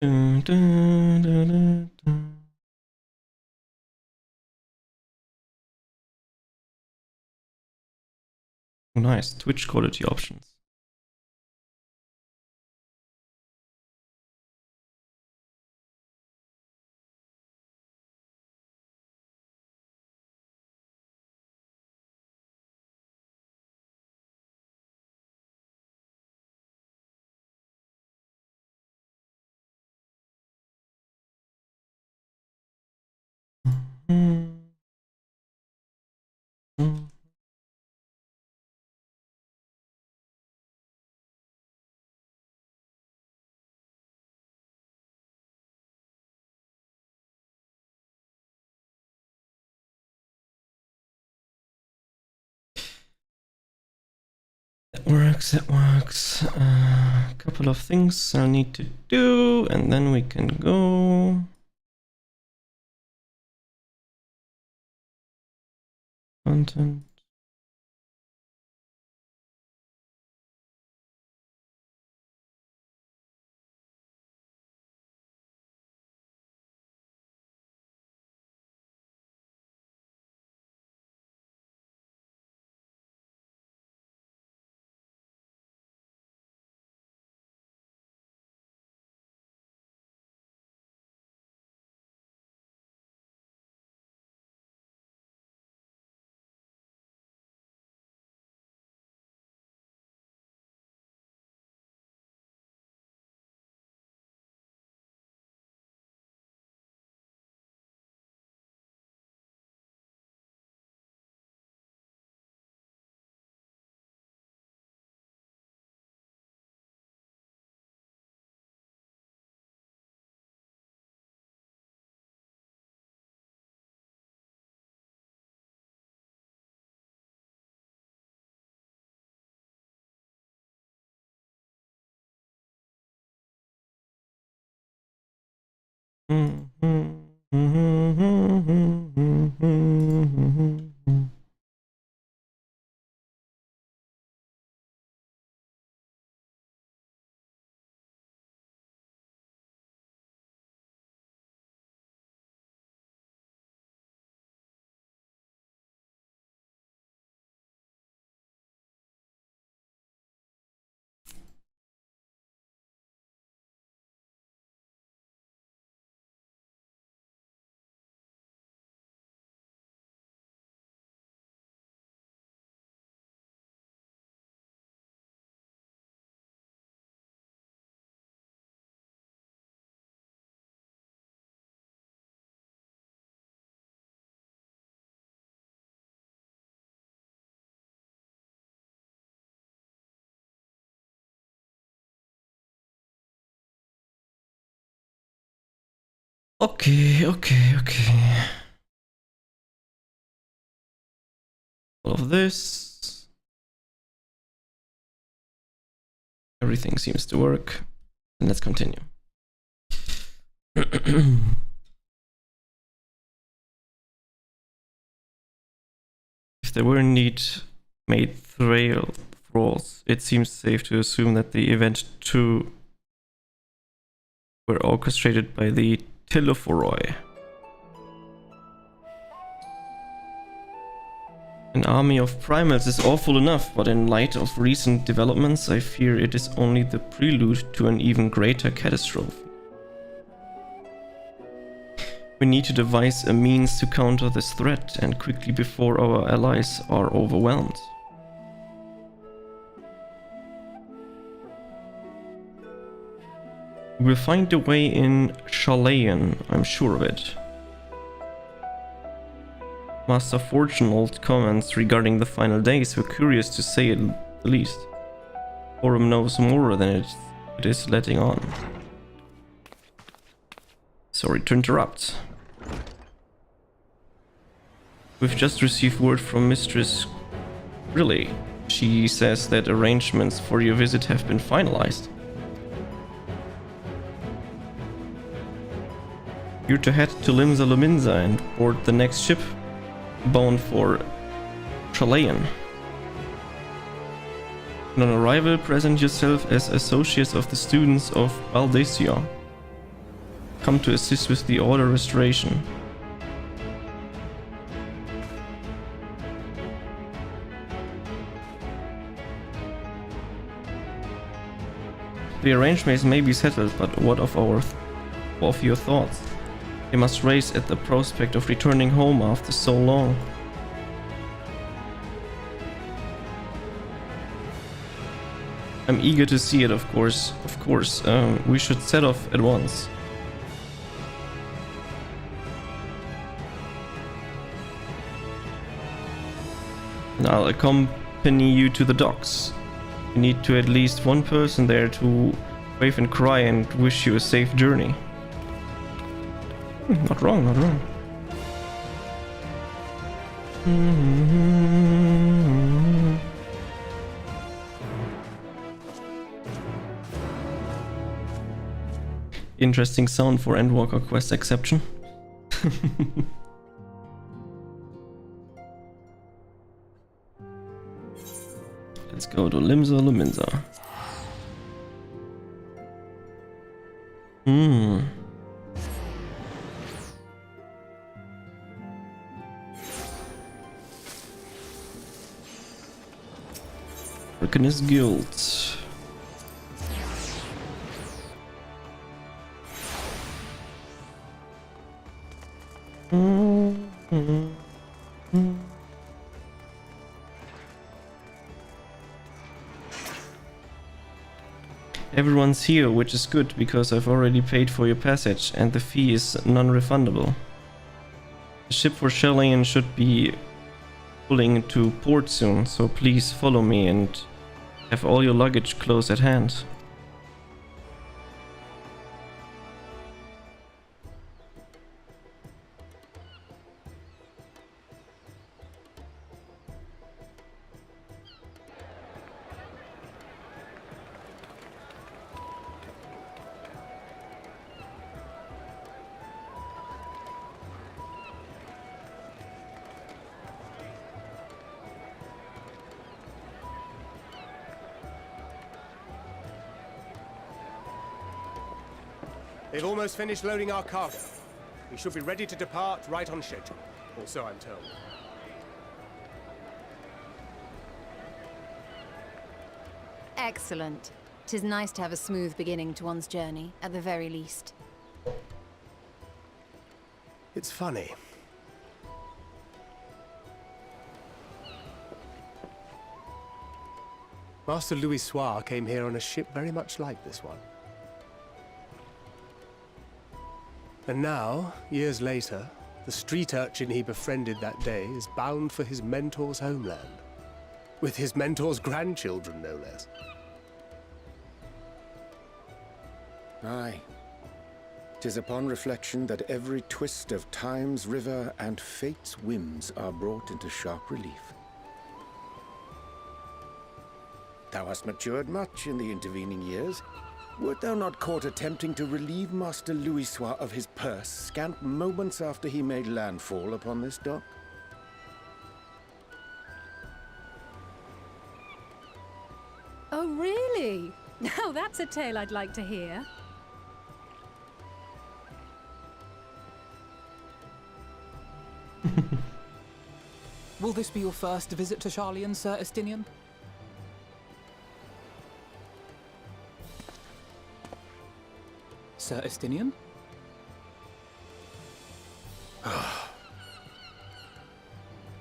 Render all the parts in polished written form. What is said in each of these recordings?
Dun, dun, dun, dun, dun. Nice Twitch quality options. Mm, mm. That works, that works. A couple of things I need to do, and then we can go. Content. Okay. All of this. Everything seems to work. And let's continue. If there were indeed made thralls, it seems safe to assume that the event too were orchestrated by the Telophoroi. An army of primals is awful enough, but in light of recent developments, I fear it is only the prelude to an even greater catastrophe. We need to devise a means to counter this threat, and quickly before our allies are overwhelmed. We'll find a way in Chalayan, I'm sure of it. Master Fortunate's comments regarding the final days were curious to say the least. Forum knows more than it is letting on. Sorry to interrupt. We've just received word from Mistress Grilly. She says that arrangements for your visit have been finalized. You're to head to Limsa Luminsa and board the next ship bound for Chalayan. And on arrival, present yourself as associates of the students of Baldesia. come to assist with the order restoration. The arrangements may be settled, but what of your thoughts? They must race at the prospect of returning home after so long. I'm eager to see it, of course. We should set off at once. And I'll accompany you to the docks. You need to at least one person there to wave and cry and wish you a safe journey. Not wrong, not wrong. Interesting sound for Endwalker quest exception. Let's go to Limsa Luminsa. Arcanist Guild. Everyone's here, which is good because I've already paid for your passage and the fee is non-refundable. The ship for Shellingen should be pulling to port soon, so please follow me and have all your luggage close at hand. They've almost finished loading our cargo. We should be ready to depart right on schedule, or so I'm told. Excellent. 'Tis nice to have a smooth beginning to one's journey, at the very least. It's funny. Master Louis Soir came here on a ship very much like this one. And now, years later, the street urchin he befriended that day is bound for his mentor's homeland. With his mentor's grandchildren, no less. Aye. 'Tis upon reflection that every twist of time's river and fate's whims are brought into sharp relief. Thou hast matured much in the intervening years. Wert thou not caught attempting to relieve Master Louis Soir of his purse scant moments after he made landfall upon this dock? Oh, really? Now that's a tale I'd like to hear. Will this be your first visit to Charlian, Sir Estinian? Sir Estinian?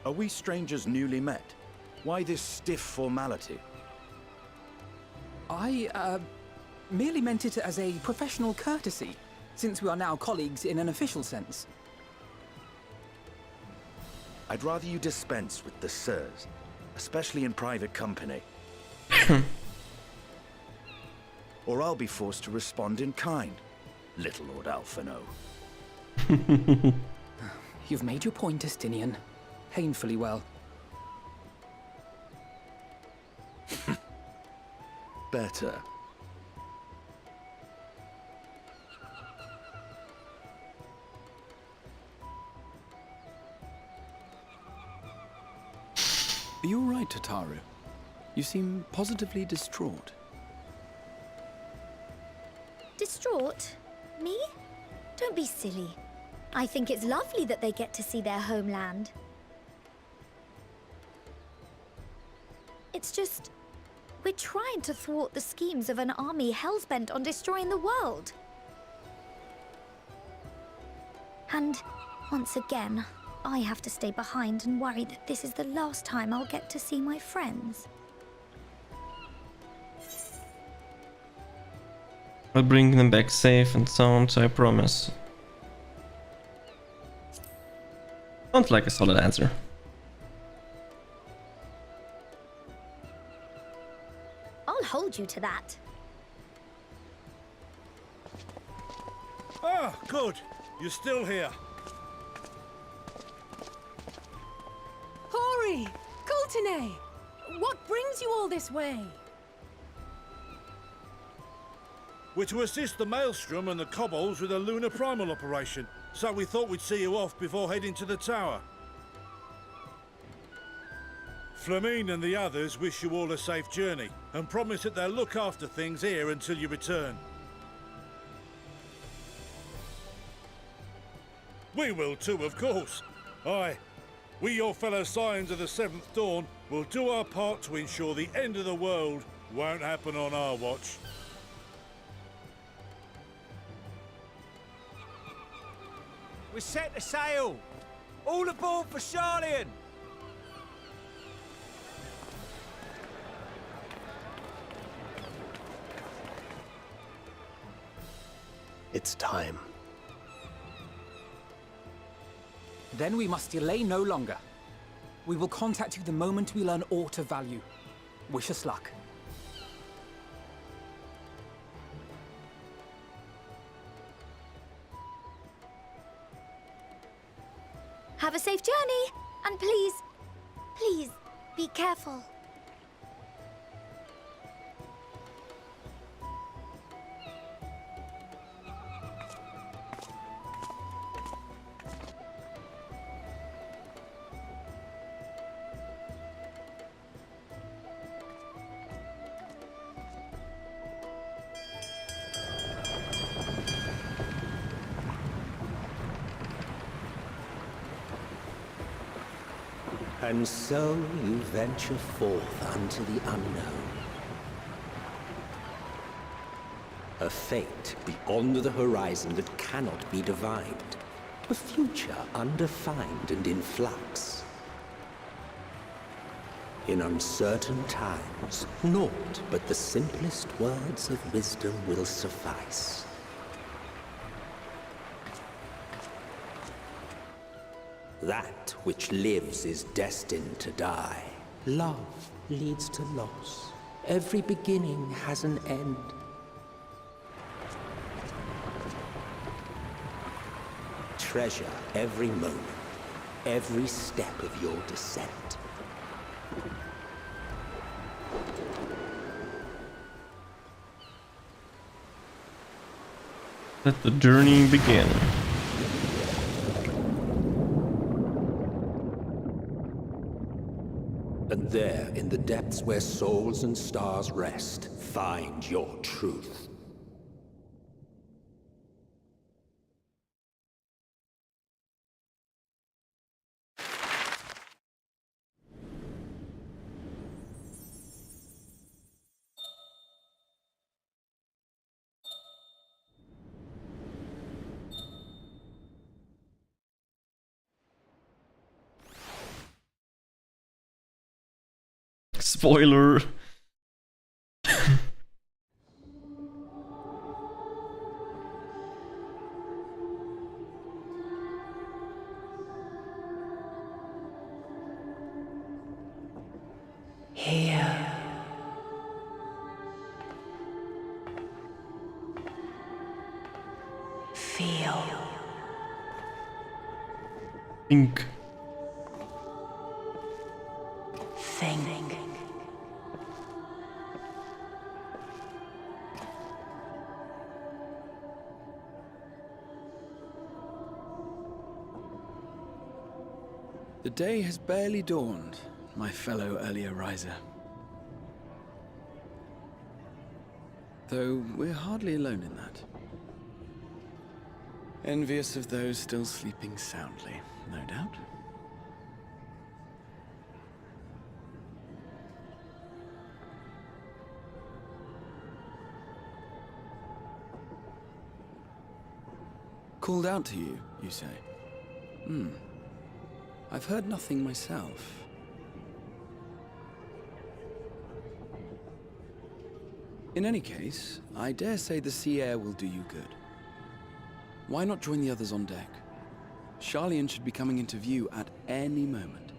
Are we strangers newly met? Why this stiff formality? I, merely meant it as a professional courtesy, since we are now colleagues in an official sense. I'd rather you dispense with the sirs, especially in private company. Or I'll be forced to respond in kind, little Lord Alphino. You've made your point, Estinian. Painfully well. Better. Are you all right, Tataru? You seem positively distraught. Distraught? Me? Don't be silly. I think it's lovely that they get to see their homeland. It's just... we're trying to thwart the schemes of an army hellbent on destroying the world. And, once again, I have to stay behind and worry that this is the last time I'll get to see my friends. I'll bring them back safe and sound, I promise. Sounds like a solid answer. I'll hold you to that. Ah, good. You're still here. Hori! Coulternay! What brings you all this way? We're to assist the Maelstrom and the Kobolds with a lunar primal operation, so we thought we'd see you off before heading to the tower. Flamine and the others wish you all a safe journey, and promise that they'll look after things here until you return. We will too, of course. Aye, we your fellow Scions of the Seventh Dawn will do our part to ensure the end of the world won't happen on our watch. We're set to sail! All aboard for Charlian! It's time. Then we must delay no longer. We will contact you the moment we learn aught of value. Wish us luck. Have a safe journey, and please, please, be careful. And so you venture forth unto the unknown. A fate beyond the horizon that cannot be divined. A future undefined and in flux. In uncertain times, naught but the simplest words of wisdom will suffice. That which lives is destined to die. Love leads to loss. Every beginning has an end. Treasure every moment, every step of your descent. Let the journey begin. And there, in the depths where souls and stars rest, find your truth. Spoiler. Here. Feel. Think. Think. The day has barely dawned, my fellow earlier riser. Though we're hardly alone in that. Envious of those still sleeping soundly, no doubt. Called out to you, you say? I've heard nothing myself. In any case, I dare say the sea air will do you good. Why not join the others on deck? Charlian should be coming into view at any moment.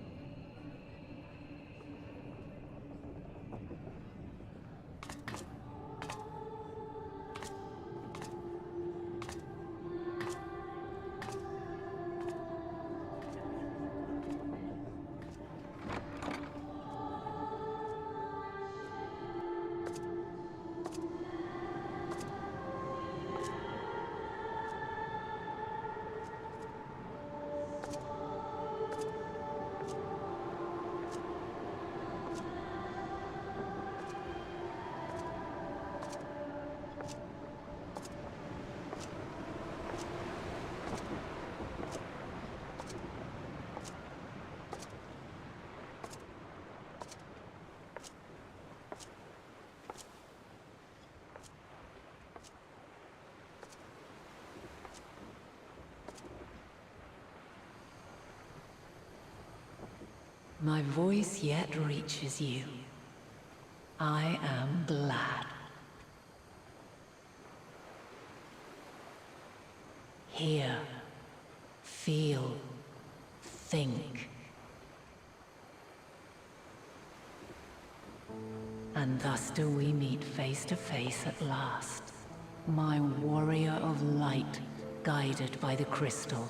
My voice yet reaches you. I am glad. Hear, feel, think. And thus do we meet face to face at last. My warrior of light, guided by the crystal.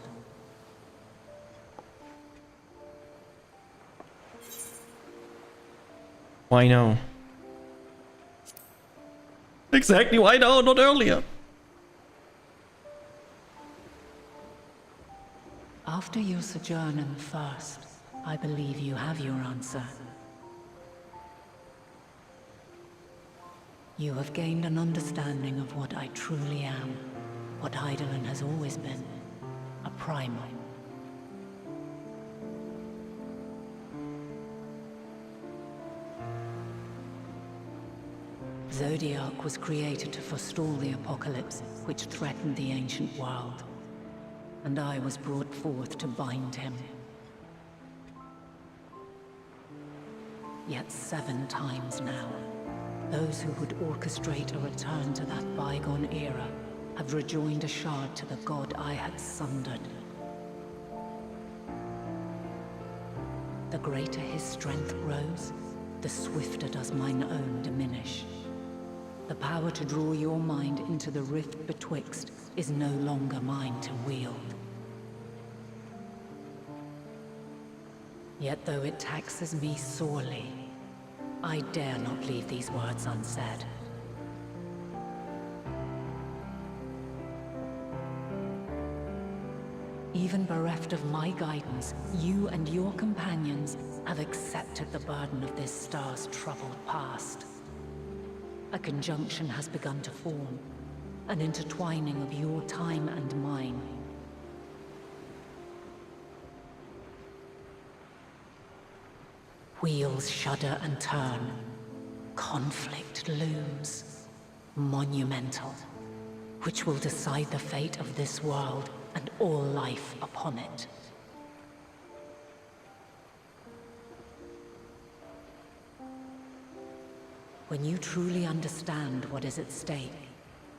Why now? Exactly, why now, not earlier? After your sojourn in the First, I believe you have your answer. You have gained an understanding of what I truly am, what Hydaelyn has always been, a primal. Zodiac was created to forestall the apocalypse which threatened the ancient world, and I was brought forth to bind him. Yet 7 times now, those who would orchestrate a return to that bygone era have rejoined a shard to the god I had sundered. The greater his strength grows, the swifter does mine own diminish. The power to draw your mind into the rift betwixt is no longer mine to wield. Yet though it taxes me sorely, I dare not leave these words unsaid. Even bereft of my guidance, you and your companions have accepted the burden of this star's troubled past. A conjunction has begun to form, an intertwining of your time and mine. Wheels shudder and turn. Conflict looms, monumental, which will decide the fate of this world and all life upon it. When you truly understand what is at stake,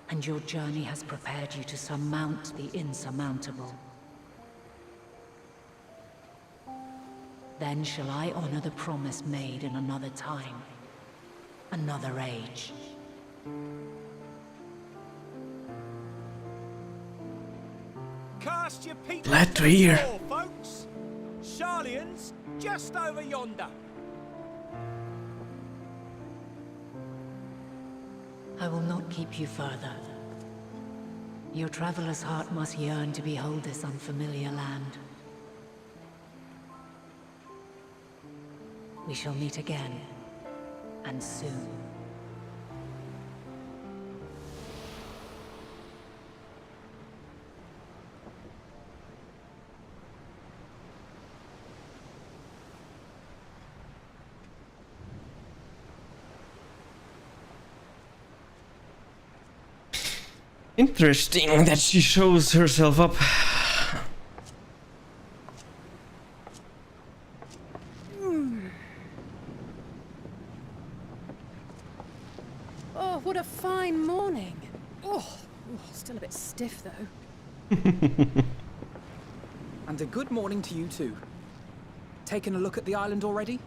and your journey has prepared you to surmount the insurmountable, then shall I honor the promise made in another time, another age. Cast your peak. Glad to hear. Folks. Charlian's just over yonder. I will not keep you further. Your traveler's heart must yearn to behold this unfamiliar land. We shall meet again, and soon. Interesting that she shows herself up. Oh, what a fine morning. Oh, still a bit stiff though. And a good morning to you too. Taken a look at the island already?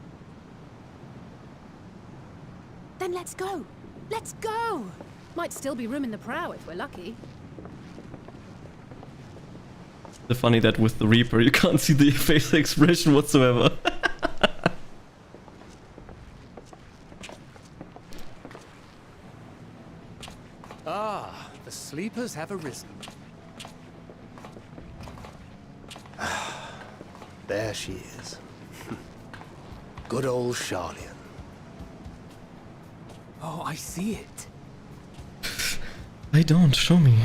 Then let's go. Let's go. Might still be room in the prow if we're lucky. The funny that with the Reaper you can't see the face expression whatsoever. Ah, the sleepers have arisen. There she is. Good old Charlian. Oh, I see it. I don't, show me.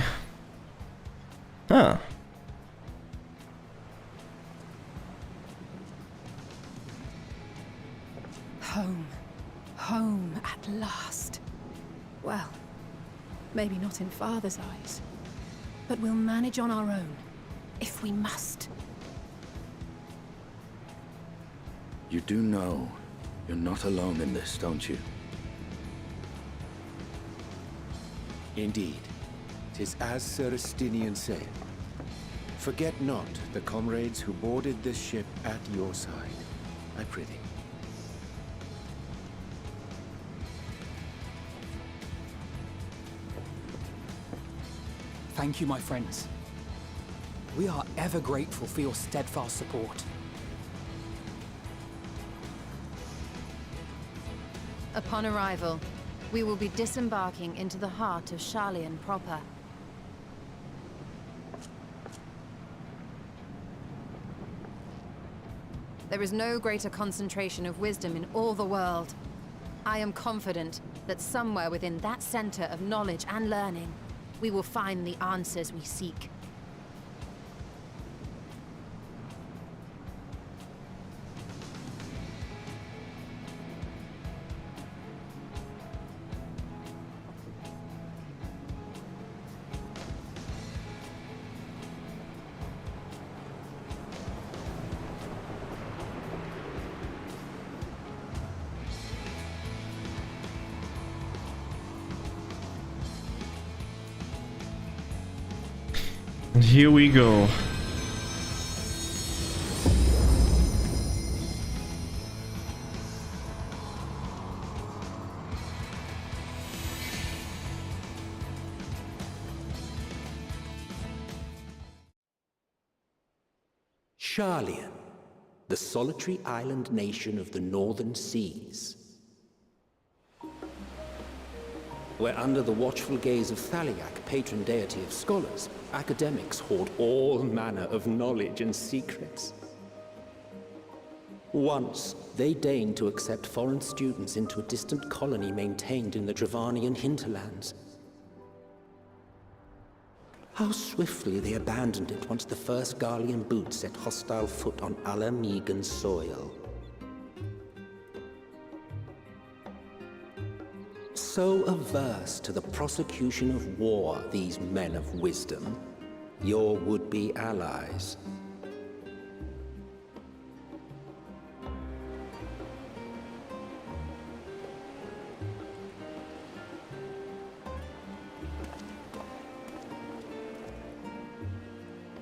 Ah. Home. Home at last. Well, maybe not in Father's eyes, but we'll manage on our own, if we must. You do know you're not alone in this, don't you? Indeed, 'tis as Sir Estinian said. Forget not the comrades who boarded this ship at your side, I prithee. Thank you, my friends. We are ever grateful for your steadfast support. Upon arrival, we will be disembarking into the heart of Charlian proper. There is no greater concentration of wisdom in all the world. I am confident that somewhere within that center of knowledge and learning, we will find the answers we seek. And here we go. Charlian, the solitary island nation of the northern seas. Where under the watchful gaze of Thaliak, patron deity of scholars, academics hoard all manner of knowledge and secrets. Once, they deigned to accept foreign students into a distant colony maintained in the Dravanian hinterlands. How swiftly they abandoned it once the first Garlean boot set hostile foot on Alamegan soil. So averse to the prosecution of war, these men of wisdom, your would-be allies.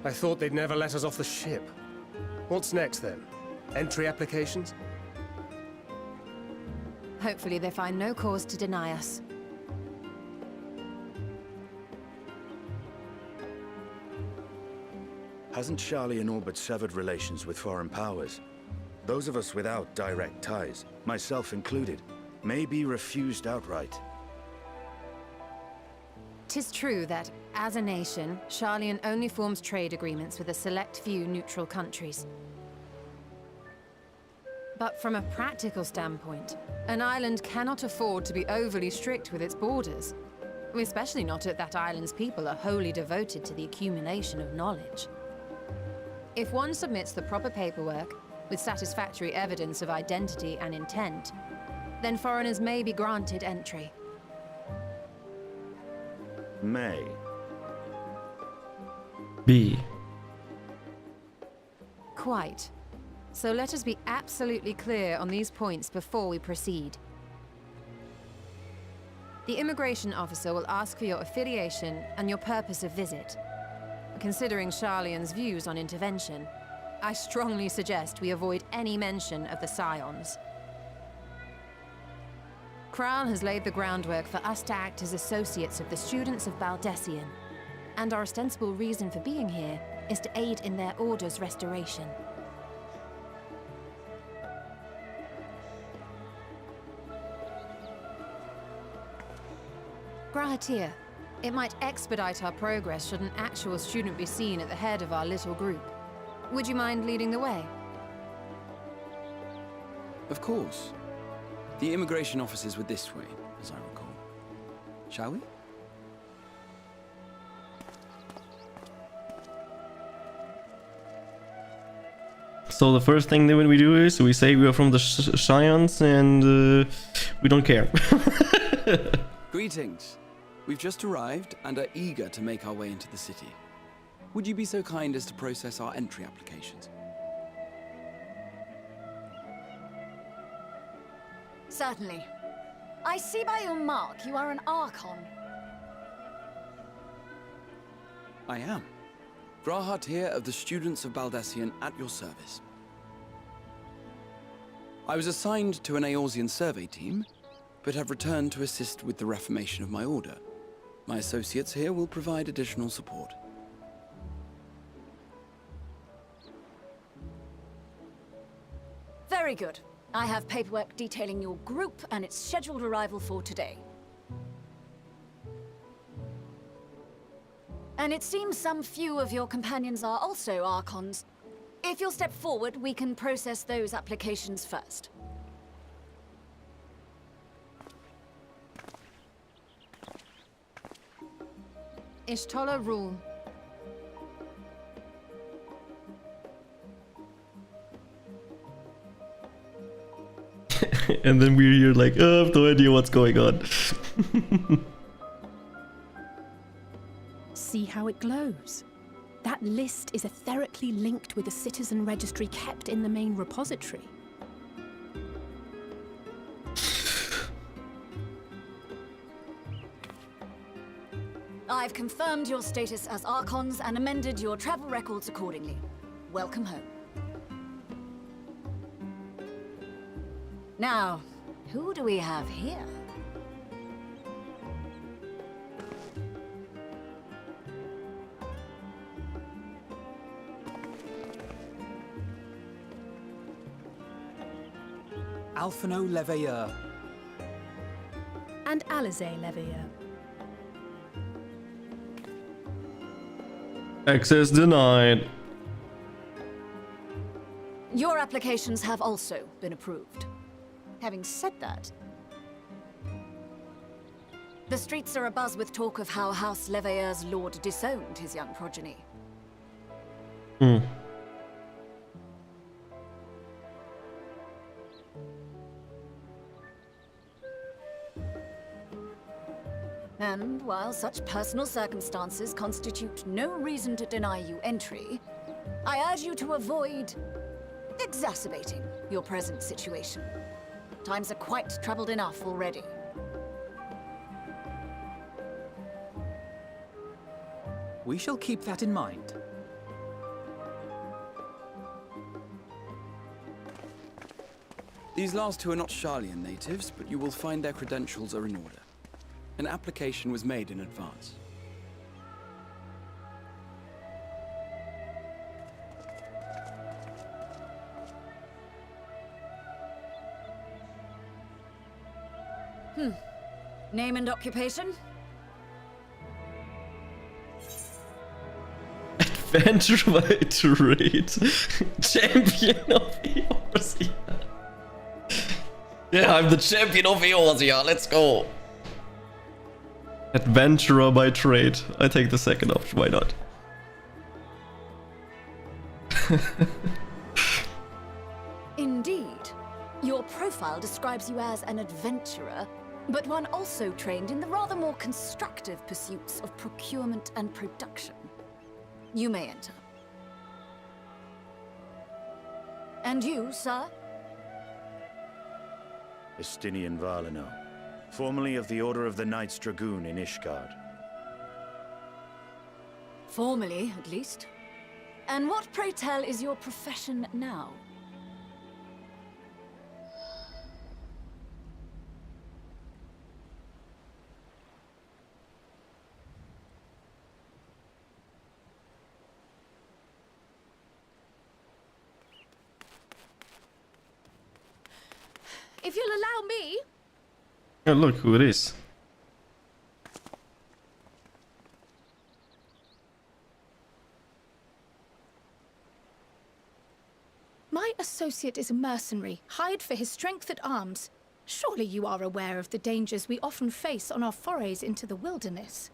I thought they'd never let us off the ship. What's next then? Entry applications? Hopefully they find no cause to deny us. Hasn't Charlian all but severed relations with foreign powers? Those of us without direct ties, myself included, may be refused outright. 'Tis true that, as a nation, Charlian only forms trade agreements with a select few neutral countries. But from a practical standpoint, an island cannot afford to be overly strict with its borders, especially not if that island's people are wholly devoted to the accumulation of knowledge. If one submits the proper paperwork, with satisfactory evidence of identity and intent, then foreigners may be granted entry. May. B. Quite. So let us be absolutely clear on these points before we proceed. The immigration officer will ask for your affiliation and your purpose of visit. Considering Sharlayan's views on intervention, I strongly suggest we avoid any mention of the Scions. Kral has laid the groundwork for us to act as associates of the students of Baldessian, and our ostensible reason for being here is to aid in their order's restoration. Grahatir, it might expedite our progress should an actual student be seen at the head of our little group. Would you mind leading the way? Of course. The immigration offices were this way, as I recall. Shall we? So the first thing that we do is we say we are from the Scions and we don't care. Greetings. We've just arrived and are eager to make our way into the city. Would you be so kind as to process our entry applications? Certainly. I see by your mark you are an Archon. I am. Grahatir of the Students of Baldessian at your service. I was assigned to an Eorzean survey team, but have returned to assist with the reformation of my order. My associates here will provide additional support. Very good. I have paperwork detailing your group and its scheduled arrival for today. And it seems some few of your companions are also Archons. If you'll step forward, we can process those applications first. Ishtola rule. And then we're here like, oh, I have no idea what's going on. See how it glows? That list is etherically linked with the citizen registry kept in the main repository. I've confirmed your status as Archons and amended your travel records accordingly. Welcome home. Now, who do we have here? Alphino Leveilleur. And Alizé Leveilleur. Access denied. Your applications have also been approved. Having said that, the streets are abuzz with talk of how House Leveilleur's lord disowned his young progeny. Hmm. And while such personal circumstances constitute no reason to deny you entry, I urge you to avoid exacerbating your present situation. Times are quite troubled enough already. We shall keep that in mind. These last two are not Sharlayan natives, but you will find their credentials are in order. An application was made in advance. Name and occupation? Adventure by trade. Champion of Eorzea. Yeah, I'm the champion of Eorzea. Let's go. Adventurer by trade. I take the second option. Why not? Indeed. Your profile describes you as an adventurer, but one also trained in the rather more constructive pursuits of procurement and production. You may enter. And you, sir? Estinian Valeno, formerly of the Order of the Knights Dragoon in Ishgard. Formally, at least. And what, pray tell, is your profession now? If you'll allow me... Oh, look who it is. My associate is a mercenary, hired for his strength at arms. Surely you are aware of the dangers we often face on our forays into the wilderness.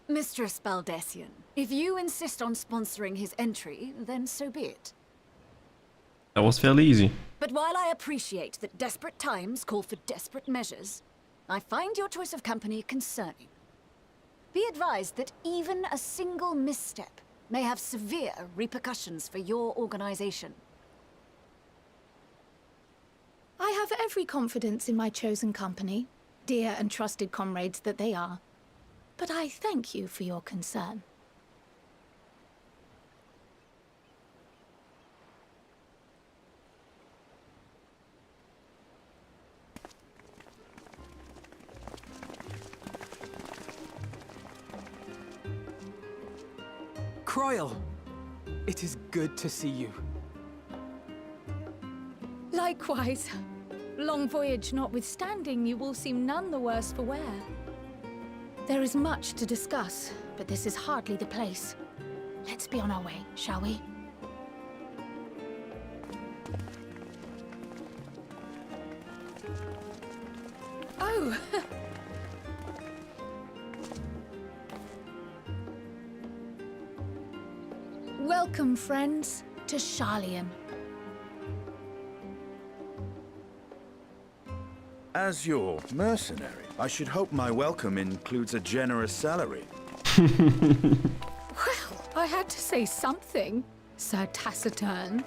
Mistress Baldessian, if you insist on sponsoring his entry, then so be it. That was fairly easy. But while I appreciate that desperate times call for desperate measures, I find your choice of company concerning. Be advised that even a single misstep may have severe repercussions for your organization. I have every confidence in my chosen company, dear and trusted comrades that they are. But I thank you for your concern. Croyle, it is good to see you. Likewise. Long voyage notwithstanding, you will seem none the worse for wear. There is much to discuss, but this is hardly the place. Let's be on our way, shall we? Oh! Welcome, friends, to Charlian. As your mercenary, I should hope my welcome includes a generous salary. Well, I had to say something, Sir Taciturn.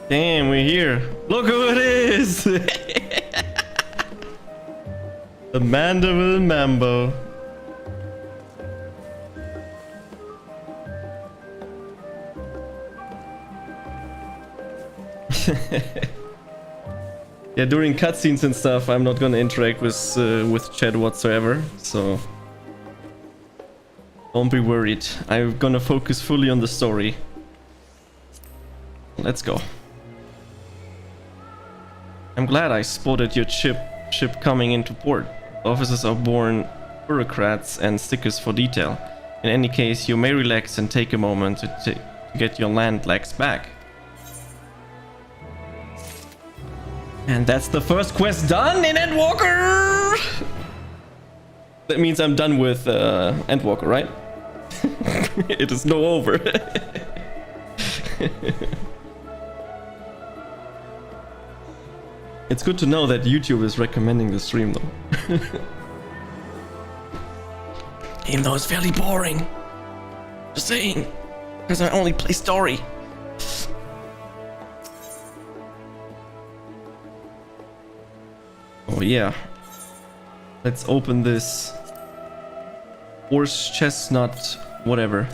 Damn, we're here. Look who it is! The Mandeville Mambo. Yeah, during cutscenes and stuff, I'm not gonna interact with chat whatsoever, so don't be worried. I'm gonna focus fully on the story. Let's go. I'm glad I spotted your ship coming into port. Officers are born bureaucrats and stickers for detail. In any case, you may relax and take a moment to get your land legs back. And that's the first quest done in Endwalker! That means I'm done with Endwalker, right? It is no over. It's good to know that YouTube is recommending the stream though. Even though it's fairly boring. Just saying. Because I only play story. Oh yeah. Let's open this horse chestnut whatever.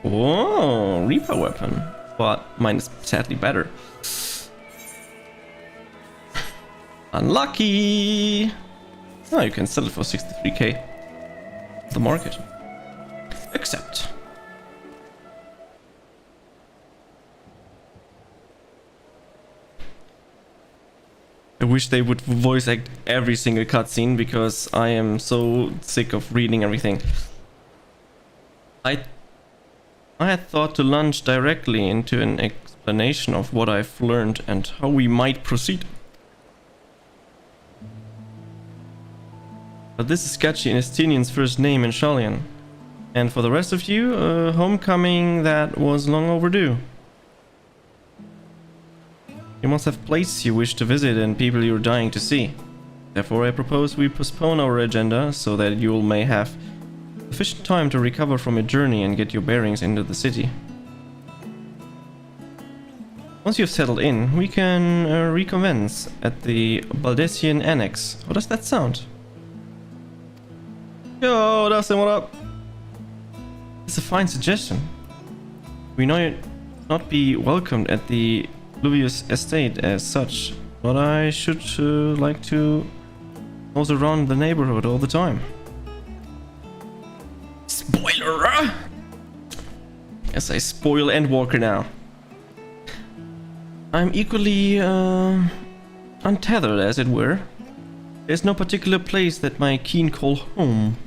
Oh, Reaper weapon. But mine is sadly better. Unlucky! Oh, you can sell it for 63k. The market. Accept. I wish they would voice act every single cutscene because I am so sick of reading everything. I had thought to launch directly into an explanation of what I've learned and how we might proceed. But this is Gachi and Estinian's first name in Charlian. And for the rest of you, a homecoming that was long overdue. You must have places you wish to visit and people you're dying to see. Therefore, I propose we postpone our agenda so that you all may have sufficient time to recover from your journey and get your bearings into the city. Once you've settled in, we can reconvene at the Baldessian Annex. How does that sound? Yo, Dustin, what up? It's a fine suggestion. We know not be welcomed at the Luvius estate as such, but I should like to nose around the neighborhood all the time. Spoiler! Yes, I spoil Endwalker now. I'm equally untethered, as it were. There's no particular place that my keen call home.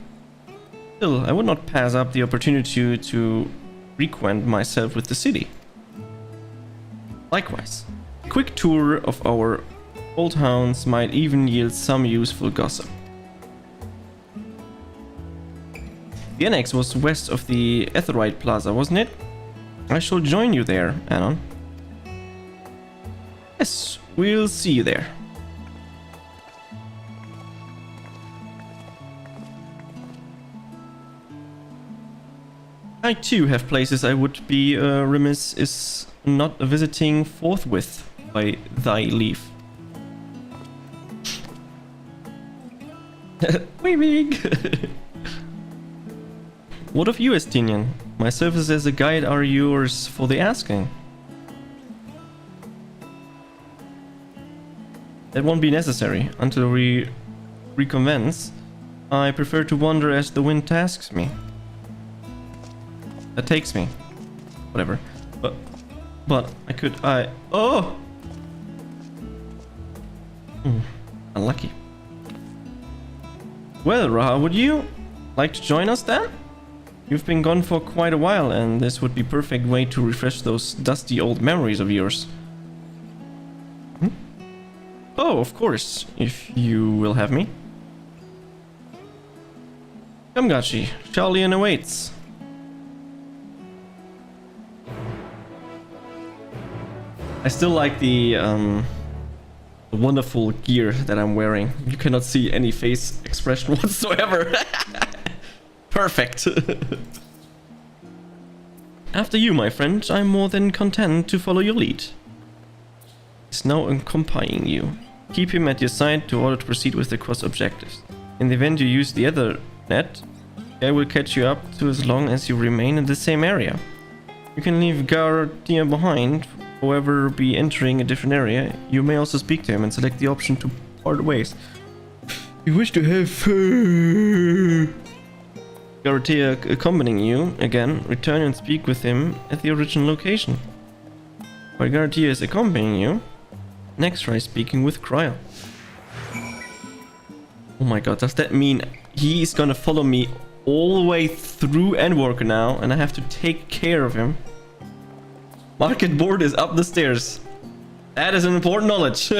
Still, I would not pass up the opportunity to reacquaint myself with the city. Likewise, a quick tour of our old hounds might even yield some useful gossip. The annex was west of the Etherite Plaza, wasn't it? I shall join you there, Anon. Yes, we'll see you there. I too have places I would be remiss is not visiting forthwith by thy leave. Wink. What of you, Estinian? My services as a guide are yours for the asking. That won't be necessary. Until we reconvene, I prefer to wander as the wind tasks me. That takes me. Whatever. But oh! Unlucky. Well, Raha, would you like to join us then? You've been gone for quite a while, and this would be a perfect way to refresh those dusty old memories of yours. Oh, of course, if you will have me. Come, Gachi. Charlian awaits. I still like the wonderful gear that I'm wearing. You cannot see any face expression whatsoever. Perfect. After you, my friend, I'm more than content to follow your lead. He's now accompanying you. Keep him at your side to order to proceed with the quest objectives. In the event you use the other net, I will catch you up to as long as you remain in the same area. You can leave Gardia behind. However, be entering a different area. You may also speak to him and select the option to part ways. You wish to have Garatea accompanying you again, return and speak with him at the original location. While Garatea is accompanying you, next try speaking with Cryo. Oh my god, does that mean he's gonna follow me all the way through Endwalker now and I have to take care of him? Market board is up the stairs. That is an important knowledge.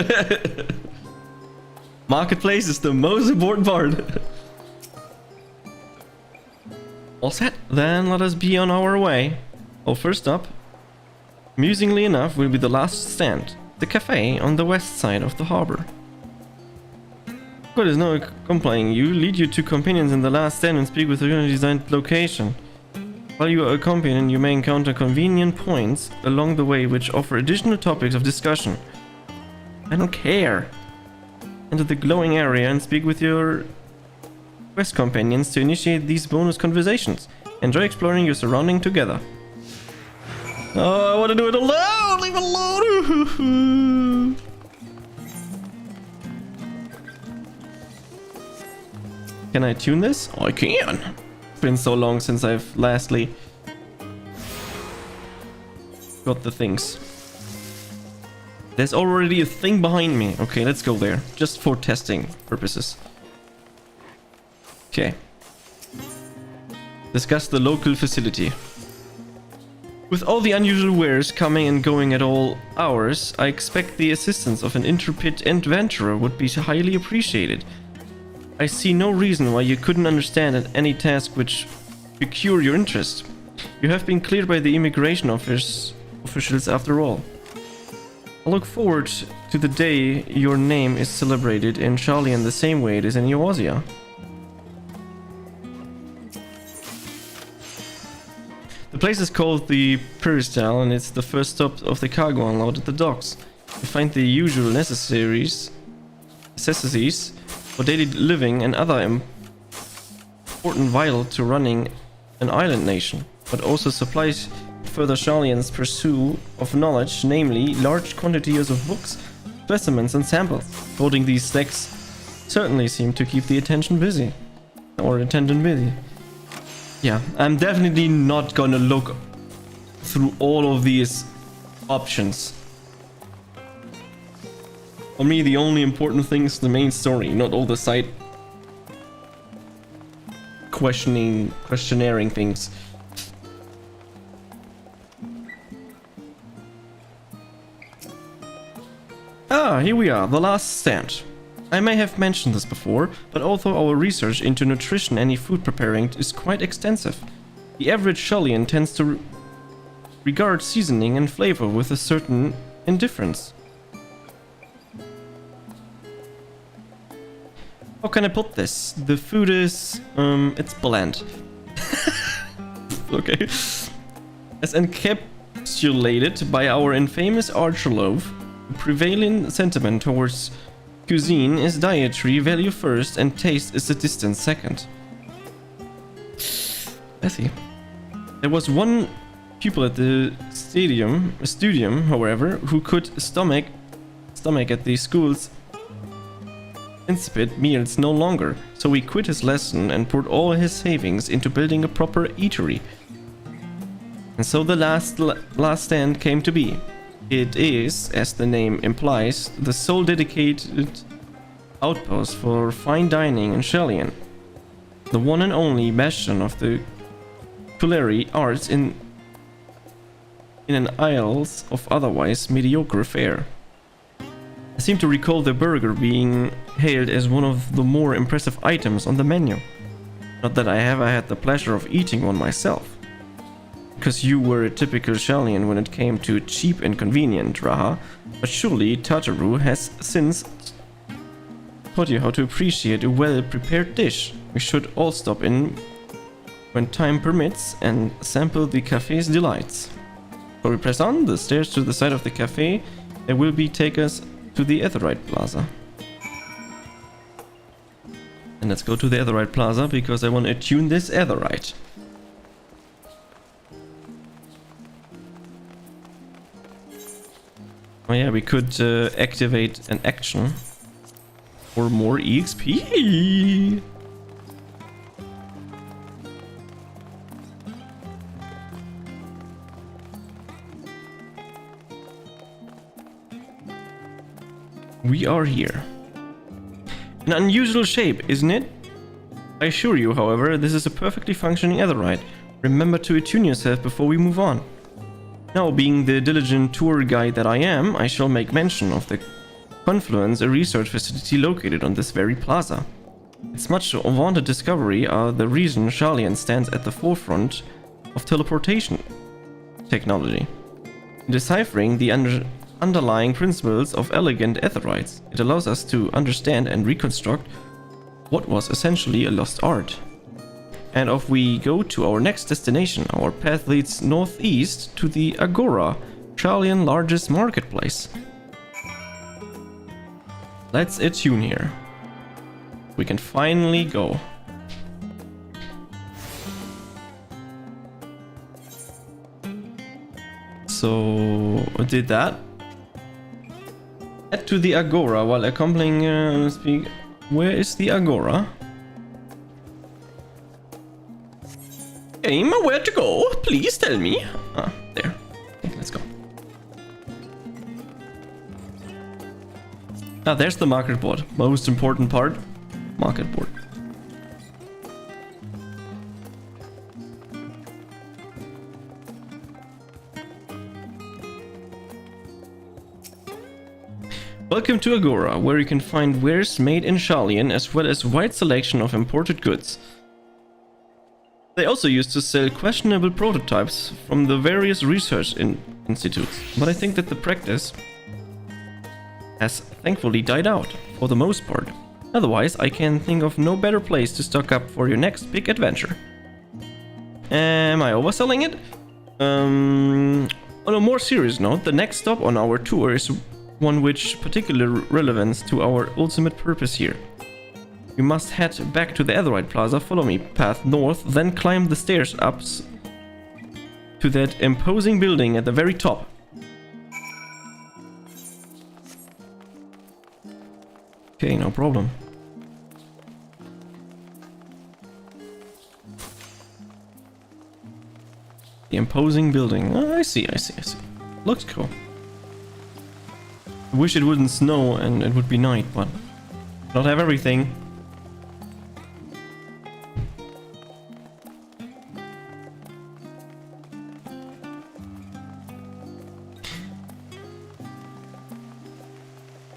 Marketplace is the most important part. All set? Then let us be on our way. Oh, first up, amusingly enough, will be the last stand. The cafe on the west side of the harbor. God is now accompanying you. Lead you to companions in the last stand and speak with the designed location. While you are accompanying, you may encounter convenient points along the way which offer additional topics of discussion. I don't care. Enter the glowing area and speak with your quest companions to initiate these bonus conversations. Enjoy exploring your surrounding together. Oh, I want to do it alone! Leave it alone! Can I tune this? Oh, I can! It's been so long since I've lastly got the things. There's already a thing behind me. Okay, let's go there. Just for testing purposes. Okay. Discuss the local facility. With all the unusual wares coming and going at all hours, I expect the assistance of an intrepid adventurer would be highly appreciated. I see no reason why you couldn't understand any task which secure your interest. You have been cleared by the immigration officials after all. I look forward to the day your name is celebrated in Sharlayan the same way it is in Eorzea. The place is called the Peristyle, and it's the first stop of the cargo unload at the docks. You find the usual necessities for daily living and other important vital to running an island nation, but also supplies further Sharlayan's pursuit of knowledge, namely large quantities of books, specimens and samples. Holding these stacks certainly seem to keep the attendant busy. Yeah, I'm definitely not gonna look through all of these options. For me, the only important thing is the main story, not all the side questioning things. Ah, here we are, the last stand. I may have mentioned this before, but although our research into nutrition and food preparing is quite extensive, the average Sharlayan tends to regard seasoning and flavor with a certain indifference. How can I put this? The food is, it's bland. Okay. As encapsulated by our infamous GachiLofi, the prevailing sentiment towards cuisine is dietary value first and taste is a distant second. Bethy. There was one pupil at the studium, however, who could stomach at the school's insipid meals no longer, so he quit his lesson and poured all his savings into building a proper eatery. And so the last stand came to be. It is, as the name implies, the sole dedicated outpost for fine dining in Sharlayan, the one and only bastion of the culinary arts in an isles of otherwise mediocre fare. I seem to recall the burger being hailed as one of the more impressive items on the menu. Not that I ever had the pleasure of eating one myself. Because you were a typical Sharlayan when it came to cheap and convenient, Raha, but surely Tartaru has since taught you how to appreciate a well-prepared dish. We should all stop in when time permits and sample the cafe's delights. So we press on, the stairs to the side of the cafe, they will take us to the Aetheryte Plaza. And let's go to the Aetheryte Plaza because I want to attune this Aetheryte. Oh yeah, we could activate an action for more EXP. We are here. An unusual shape, isn't it? I assure you, however, this is a perfectly functioning Aetheryte. Remember to attune yourself before we move on. Now, being the diligent tour guide that I am, I shall make mention of the Confluence, a research facility located on this very plaza. Its much vaunted discovery are the reason Sharlayan stands at the forefront of teleportation technology. In deciphering the underlying principles of elegant Aetherites, it allows us to understand and reconstruct what was essentially a lost art. And off we go to our next destination. Our path leads northeast to the Agora, Sharlayan's largest marketplace. Let's attune here. We can finally go. So, I did that. Head to the Agora while accompanying speak. Where is the Agora? Game, where to go? Please tell me. Ah, there. Okay, let's go. Ah, there's the market board. Most important part. Market board. Welcome to Agora, where you can find wares made in Sharlayan as well as a wide selection of imported goods. They also used to sell questionable prototypes from the various research institutes, but I think that the practice has thankfully died out, for the most part. Otherwise, I can think of no better place to stock up for your next big adventure. Am I overselling it? On a more serious note, the next stop on our tour is one which particular relevance to our ultimate purpose here. We must head back to the Etherite Plaza, follow me path north, then climb the stairs up to that imposing building at the very top. Okay, no problem. The imposing building. Oh, I see. Looks cool. I wish it wouldn't snow and it would be night, but not have everything.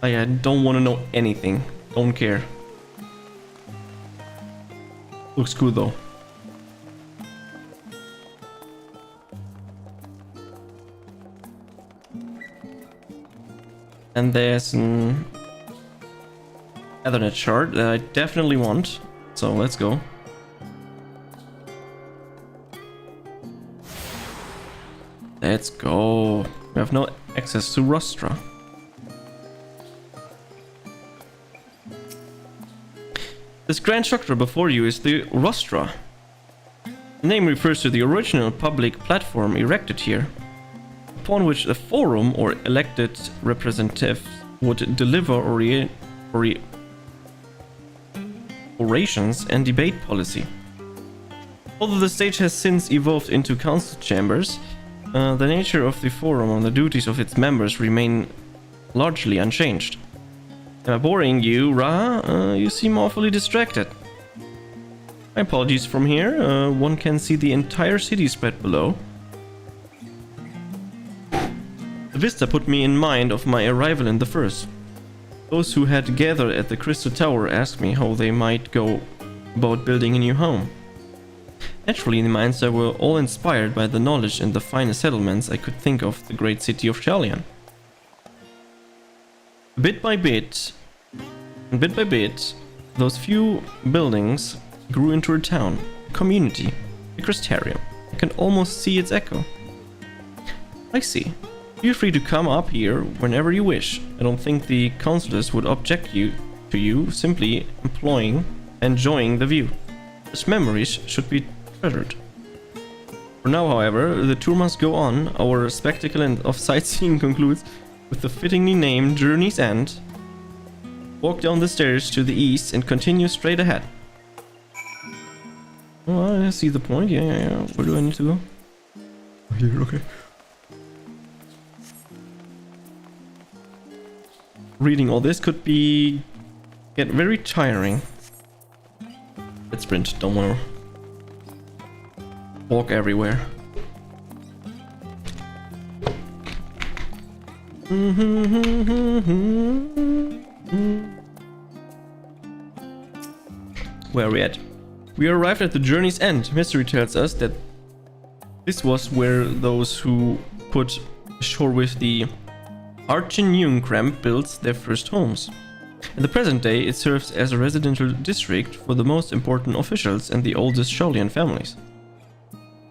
I don't want to know anything. Don't care. Looks cool though. And there's an Ethernet shard that I definitely want. So let's go. Let's go. We have no access to Rostra. This grand structure before you is the Rostra. The name refers to the original public platform erected here, upon which the forum or elected representatives would deliver orations and debate policy. Although the stage has since evolved into council chambers, the nature of the forum and the duties of its members remain largely unchanged. Am I boring you, Raha? You seem awfully distracted. My apologies. From here, one can see the entire city spread below. The vista put me in mind of my arrival in the first. Those who had gathered at the Crystal Tower asked me how they might go about building a new home. Naturally, in my answer were all inspired by the knowledge and the finest settlements I could think of the great city of Shalian. Bit by bit, those few buildings grew into a town, a community, a crystarium. I can almost see its echo. I see. Feel free to come up here whenever you wish. I don't think the councillors would object to you simply enjoying the view. Such memories should be treasured. For now, however, the tour must go on. Our spectacle of sightseeing concludes with the fittingly named Journey's End. Walk down the stairs to the east and continue straight ahead. Oh, I see the point. Yeah. Where do I need to go? Here, okay. Reading all this could get very tiring. Let's sprint. Don't want to walk everywhere. Where are we at? We arrived at the journey's end. History tells us that this was where those who put ashore with the Archin-Jungkramp built their first homes. In the present day, it serves as a residential district for the most important officials and the oldest Sholian families.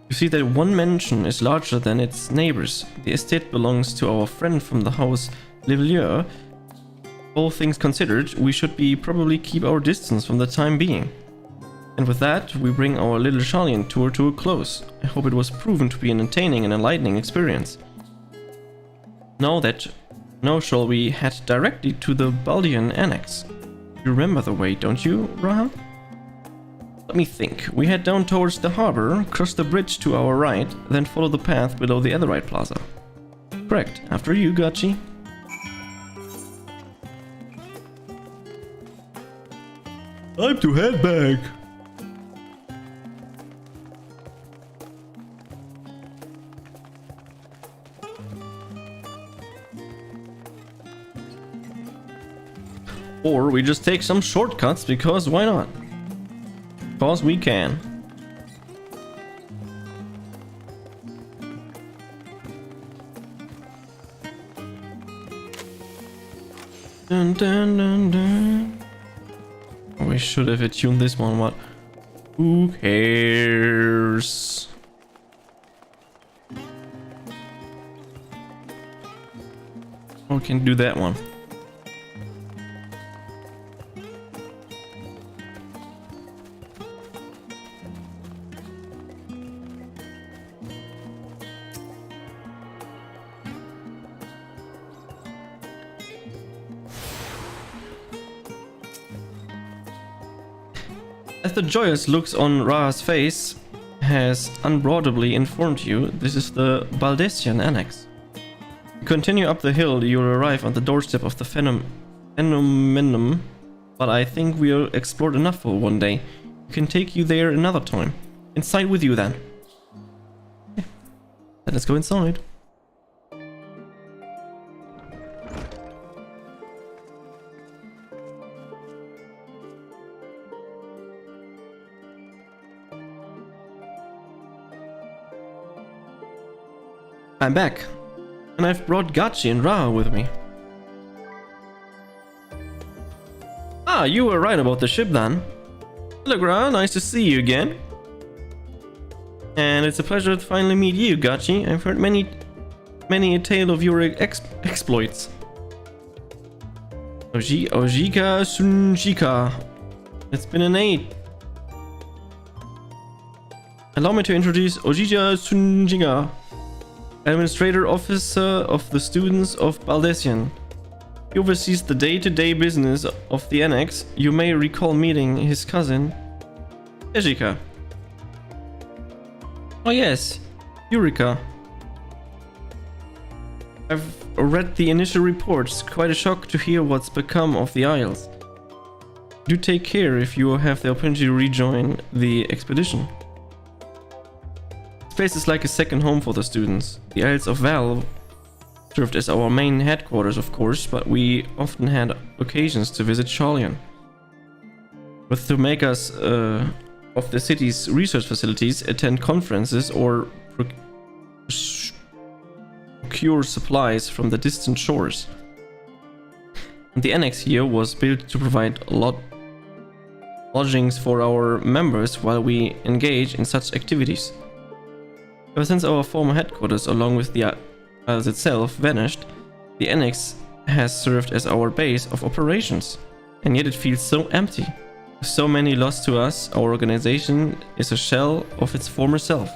You see that one mansion is larger than its neighbors. The estate belongs to our friend from the house Livelier. All things considered, we should probably keep our distance from the time being. And with that, we bring our little Shalian tour to a close. I hope it was proven to be an entertaining and enlightening experience. Now shall we head directly to the Baldian Annex. You remember the way, don't you, Raha? Let me think. We head down towards the harbor, cross the bridge to our right, then follow the path below the Etherite Plaza. Correct. After you, Gachi. Time to head back. Or we just take some shortcuts because why not? Because we can. Dun, dun, dun, dun. We should have attuned this one, but who cares? Or we can do that one. As the joyous looks on Ra's face has unbroadably informed you, this is the Baldessian Annex. You continue up the hill, you'll arrive on the doorstep of the phenomenon, but I think we'll explored enough for one day. We can take you there another time. Inside with you then. Okay. Then let's go inside. I'm back, and I've brought Gachi and Ra with me. Ah, you were right about the ship then. Hello Ra, nice to see you again. And it's a pleasure to finally meet you, Gachi. I've heard many a tale of your exploits. Ojika Sunjika. It's been an 8. Allow me to introduce Ojika Sunjika, Administrator Officer of the Students of Baldessian. He oversees the day-to-day business of the Annex. You may recall meeting his cousin, Ejika. Oh yes, Eureka. I've read the initial reports. Quite a shock to hear what's become of the Isles. Do take care if you have the opportunity to rejoin the expedition. This place is like a second home for the students. The Isles of Val served as our main headquarters, of course, but we often had occasions to visit Shalian. With to make us of the city's research facilities, attend conferences, or procure supplies from the distant shores. And the annex here was built to provide lodgings for our members while we engage in such activities. Ever since our former headquarters, along with the Isles itself, vanished, the Annex has served as our base of operations. And yet it feels so empty. With so many lost to us, our organization is a shell of its former self.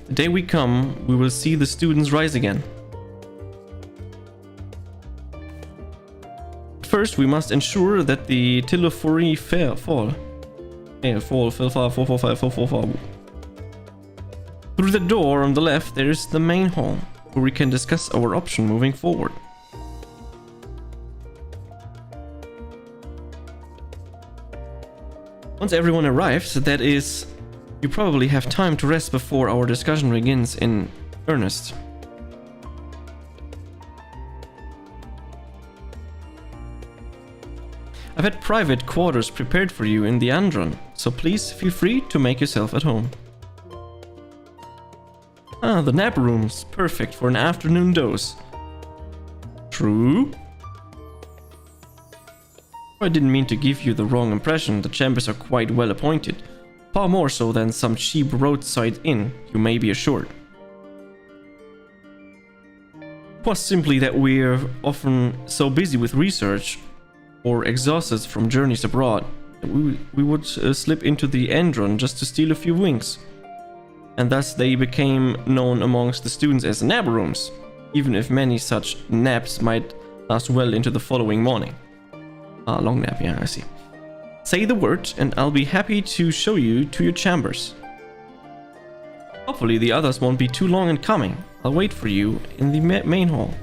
The day we come, we will see the students rise again. First, we must ensure that the Tilofori fall. Fall. Through the door on the left, there is the main hall, where we can discuss our option moving forward. Once everyone arrives, that is, you probably have time to rest before our discussion begins in earnest. I've had private quarters prepared for you in the Andron, so please feel free to make yourself at home. Ah, the nap rooms, perfect for an afternoon dose. True? I didn't mean to give you the wrong impression. The chambers are quite well appointed, far more so than some cheap roadside inn, you may be assured. It was simply that we're often so busy with research or exhausted from journeys abroad, we would slip into the Andron just to steal a few winks. And thus they became known amongst the students as nap rooms, even if many such naps might last well into the following morning. Ah, long nap, yeah, I see. Say the word and I'll be happy to show you to your chambers. Hopefully the others won't be too long in coming. I'll wait for you in the main hall.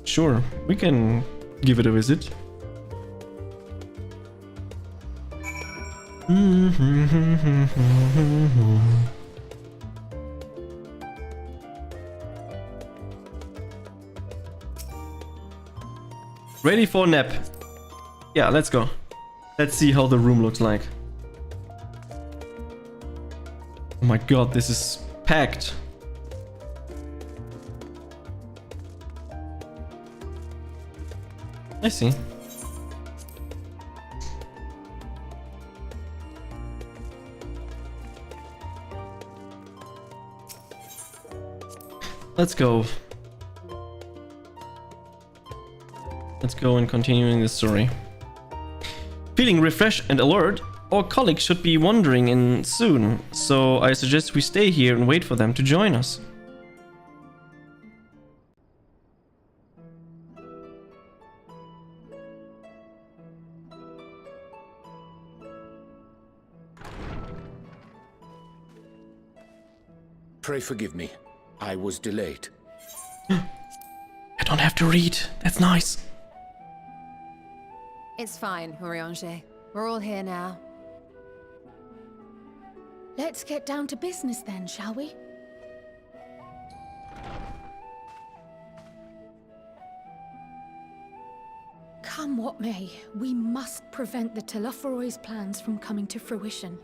Sure, we can give it a visit. Ready for a nap. Yeah, let's go. Let's see how the room looks like. Oh my god, this is packed. I see. Let's go. Let's go and continuing the story. Feeling refreshed and alert, our colleagues should be wandering in soon, so I suggest we stay here and wait for them to join us. Pray forgive me. I was delayed. I don't have to read. That's nice. It's fine, Urianger. We're all here now. Let's get down to business then, shall we? Come what may, we must prevent the Telophoroid's plans from coming to fruition.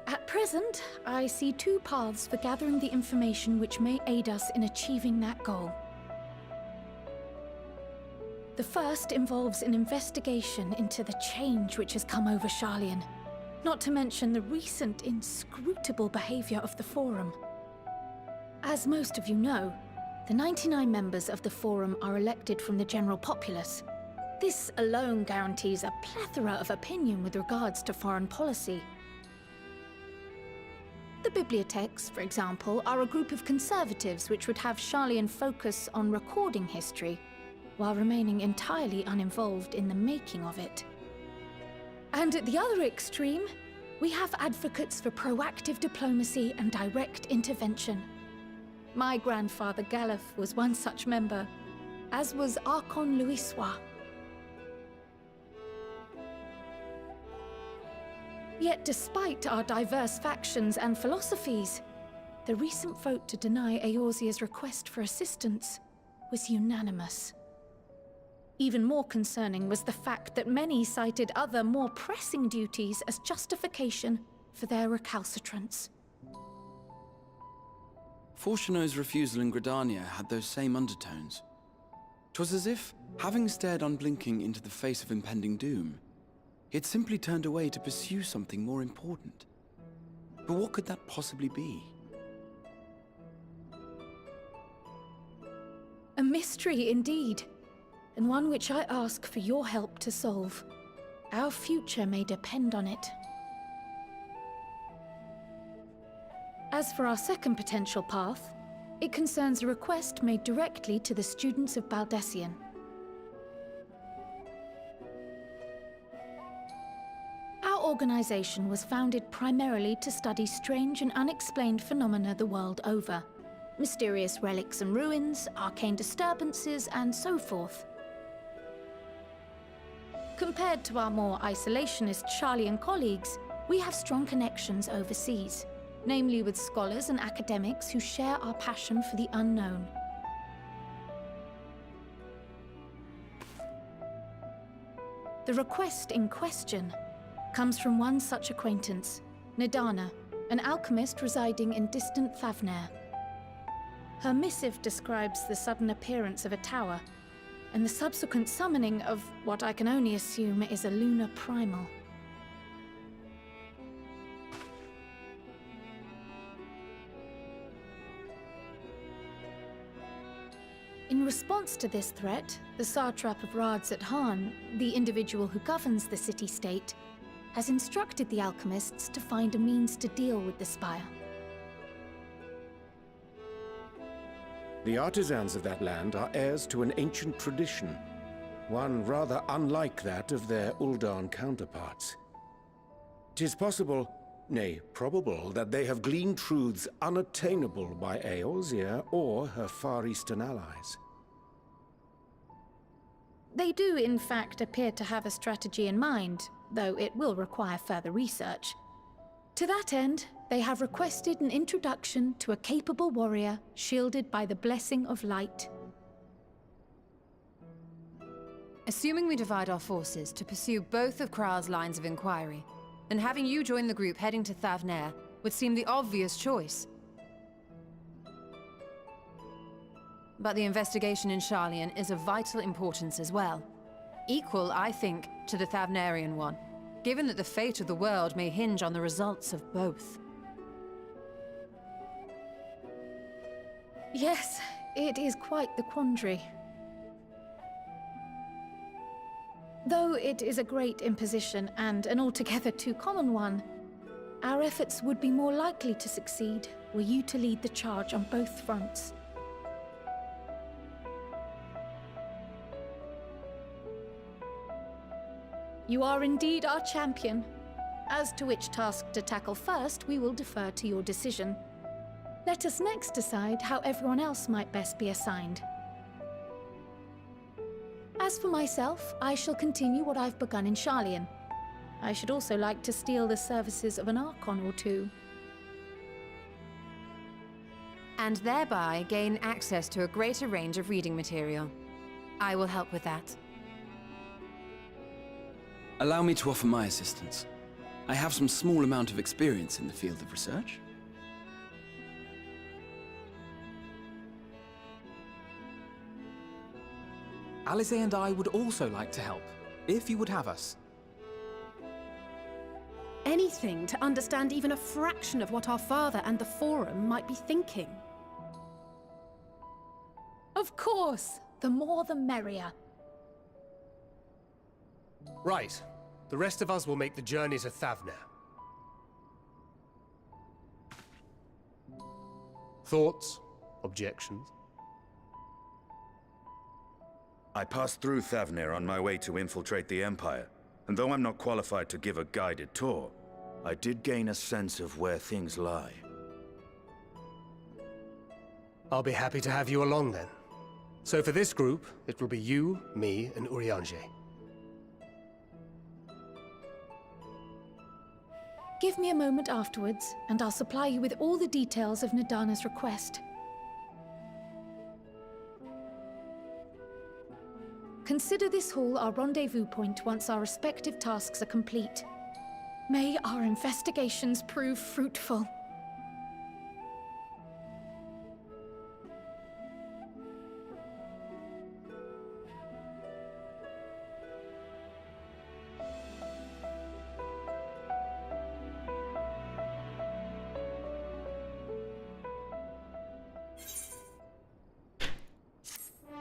At present, I see two paths for gathering the information which may aid us in achieving that goal. The first involves an investigation into the change which has come over Sharlayan, not to mention the recent inscrutable behavior of the Forum. As most of you know, the 99 members of the Forum are elected from the general populace. This alone guarantees a plethora of opinion with regards to foreign policy. The bibliotheques, for example, are a group of conservatives which would have Sharlayan focus on recording history, while remaining entirely uninvolved in the making of it. And at the other extreme, we have advocates for proactive diplomacy and direct intervention. My grandfather Galef was one such member, as was Archon Louisois. Yet despite our diverse factions and philosophies, the recent vote to deny Eorzea's request for assistance was unanimous. Even more concerning was the fact that many cited other, more pressing duties as justification for their recalcitrance. Fortuno's refusal in Gridania had those same undertones. 'Twas as if, having stared unblinking into the face of impending doom, he had simply turned away to pursue something more important. But what could that possibly be? A mystery indeed, and one which I ask for your help to solve. Our future may depend on it. As for our second potential path, it concerns a request made directly to the students of Baldessian. Our organization was founded primarily to study strange and unexplained phenomena the world over. Mysterious relics and ruins, arcane disturbances, and so forth. Compared to our more isolationist Sharlayan colleagues, we have strong connections overseas, namely with scholars and academics who share our passion for the unknown. The request in question comes from one such acquaintance, Nadana, an alchemist residing in distant Thavnair. Her missive describes the sudden appearance of a tower, and the subsequent summoning of what I can only assume is a lunar primal. In response to this threat, the Satrap of Radzat-Han, the individual who governs the city-state, has instructed the alchemists to find a means to deal with the spire. The artisans of that land are heirs to an ancient tradition, one rather unlike that of their Uldan counterparts. 'Tis possible, nay, probable, that they have gleaned truths unattainable by Eorzea or her Far Eastern allies. They do, in fact, appear to have a strategy in mind, though it will require further research. To that end, they have requested an introduction to a capable warrior shielded by the blessing of light. Assuming we divide our forces to pursue both of Kral's lines of inquiry, then having you join the group heading to Thavnair would seem the obvious choice. But the investigation in Sharlayan is of vital importance as well. equal, I think, to the Thavnarian one, given that the fate of the world may hinge on the results of both. Yes, it is quite the quandary. Though it is a great imposition and an altogether too common one, our efforts would be more likely to succeed were you to lead the charge on both fronts. You are indeed our champion. As to which task to tackle first, we will defer to your decision. Let us next decide how everyone else might best be assigned. As for myself, I shall continue what I've begun in Sharlayan. I should also like to steal the services of an Archon or two. And thereby gain access to a greater range of reading material. I will help with that. Allow me to offer my assistance. I have some small amount of experience in the field of research. Alize and I would also like to help, if you would have us. Anything to understand even a fraction of what our father and the Forum might be thinking. Of course! The more the merrier. Right. The rest of us will make the journey to Thavner. Thoughts? Objections? I passed through Thavnir on my way to infiltrate the Empire, and though I'm not qualified to give a guided tour, I did gain a sense of where things lie. I'll be happy to have you along then. So for this group, it will be you, me, and Urianger. Give me a moment afterwards, and I'll supply you with all the details of Nadana's request. Consider this hall our rendezvous point once our respective tasks are complete. May our investigations prove fruitful.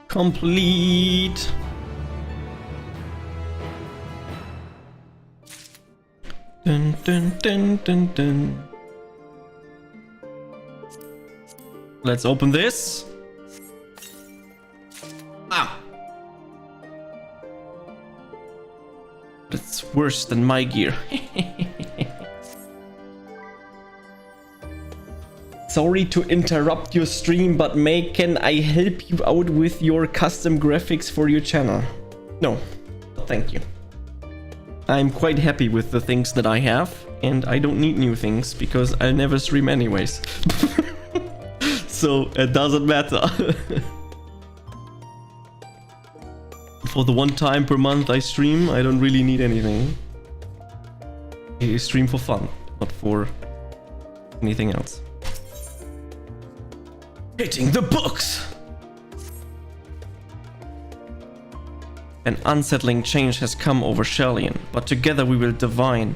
Complete. Dun dun dun dun dun. Let's open this. Ah. That's worse than my gear. Sorry to interrupt your stream, but May, can I help you out with your custom graphics for your channel? No, thank you. I'm quite happy with the things that I have, and I don't need new things because I'll never stream anyways. So it doesn't matter. For the one time per month I stream, I don't really need anything. I stream for fun, not for anything else. Hitting the books! An unsettling change has come over Sharlayan, but together we will divine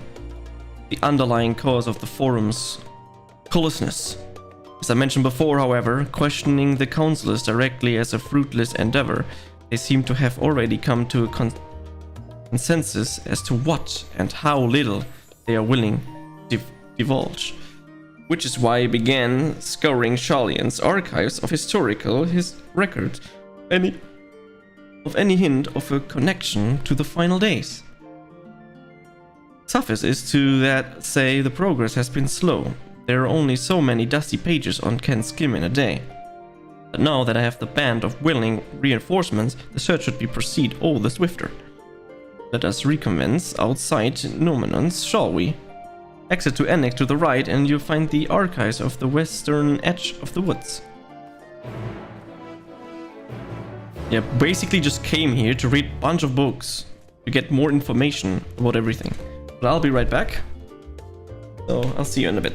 the underlying cause of the Forum's callousness. As I mentioned before, however, questioning the councillors directly as a fruitless endeavor, they seem to have already come to a consensus as to what and how little they are willing to divulge. Which is why I began scouring Sharlayan's archives of historical record, any hint of a connection to the final days. Suffice is to that say the progress has been slow. There are only so many dusty pages one can skim in a day. But now that I have the band of willing reinforcements, the search should proceed all the swifter. Let us recommence outside Nomenons, shall we? Exit to annex to the right and you'll find the archives of the western edge of the woods. Yeah, basically just came here to read a bunch of books to get more information about everything. But I'll be right back. So I'll see you in a bit.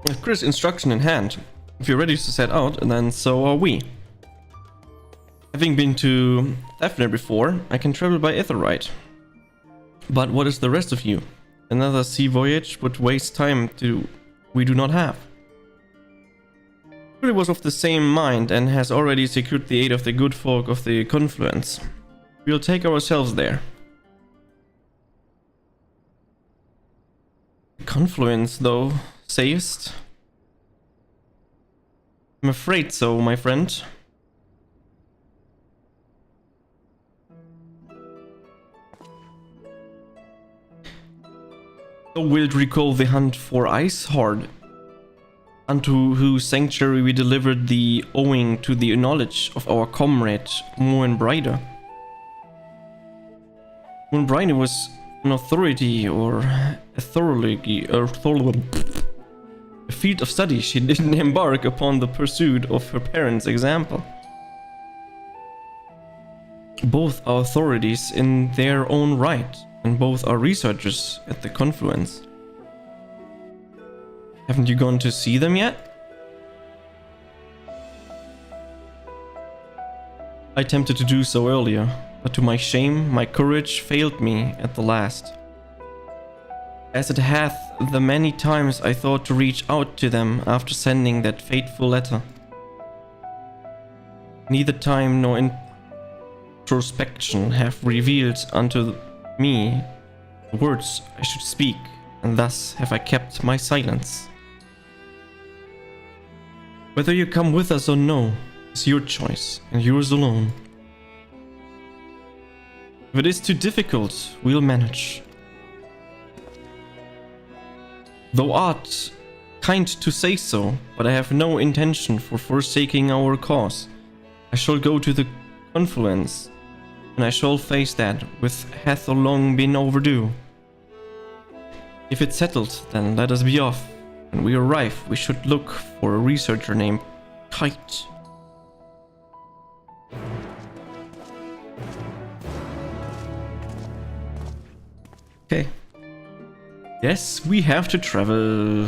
With Chris' instruction in hand, if you're ready to set out, then so are we. Having been to Fafnir before, I can travel by Aetheryte. But what is the rest of you? Another sea voyage would waste time we do not have. He was of the same mind and has already secured the aid of the good folk of the Confluence. We'll take ourselves there. The Confluence, though, sayest? I'm afraid so, my friend. Thou wilt recall the hunt for Icehard, unto whose sanctuary we delivered thee owing to the knowledge of our comrade Moenbryde. Moenbryde was an authority or a field of study. She didn't embark upon the pursuit of her parents' example. Both are authorities in their own right, and both are researchers at the Confluence. Haven't you gone to see them yet? I attempted to do so earlier, but to my shame, my courage failed me at the last. As it hath the many times I thought to reach out to them after sending that fateful letter. Neither time nor introspection have revealed unto me the words I should speak, and thus have I kept my silence. Whether you come with us or no is your choice, and yours alone. If it is too difficult, we'll manage. Thou art kind to say so, but I have no intention for forsaking our cause. I shall go to the Confluence, and I shall face that which hath long been overdue. If it's settled, then let us be off. When we arrive, we should look for a researcher named Kite. Okay. Yes, we have to travel.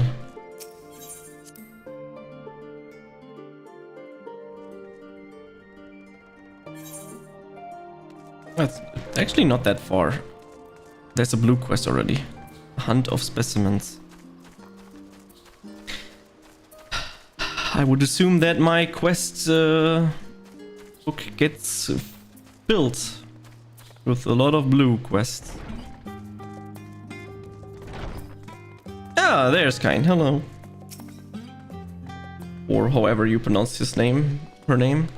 That's actually not that far. There's a blue quest already. Hunt of specimens. I would assume that my quest book gets filled with a lot of blue quests. Ah, there's Kain. Hello. Or however you pronounce his name, her name.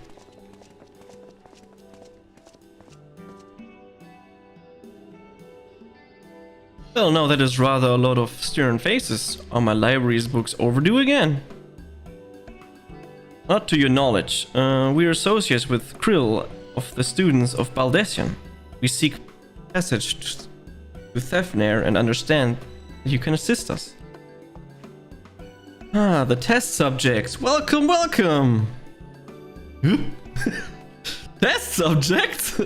Well, now that is rather a lot of stern faces. Are my library's books overdue again? Not to your knowledge. We are associates with Krill of the students of Baldessian. We seek passage to Fafnir and understand that you can assist us. Ah, the test subjects. Welcome, welcome! Test subjects?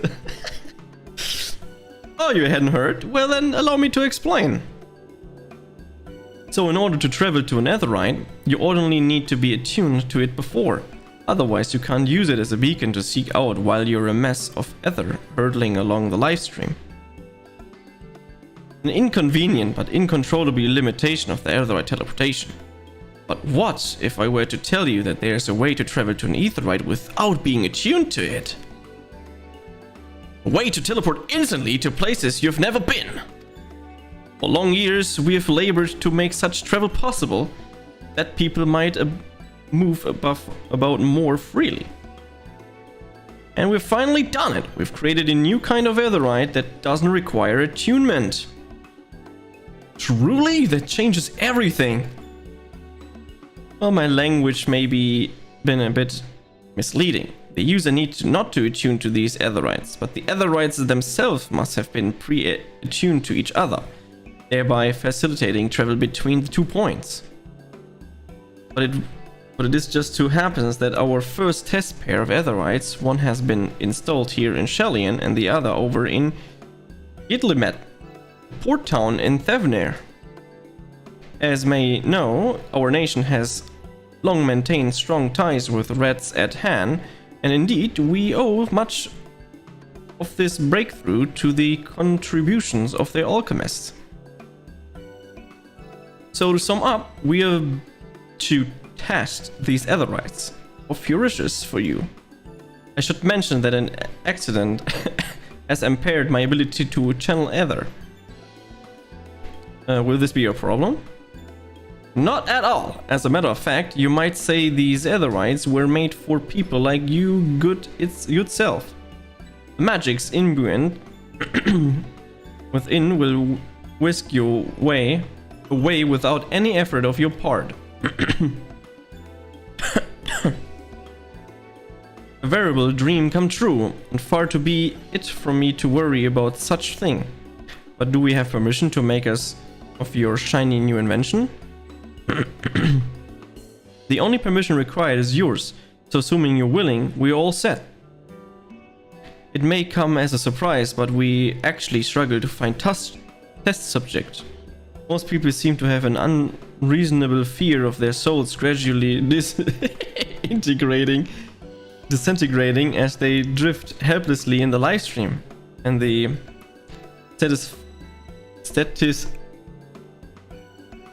Oh, you hadn't heard? Well then, allow me to explain. So in order to travel to an Aetheryte, you ordinarily need to be attuned to it before. Otherwise you can't use it as a beacon to seek out while you're a mess of ether hurtling along the livestream. An inconvenient but incontrollable limitation of the Aetheryte teleportation. But what if I were to tell you that there's a way to travel to an Aetheryte without being attuned to it? A way to teleport instantly to places you've never been. For long years, we have labored to make such travel possible that people might move about more freely. And we've finally done it. We've created a new kind of Aetheryte that doesn't require attunement. Truly, that changes everything. Well, my language may be been a bit misleading. The user needs not to attune to these Etherites, but the Etherites themselves must have been pre-attuned to each other, thereby facilitating travel between the 2 points. But it is just so happens that our first test pair of Etherites, one has been installed here in Shellian and the other over in Gitlimet, port town in Thavner. As may know, our nation has long maintained strong ties with Reds at Han, and indeed we owe much of this breakthrough to the contributions of the alchemists. So to sum up, we are to test these Etherites. How furious for you. I should mention that an accident has impaired my ability to channel Ether. Will this be a problem? Not at all. As a matter of fact, you might say these Etherites were made for people like you yourself. The magics imbued within will whisk you away without any effort of your part. A veritable dream come true, and far to be it from me to worry about such thing. But do we have permission to make us of your shiny new invention? The only permission required is yours, so assuming you're willing, we're all set. It may come as a surprise, but we actually struggle to find test subject. Most people seem to have an unreasonable fear of their souls gradually disintegrating as they drift helplessly in the live stream, and the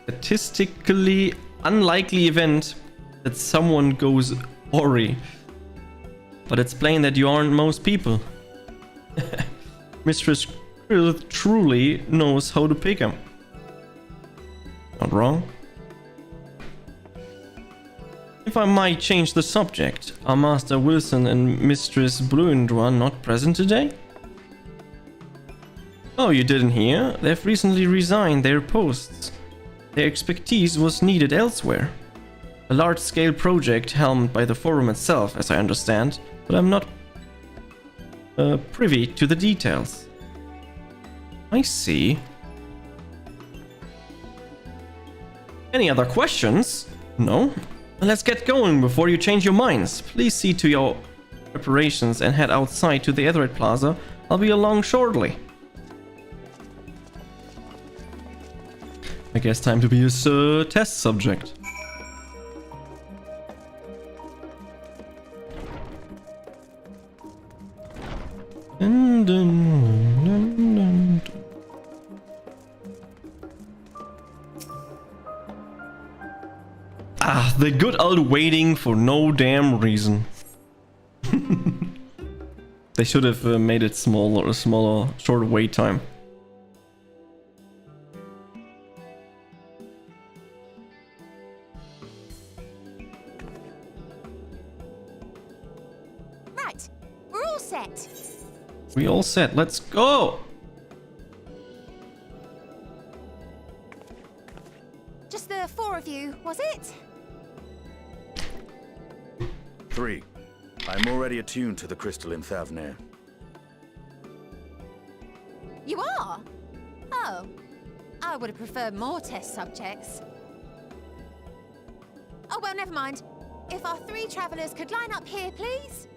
statistically unlikely event that someone goes Ori. But it's plain that you aren't most people. Mistress Krill truly knows how to pick 'em. Not wrong. If I might change the subject, are Master Wilson and Mistress Bruindra not present today? Oh, you didn't hear? They've recently resigned their posts. Their expertise was needed elsewhere. A large-scale project helmed by the Forum itself, as I understand, but I'm not privy to the details. I see. Any other questions? No? Let's get going before you change your minds. Please see to your preparations and head outside to the Etherite Plaza. I'll be along shortly. I guess time to be a test subject. Dun, dun, dun, dun. Ah, the good old waiting for no damn reason. They should have made it smaller, shorter wait time. Right, we're all set. We all set. Let's go. Just the 4 of you, was it? 3. I'm already attuned to the crystal in Thavner. You are? Oh, I would have preferred more test subjects. Oh, well, never mind. If our 3 travelers could line up here, please.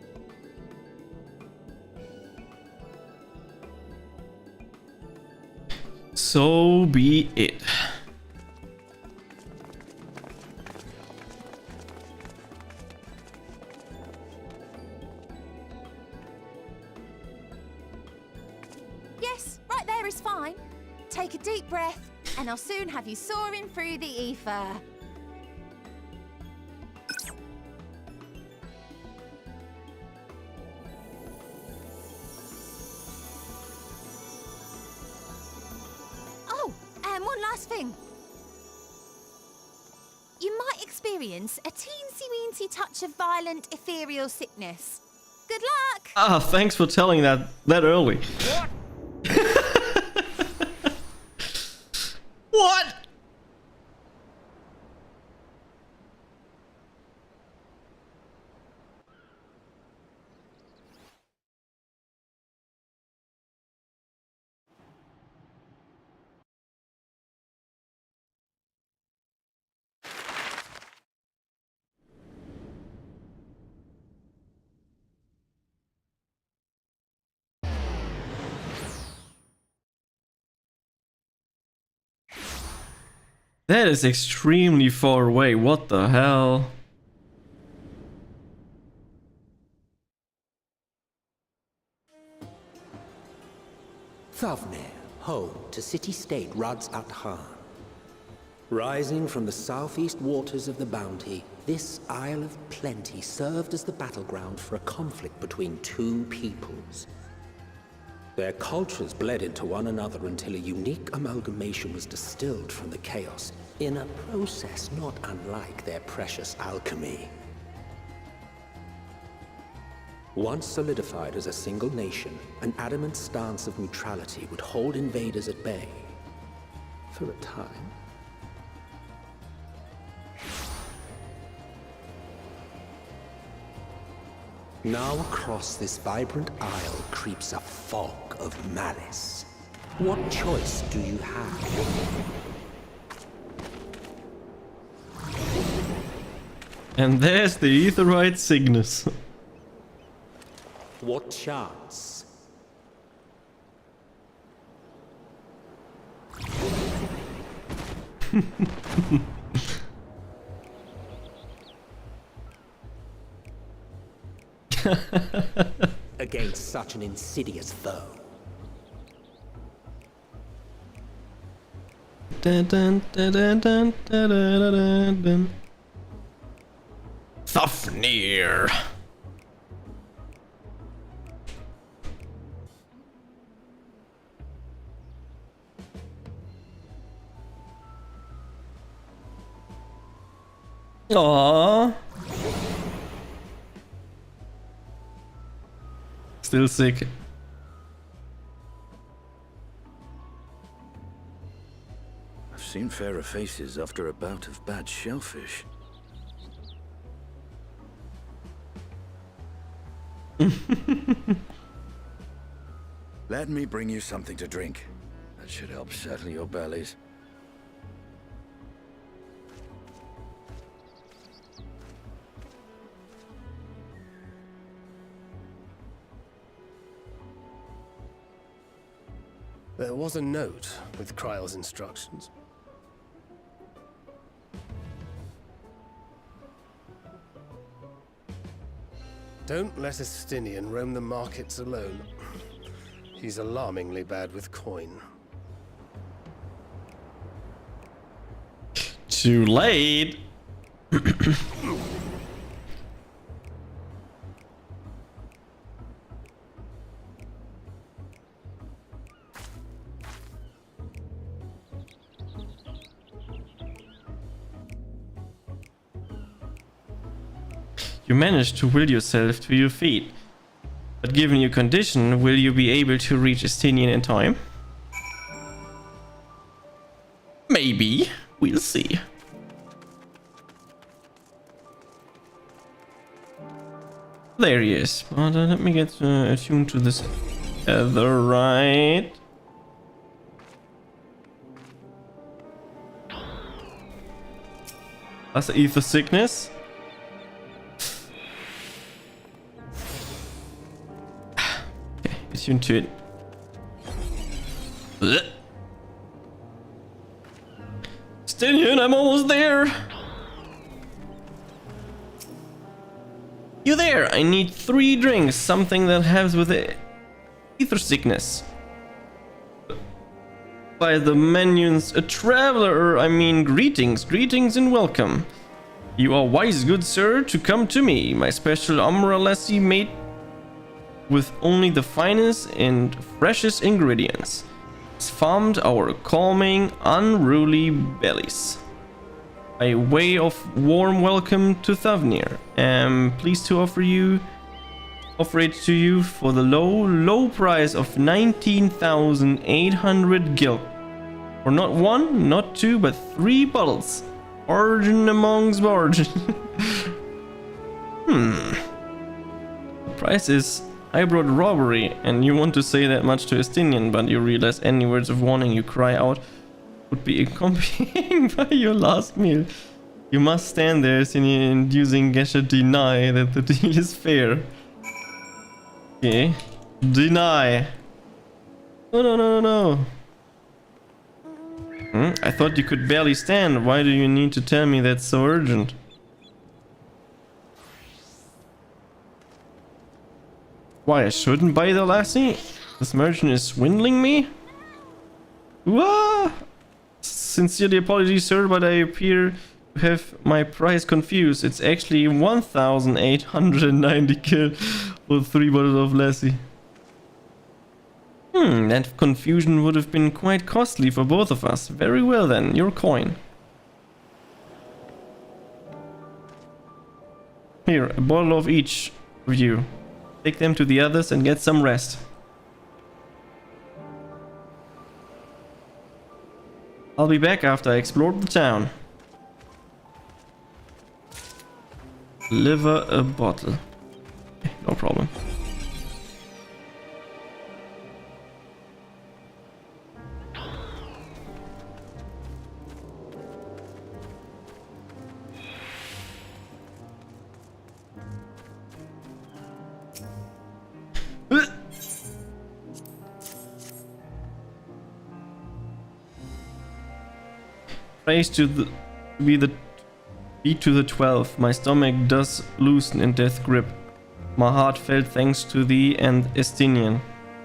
So be it. Yes, right there is fine. Take a deep breath, and I'll soon have you soaring through the ether. Oh, and one last thing. You might experience a teensy-weensy touch of violent ethereal sickness. Good luck! Ah, thanks for telling that early. What? That is extremely far away. What the hell? Thavnir, home to city-state Rads at Han. Rising from the southeast waters of the Bounty, this Isle of Plenty served as the battleground for a conflict between two peoples. Their cultures bled into one another until a unique amalgamation was distilled from the chaos, in a process not unlike their precious alchemy. Once solidified as a single nation, an adamant stance of neutrality would hold invaders at bay. For a time. Now across this vibrant isle creeps a fog of malice. What choice do you have? And there's the Aetherite Cygnus. What chance? Against such an insidious foe. Dun, dun, dun, dun, dun, dun, dun, dun, dun. Thavnir. Aww. Still sick. I've seen fairer faces after a bout of bad shellfish. Let me bring you something to drink. That should help settle your bellies. There was a note with Kryle's instructions. Don't let Estinian roam the markets alone. He's alarmingly bad with coin. Too late. You managed to will yourself to your feet. But given your condition, will you be able to reach Estinian in time? Maybe. We'll see. There he is. But let me get attuned to this other right. That's the ether sickness. Okay, attune to it. Stinian, I'm almost there. You there? I need 3 drinks, something that helps with the ether sickness. By the minions, a traveler, I mean greetings, greetings and welcome. You are wise, good sir, to come to me, my special umbrellassi made with only the finest and freshest ingredients. It's farmed our calming, unruly bellies. By way of warm welcome to Thavnir, am pleased to offer it to you for the low price of 19,800 gil. For not 1, not 2, but 3 bottles. Origin amongst bargain. The price is highbroad robbery, and you want to say that much to Estinian, but you realize any words of warning you cry out would be accompanied by your last meal. You must stand there, Estinian, and using Gesha deny that the deal is fair. Okay. Deny. No. I thought you could barely stand. Why do you need to tell me that's so urgent? Why, I shouldn't buy the lassie? This merchant is swindling me? Whoa! Sincerely apologies, sir, but I appear to have my price confused. It's actually 1,890 gil for 3 bottles of lassie. That confusion would have been quite costly for both of us. Very well then, your coin. Here, a bottle of each of you. Take them to the others and get some rest. I'll be back after I explored the town. Deliver a bottle. Okay, no problem. Praise to the be to the 12. My stomach does loosen in death grip. My heartfelt thanks to thee and Estinian,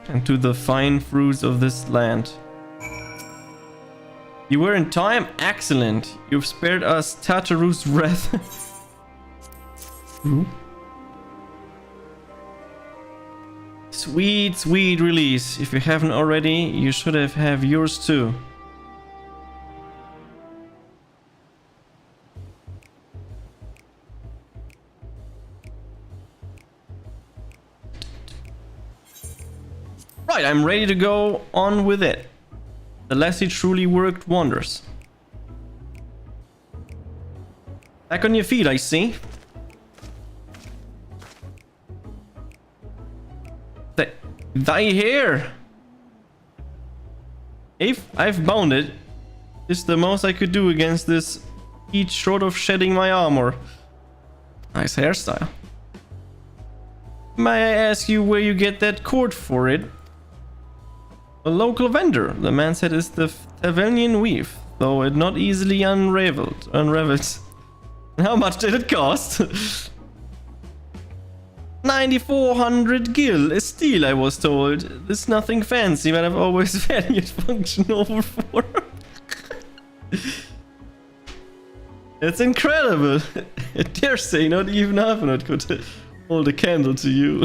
and to the fine fruits of this land. You were in time? Excellent. You've spared us Tartarus' wrath. Sweet, sweet release. If you haven't already, you should have yours too. Right, I'm ready to go on with it. The lassie truly worked wonders. Back on your feet, I see. Thy hair! If I've bound it, it's the most I could do against this heat short of shedding my armor. Nice hairstyle. May I ask you where you get that cord for it? A local vendor. The man said it's the Tavelnian weave, though it not easily unraveled. How much did it cost? 9,400 gil, a steal, I was told. It's nothing fancy, but I've always valued function over form. It's incredible. I dare say not even Havenot could hold a candle to you.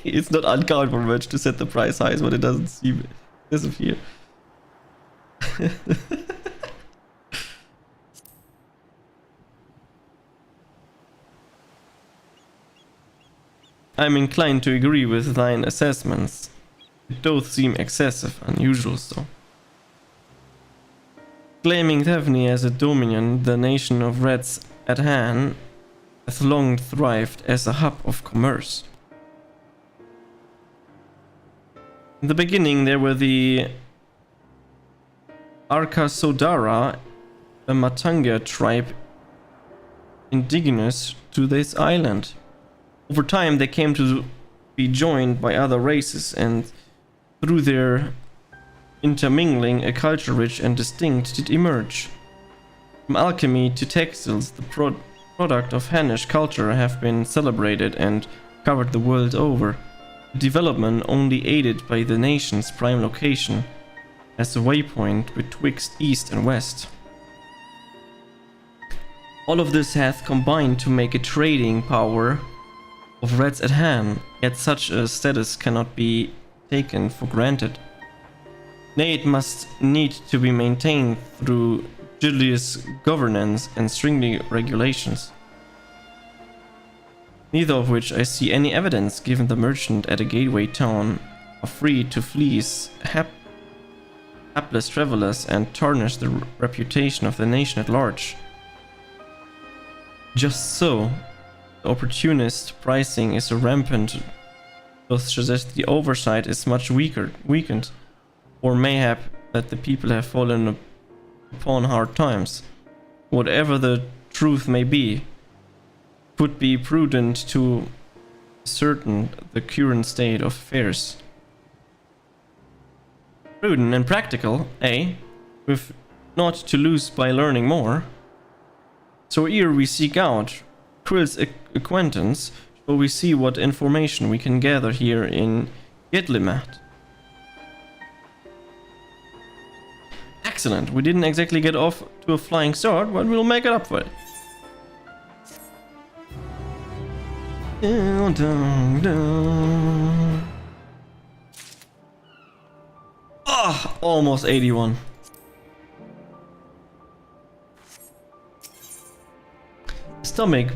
It's not uncommon for much to set the price high, but it doesn't seem disappear. I'm inclined to agree with thine assessments. It doth seem excessive, unusual so. Claiming Thavni as a dominion, the nation of rats at hand hath long thrived as a hub of commerce. In the beginning there were the Arkasodara, a Matanga tribe indigenous to this island. Over time they came to be joined by other races, and through their intermingling a culture rich and distinct did emerge. From alchemy to textiles, the product of Hannish culture have been celebrated and covered the world over. Development only aided by the nation's prime location as a waypoint betwixt east and west. All of this hath combined to make a trading power of rats at hand, yet such a status cannot be taken for granted. Nay, it must need to be maintained through judicious governance and stringent regulations. Neither of which I see any evidence, given the merchant at a gateway town are free to fleece hapless travelers and tarnish the reputation of the nation at large. Just so, the opportunist pricing is rampant, doth suggest the oversight is much weakened, or mayhap that the people have fallen upon hard times. Whatever the truth may be, would be prudent to ascertain the current state of affairs. Prudent and practical, with not to lose by learning more. So here we seek out Krill's acquaintance, so we see what information we can gather here in Yetlimat. Excellent, we didn't exactly get off to a flying start, but we'll make it up for it. Dun, dun, dun. Oh, almost 81. Stomach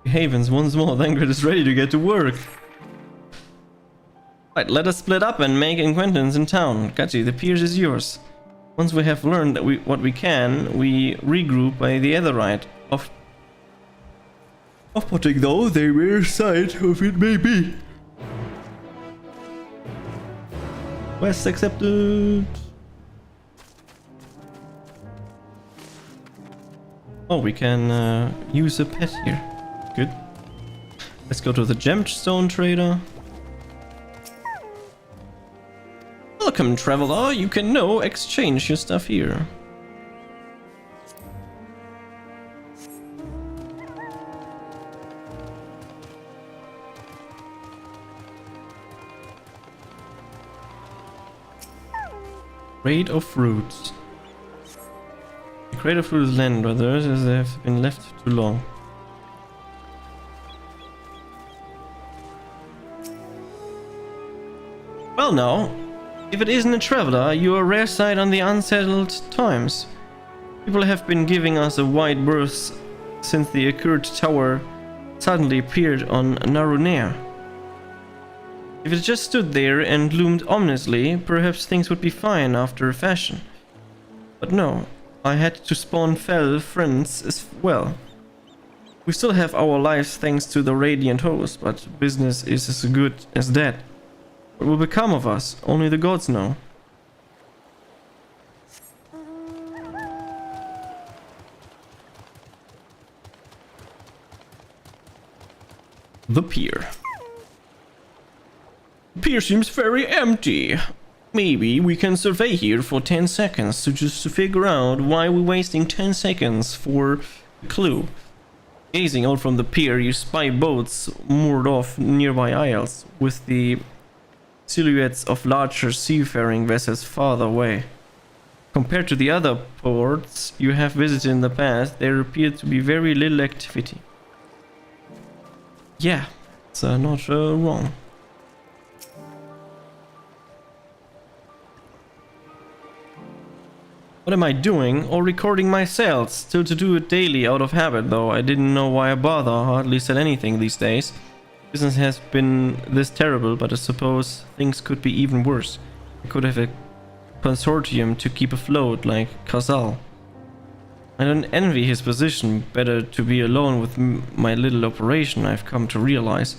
havens once more. Thancred is ready to get to work. Right, let us split up and make acquaintance in town. Gachi, the pier is yours. Once we have learned that what we can, we regroup by the other right of putting though they were side of it may be. Quest accepted. Oh, we can use a pet here. Good. Let's go to the gemstone trader. Welcome, traveler. You can now exchange your stuff here. Crate of fruits. The crate of fruits land, but those as they have been left too long. Well now, if it isn't a traveler, you are a rare sight on the unsettled times. People have been giving us a wide berth since the accursed tower suddenly appeared on Narunair. If it just stood there and loomed ominously, perhaps things would be fine after a fashion. But no, I had to spawn fell friends as well. We still have our lives thanks to the Radiant Host, but business is as good as dead. What will become of us? Only the gods know. The pier. The pier seems very empty. Maybe we can survey here for 10 seconds to just figure out why we're wasting 10 seconds for a clue. Gazing out from the pier, you spy boats moored off nearby isles with the silhouettes of larger seafaring vessels farther away. Compared to the other ports you have visited in the past, there appeared to be very little activity. Yeah, it's not wrong. What am I doing? Or recording myself? Still to do it daily out of habit though. I didn't know why I bother. Hardly said anything these days. Business has been this terrible, but I suppose things could be even worse. I could have a consortium to keep afloat like Kazal. I don't envy his position. Better to be alone with my little operation, I've come to realize.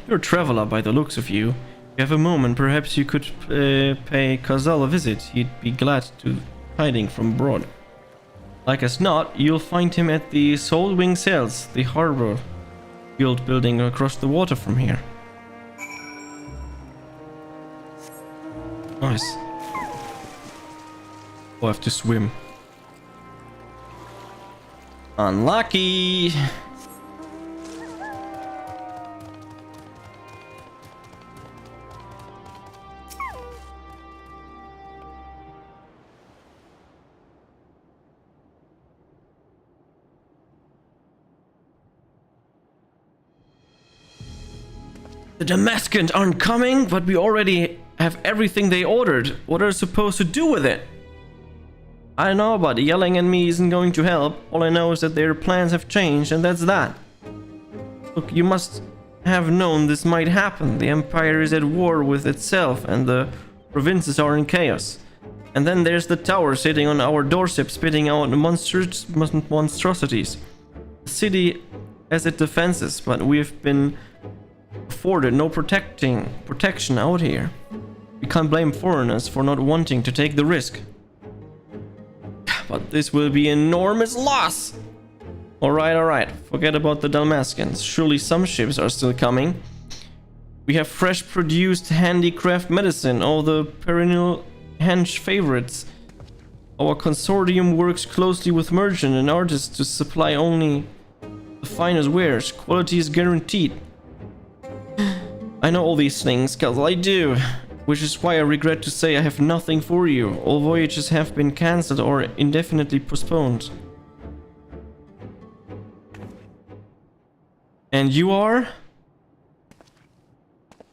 You're a traveler by the looks of you. If you have a moment, perhaps you could pay Kazal a visit. He'd be glad to hiding from abroad. Like as not, you'll find him at the Soul Wing Cells, the harbor guild building across the water from here. Nice. Oh, I have to swim. Unlucky. The Damascent aren't coming, but we already have everything they ordered. What are we supposed to do with it? I don't know, but yelling at me isn't going to help. All I know is that their plans have changed, and that's that. Look, you must have known this might happen. The Empire is at war with itself, and the provinces are in chaos. And then there's the tower sitting on our doorstep, spitting out monstrosities. The city has its defenses, but we've been afforded no protection out here. We can't blame foreigners for not wanting to take the risk. But this will be enormous loss. Alright. Forget about the Dalmatians. Surely some ships are still coming. We have fresh produced handicraft medicine. All the perennial hench favorites. Our consortium works closely with merchants and artists to supply only the finest wares. Quality is guaranteed. I know all these things, cause I do. Which is why I regret to say I have nothing for you. All voyages have been cancelled or indefinitely postponed. And you are?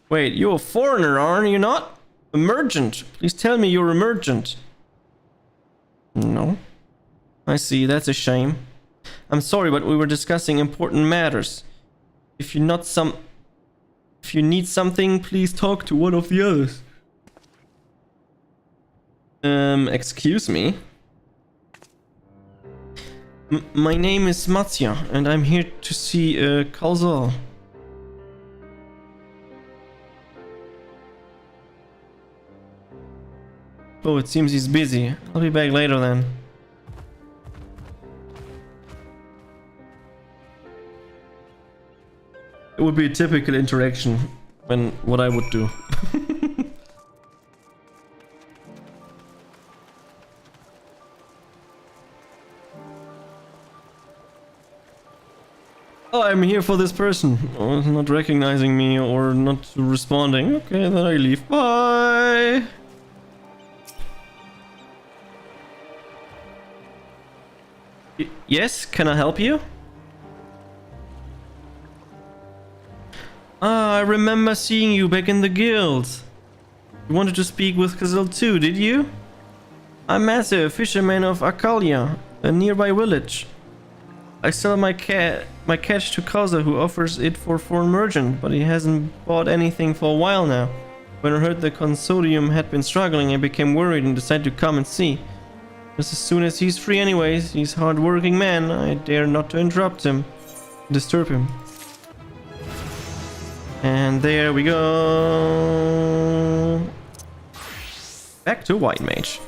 Wait, you're a foreigner, aren't you not? A merchant. Please tell me you're a merchant. No. I see, that's a shame. I'm sorry, but we were discussing important matters. If you need something, please talk to one of the others. Excuse me? My name is Mattia, and I'm here to see Kalzal. Oh, it seems he's busy. I'll be back later then. It would be a typical interaction when what I would do. Oh, I'm here for this person. Oh, not recognizing me or not responding. Okay, then I leave. Bye! Yes, can I help you? Ah, I remember seeing you back in the guild. You wanted to speak with Kazil too, did you? I'm Matthew, fisherman of Akalia, a nearby village. I sell my catch to Kaza, who offers it for foreign merchant, but he hasn't bought anything for a while now. When I heard the consortium had been struggling, I became worried and decided to come and see. Just as soon as he's free anyways, he's a hard-working man, I dare not to interrupt him, disturb him. And there we go. Back to White Mage.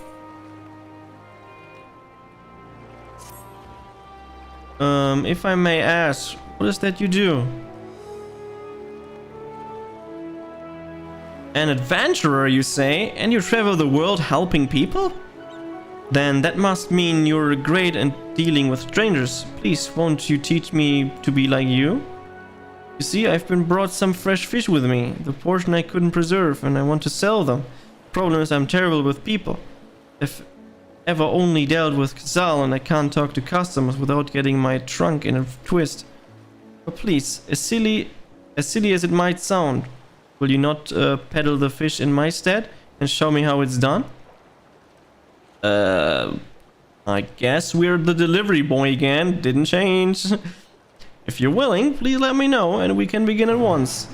If I may ask, what is that you do? An adventurer, you say? And you travel the world helping people? Then that must mean you're great at dealing with strangers. Please, won't you teach me to be like you? You see, I've been brought some fresh fish with me, the portion I couldn't preserve, and I want to sell them. Problem is, I'm terrible with people. I've ever only dealt with Kazal, and I can't talk to customers without getting my trunk in a twist. But please, as silly as it might sound, will you not peddle the fish in my stead and show me how it's done? I guess we're the delivery boy again. Didn't change. If you're willing, please let me know and we can begin at once.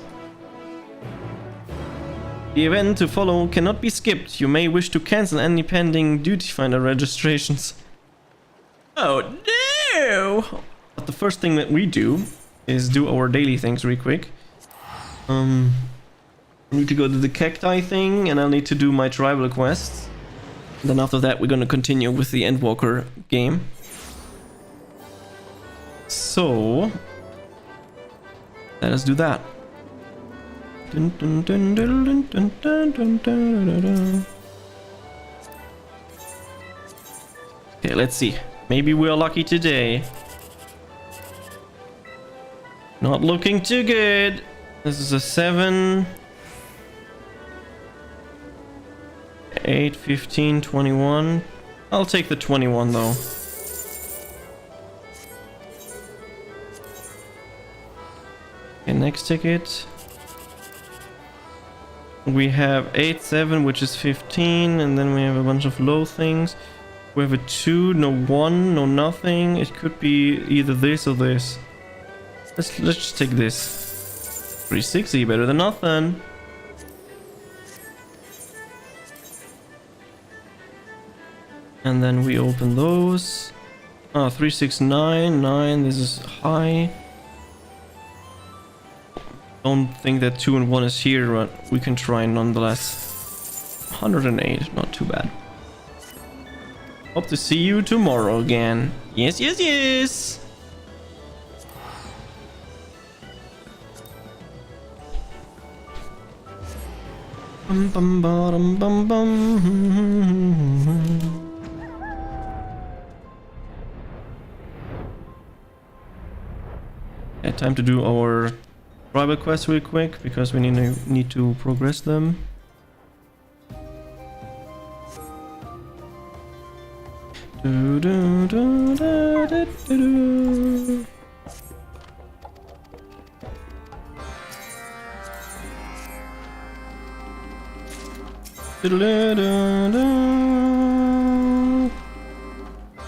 The event to follow cannot be skipped. You may wish to cancel any pending duty finder registrations. Oh no! But the first thing that we do is do our daily things real quick. I need to go to the cacti thing and I'll need to do my tribal quests. And then after that we're gonna continue with the Endwalker game. So let us do that. Okay, let's see. Maybe we're lucky today. Not looking too good. This is a 7, 8, 15, 21. I'll take the 21 though. Okay, next ticket. We have 8, 7, which is 15, and then we have a bunch of low things. We have a 2, no 1, no nothing. It could be either this or this. Let's just take this. 360, better than nothing. And then we open those. 369, 9, this is high. Don't think that 2 and 1 is here, but we can try nonetheless. 108, not too bad. Hope to see you tomorrow again. Yes, yes, yes! Bum, bum, bum, bum, bum. Yeah, time to do our tribal quests real quick because we need to progress them. Do, do, do, da, da, da, do. Diddle-da-da-da.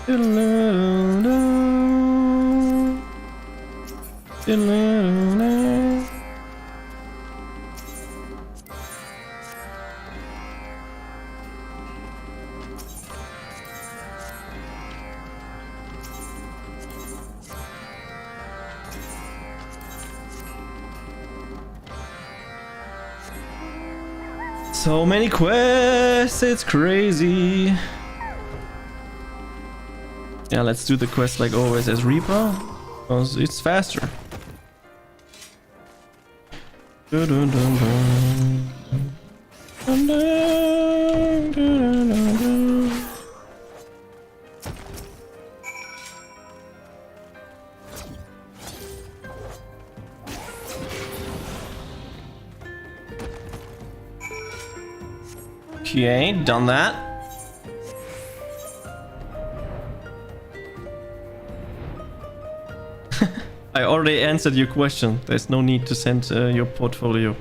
Diddle-da-da-da. Diddle-da-da-da. So many quests, it's crazy. Yeah, let's do the quest like always as Reaper, because it's faster. Dun, dun, dun, dun. Dun, dun, dun, dun, dun. Okay, done that. I already answered your question. There's no need to send your portfolio.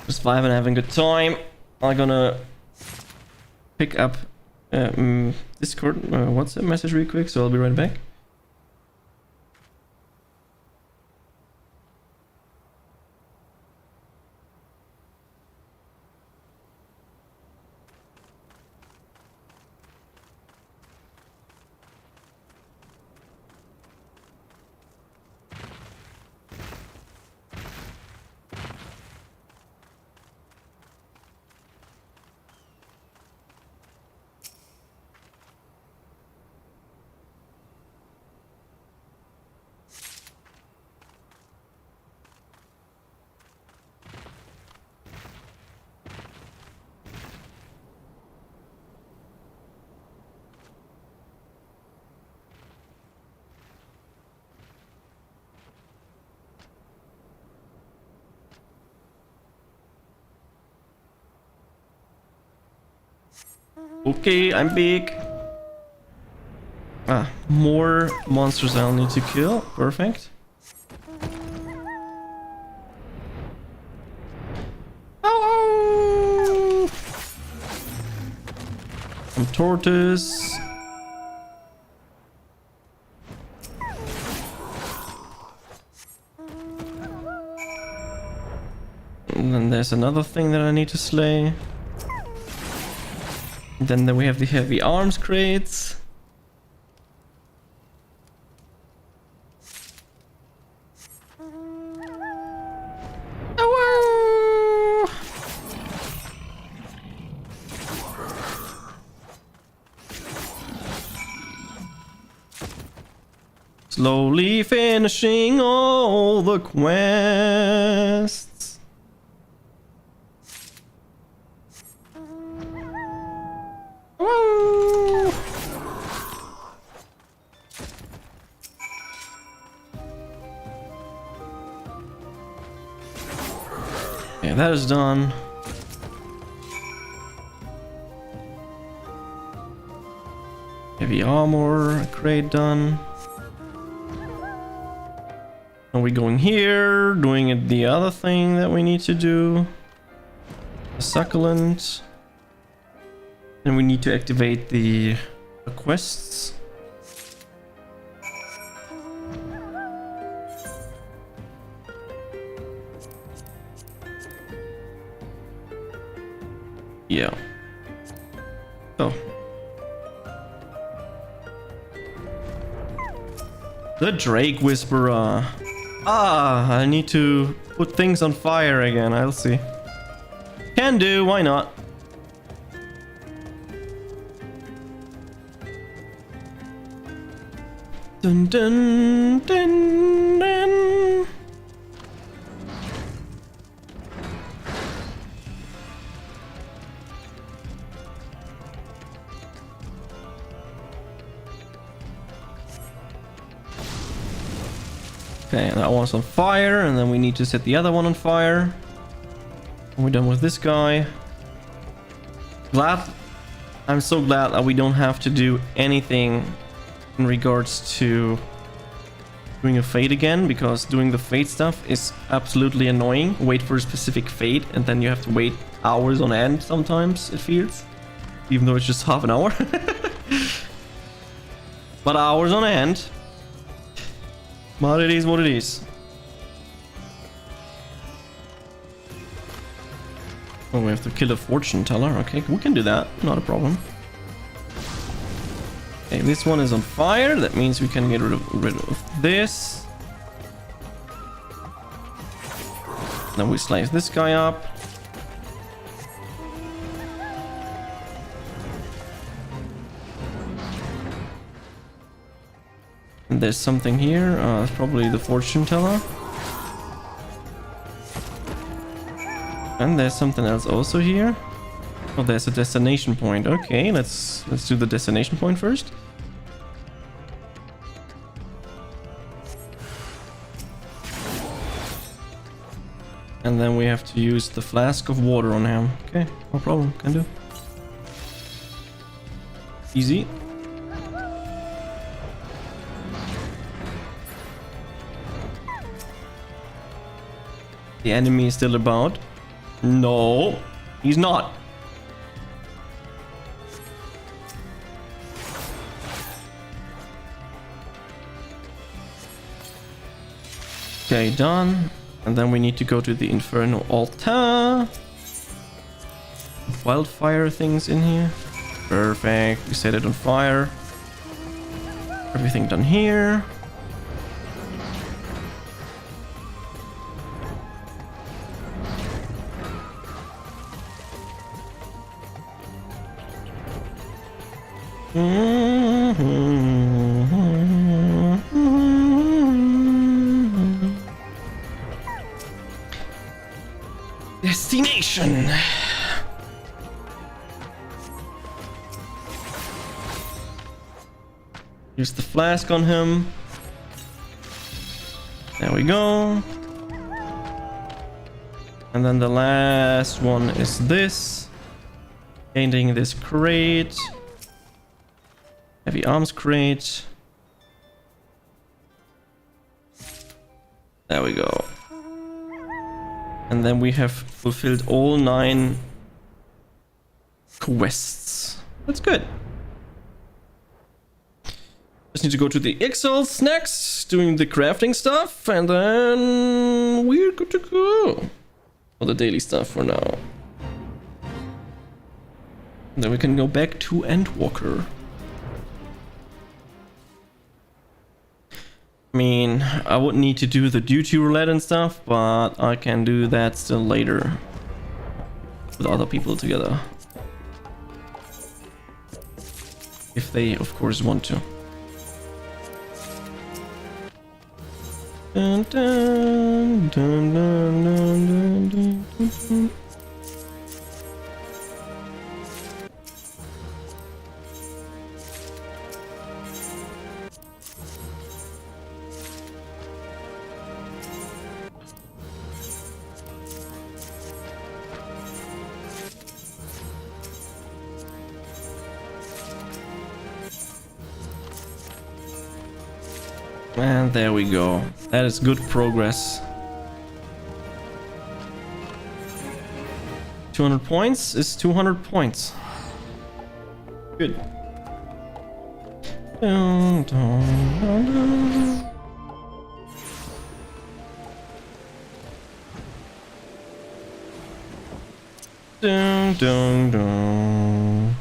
Just vibing, having a good time. I'm gonna pick up Discord WhatsApp message real quick, so I'll be right back. Okay, I'm big. Ah, more monsters I'll need to kill. Perfect. Oh! Some tortoise. And then there's another thing that I need to slay. Then we have the heavy arms crates. Oh, slowly finishing all the quests. Yeah, that is done. Heavy armor crate done. Are we going here? Doing it the other thing that we need to do. The succulent. And we need to activate the quests. Yeah. Oh. The Drake Whisperer. Ah, I need to put things on fire again. I'll see. Can do, why not? Dun dun dun dun. Okay, that one's on fire, and then we need to set the other one on fire. And we're done with this guy. I'm so glad that we don't have to do anything in regards to doing a fate again, because doing the fate stuff is absolutely annoying. Wait for a specific fate, and then you have to wait hours on end sometimes, it feels. Even though it's just half an hour. But hours on end. But it is what it is. Oh, we have to kill a fortune teller. Okay, we can do that. Not a problem. Okay, this one is on fire. That means we can get rid of this. Then we slice this guy up. And there's something here. It's probably the fortune teller. And there's something else also here. Oh, there's a destination point. Okay, let's do the destination point first. And then we have to use the flask of water on him. Okay, no problem, can do. Easy. The enemy is still about. No, he's not. Okay, done. And then we need to go to the Inferno altar. Wildfire things in here. Perfect. We set it on fire. Everything done here. Destination. Use the flask on him. There we go. And then the last one is this. Painting this crate. Heavy arms crate. There we go. And then we have fulfilled all 9 quests. That's good. Just need to go to the Ixals next, doing the crafting stuff, and then we're good to go. For the daily stuff for now. And then we can go back to Endwalker. I mean, I would need to do the duty roulette and stuff, but I can do that still later. With other people together. If they, of course, want to. Dun, dun, dun, dun, dun, dun, dun, dun. And there we go. That is good progress. 200 points is 200 points. Good. Dun, dun, dun, dun. Dun, dun, dun.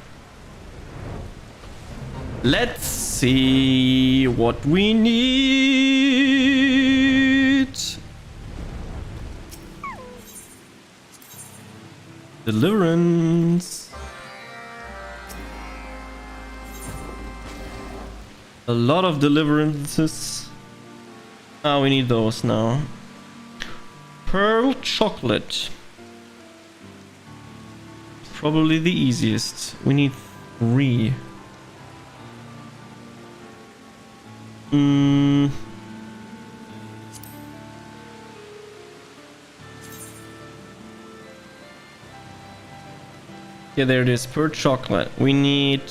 Let's see what we need. Deliverance. A lot of deliverances. Ah, we need those now. Pearl chocolate. Probably the easiest. We need 3. Yeah, there it is. Pearl chocolate. We need...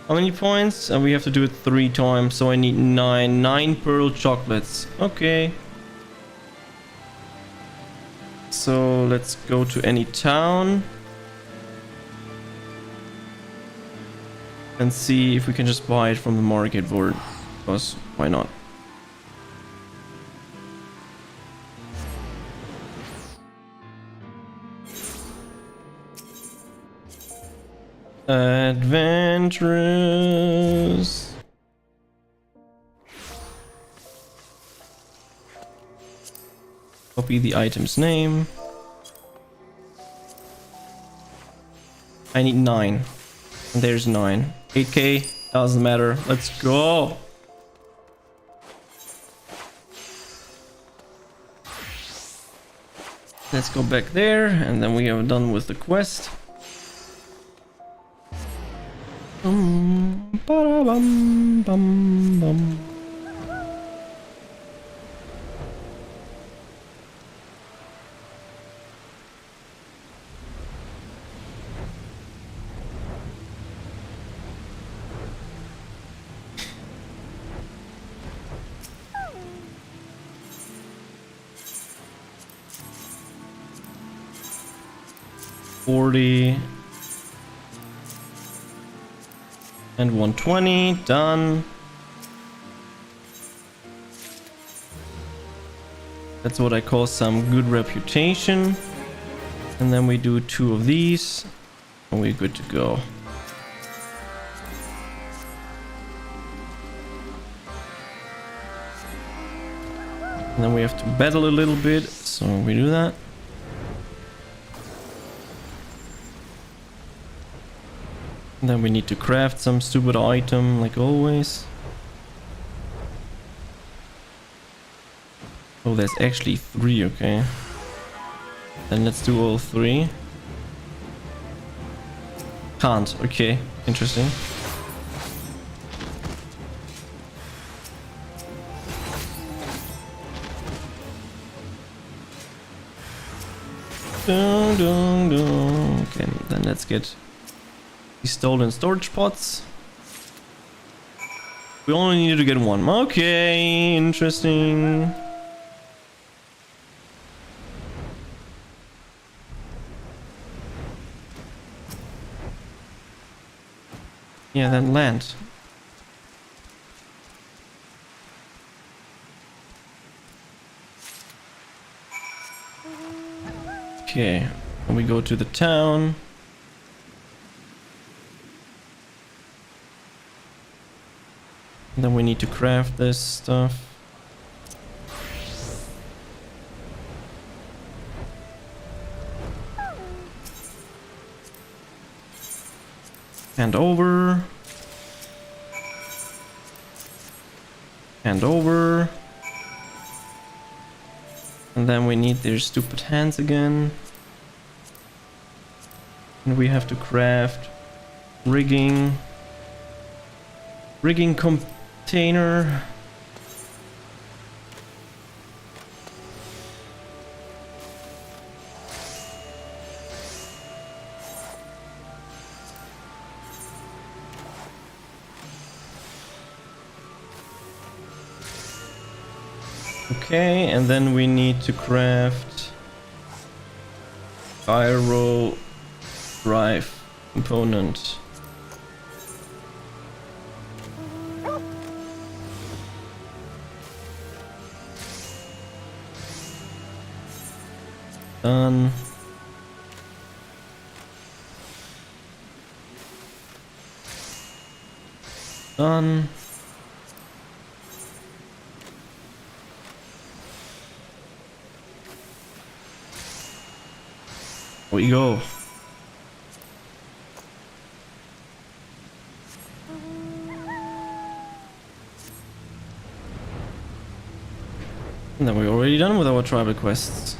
How many points? And we have to do it 3 times, so I need 9. 9 pearl chocolates. Okay. So let's go to any town. And see if we can just buy it from the market board. Because why not? Adventurous. Copy the item's name. I need 9. And there's 9. 8k, doesn't matter. Let's go. Let's go back there, and then we are done with the quest. Ba-da-bum, bum, bum. And 120, done. That's what I call some good reputation. And then we do 2 of these, and we're good to go. And then we have to battle a little bit, so we do that. And then we need to craft some stupid item, like always. Oh, there's actually 3, okay. Then let's do all 3. Can't, okay, interesting. Dun, dun, dun. Okay, then let's get these stolen storage pots. We only need to get 1. Okay, interesting. Yeah, then land. Okay, and we go to the town. And then we need to craft this stuff. Hand over. Hand over. And then we need their stupid hands again. And we have to craft rigging. Rigging container. Okay, and then we need to craft gyro drive component. Done. Done. Here we go. And then we're already done with our tribal quests.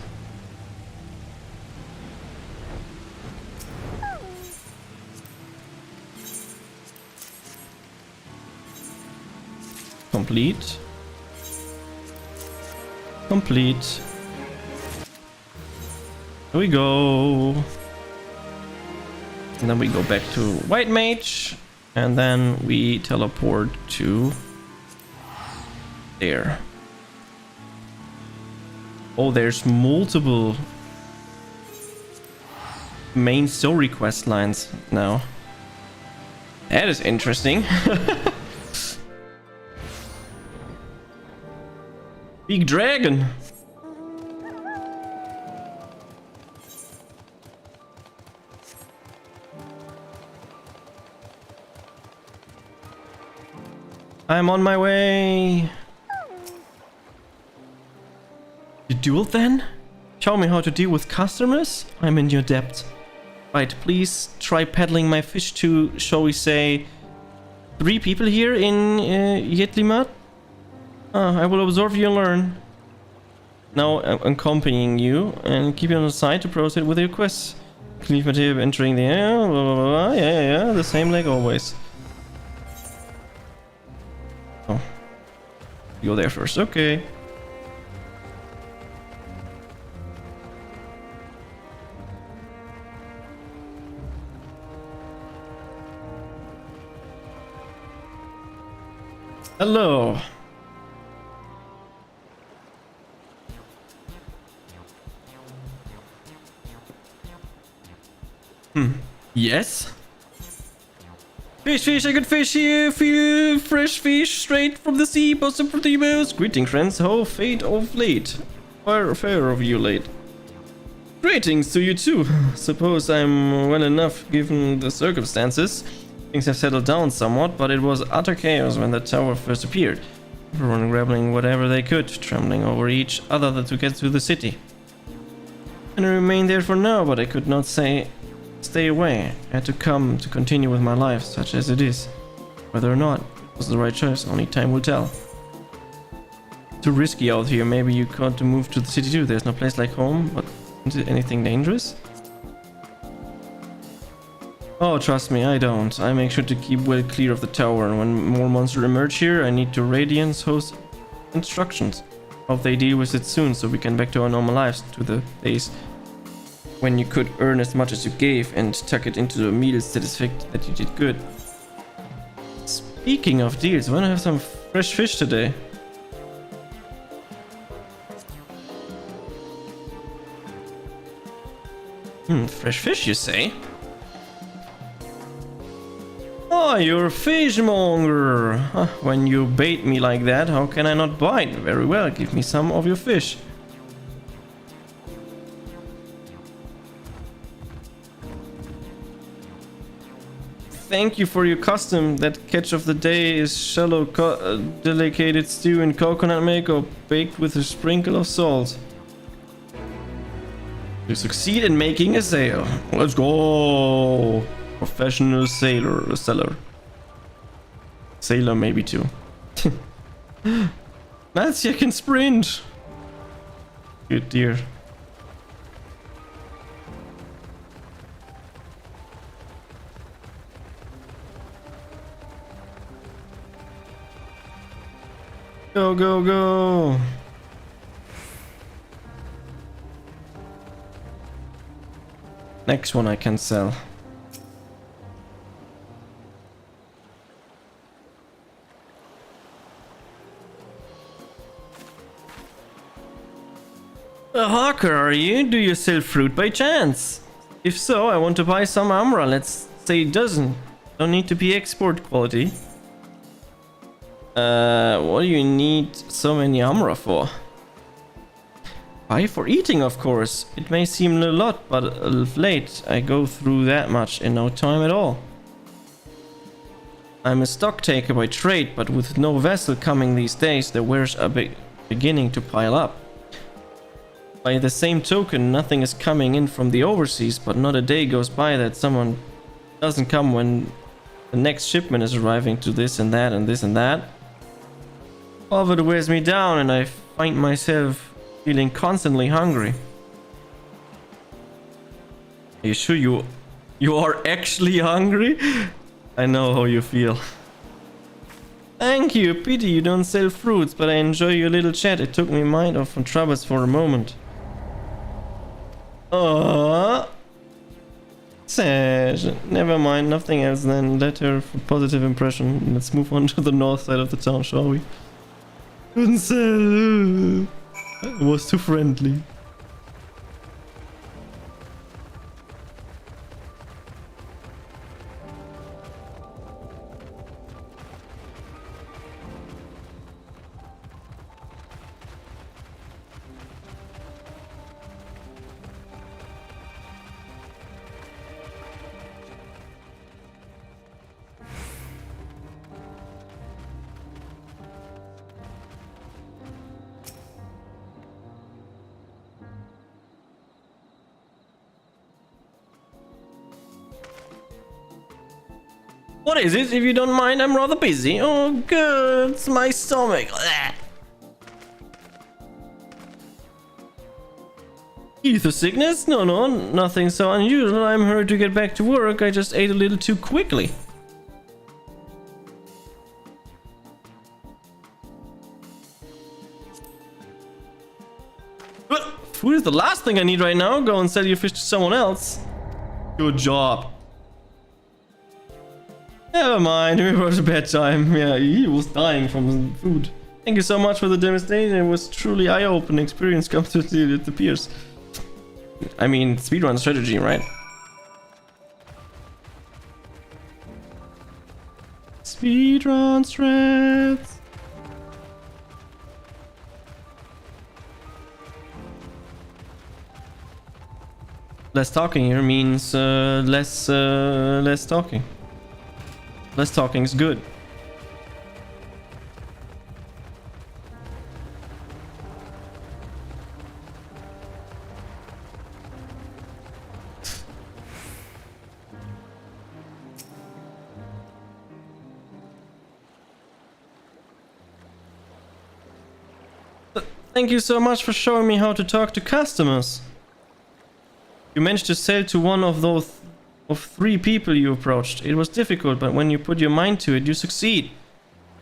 Complete. Complete. Here we go. And then we go back to White Mage. And then we teleport to there. Oh, there's multiple main story quest lines now. That is interesting. Big dragon. I'm on my way. You duel then? Show me how to deal with customers? I'm in your debt. Right, please try peddling my fish to, shall we say, 3 people here in Yetlimat? I will observe you and learn. Now I'm accompanying you and keep you on the side to proceed with your quests. Leave material entering the air, blah, blah, blah. Yeah, the same like always. Oh. Go there first, okay. Hello. Yes? Fish, I got fish here. Feel fresh fish straight from the sea. Bosom from the most. Greetings, friends. How fate of late. Fair of you late. Greetings to you too. Suppose I'm well enough given the circumstances. Things have settled down somewhat, but it was utter chaos when the tower first appeared. Everyone grappling whatever they could, trembling over each other to get to the city. And I remained there for now, but I could not stay away. I had to come to continue with my life, such as it is. Whether or not it was the right choice, only time will tell. Too risky out here. Maybe you got to move to the city too. There's no place like home, but is it anything dangerous? Oh, trust me, I don't. I make sure to keep well clear of the tower, and when more monsters emerge here, I need to Radiance host instructions. Hope they deal with it soon, so we can back to our normal lives, to the days when you could earn as much as you gave and tuck it into the meal satisfied that you did good. Speaking of deals, wanna have some fresh fish today? Fresh fish, you say? Oh, you're a fishmonger! When you bait me like that, how can I not bite? Very well, give me some of your fish. Thank you for your custom. That catch of the day is shallow delicated stew in coconut milk or baked with a sprinkle of salt. You succeed in making a sale. Let's go! Professional seller. Sailor maybe too. Natsya can sprint! Good dear. Go, go, go! Next one I can sell. A hawker, are you? Do you sell fruit by chance? If so, I want to buy some Amra. Let's say a dozen. Don't need to be export quality. What do you need so many Amra for? Buy for eating, of course. It may seem a lot, but of late I go through that much in no time at all. I'm a stock taker by trade, but with no vessel coming these days, the wares are beginning to pile up. By the same token, nothing is coming in from the overseas, but not a day goes by that someone doesn't come when the next shipment is arriving to this and that and this and that. All of it wears me down and I find myself feeling constantly hungry. Are you sure you are actually hungry? I know how you feel. Thank you. Pity you don't sell fruits, but I enjoy your little chat. It took me mind off from troubles for a moment. Sad. Never mind, nothing else then. Letter for positive impression. Let's move on to the north side of the town, shall we? Couldn't sell. It was too friendly. What is it? If you don't mind, I'm rather busy. Oh, good. It's my stomach. Ether sickness? No, nothing so unusual. I'm hurried to get back to work. I just ate a little too quickly. Food is the last thing I need right now. Go and sell your fish to someone else. Good job. Never mind, it was bedtime. Yeah, he was dying from food. Thank you so much for the demonstration. It was truly eye-opening experience. Come to the peers. I mean, speedrun strategy, right? Speedrun strats. Less talking here means less talking. Less talking is good. Thank you so much for showing me how to talk to customers. You managed to sell to one of those of 3 people you approached. It was difficult, but when you put your mind to it, you succeed.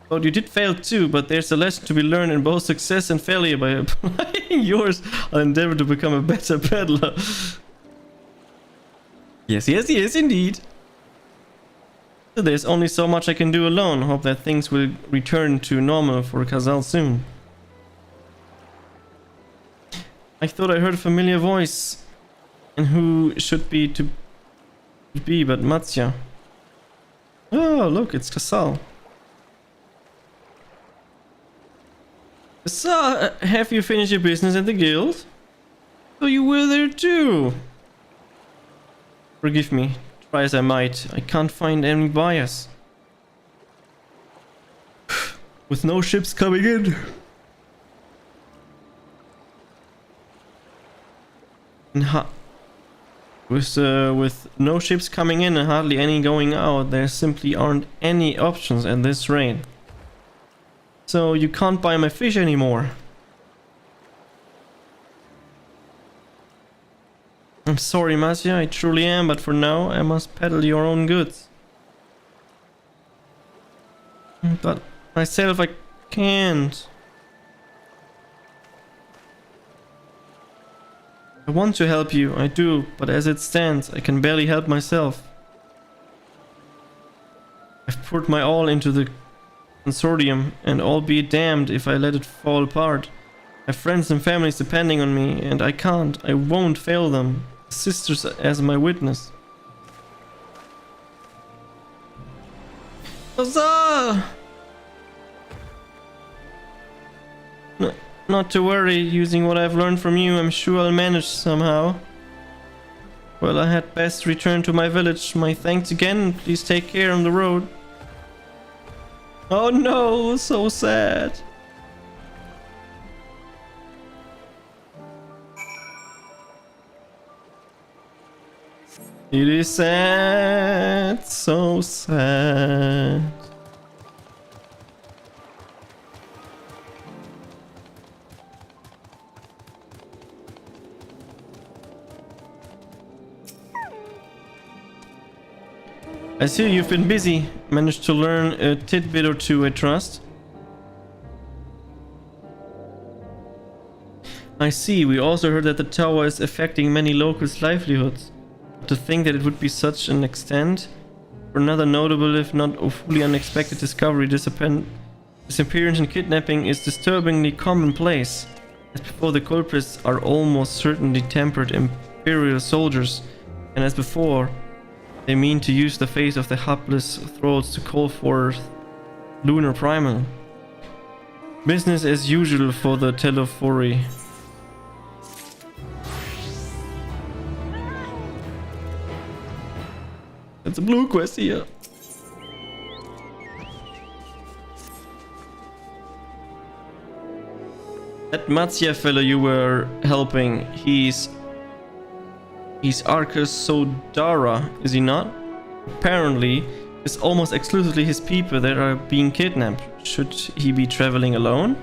But you did fail too, but there's a lesson to be learned in both success and failure. By applying yours, I'll endeavor to become a better peddler. Yes, indeed. There's only so much I can do alone. Hope that things will return to normal for Kazal soon. I thought I heard a familiar voice. And who should be to be but Matsya? Oh, look, it's Kazal. Kazal, have you finished your business at the guild? So you were there too. Forgive me, try as I might, I can't find any buyers. With no ships coming in. And with no ships coming in and hardly any going out, there simply aren't any options at this rate. So you can't buy my fish anymore. I'm sorry, Masya, I truly am, but for now I must peddle your own goods. But myself I can't. I want to help you, I do, but as it stands, I can barely help myself. I've poured my all into the consortium, and all be damned if I let it fall apart. I have friends and families depending on me, and I won't fail them. Sisters as my witness. Huzzah! No, not to worry, using what I've learned from you, I'm sure I'll manage somehow. Well, I had best return to my village. My thanks again, please take care on the road. Oh no, so sad. It is sad, so sad. I see you've been busy. Managed to learn a tidbit or two, I trust. I see. We also heard that the tower is affecting many locals' livelihoods. To think that it would be such an extent for another notable, if not fully unexpected discovery, disappearance and kidnapping is disturbingly commonplace. As before, the culprits are almost certainly tempered imperial soldiers, and as before, they mean to use the face of the hapless thralls to call forth lunar primal. Business as usual for the Telefori. It's a blue quest here. That Matsya fellow you were helping, he's Arcus Sodara, is he not? Apparently, it's almost exclusively his people that are being kidnapped. Should he be traveling alone?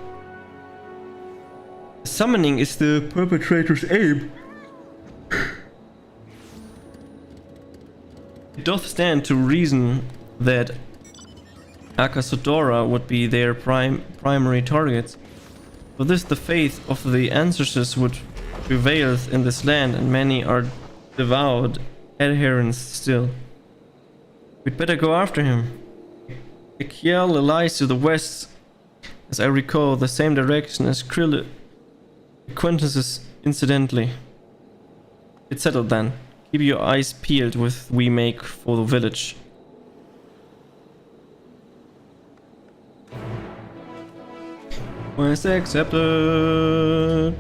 Summoning is the perpetrator's aim. It doth stand to reason that Akasodora would be their primary targets. For this, the faith of the ancestors would prevail in this land, and many are devout adherents still. We'd better go after him. Ekiel lies to the west, as I recall, the same direction as Krill acquaintances incidentally. It's settled then. Keep your eyes peeled with we make for the village. Quest accepted.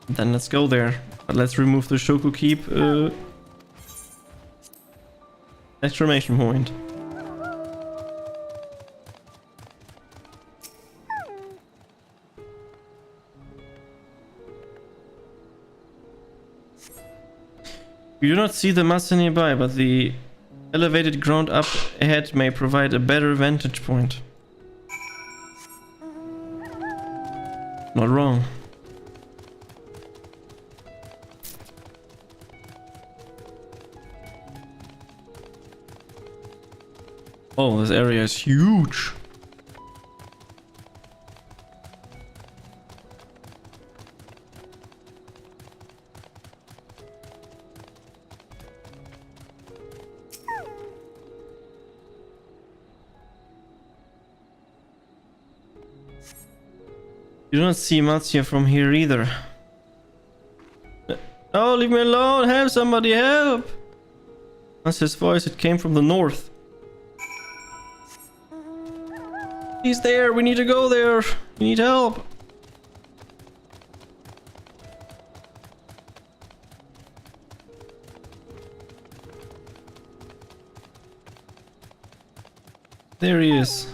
Then let's go there. But let's remove the Shoku Keep exclamation point. You do not see the massa nearby, but the elevated ground up ahead may provide a better vantage point. Not wrong. Oh, this area is huge. You don't see Matsya from here either. Oh, leave me alone! Help somebody, help! Matsya's voice, it came from the north. He's there, we need to go there. We need help. There he is.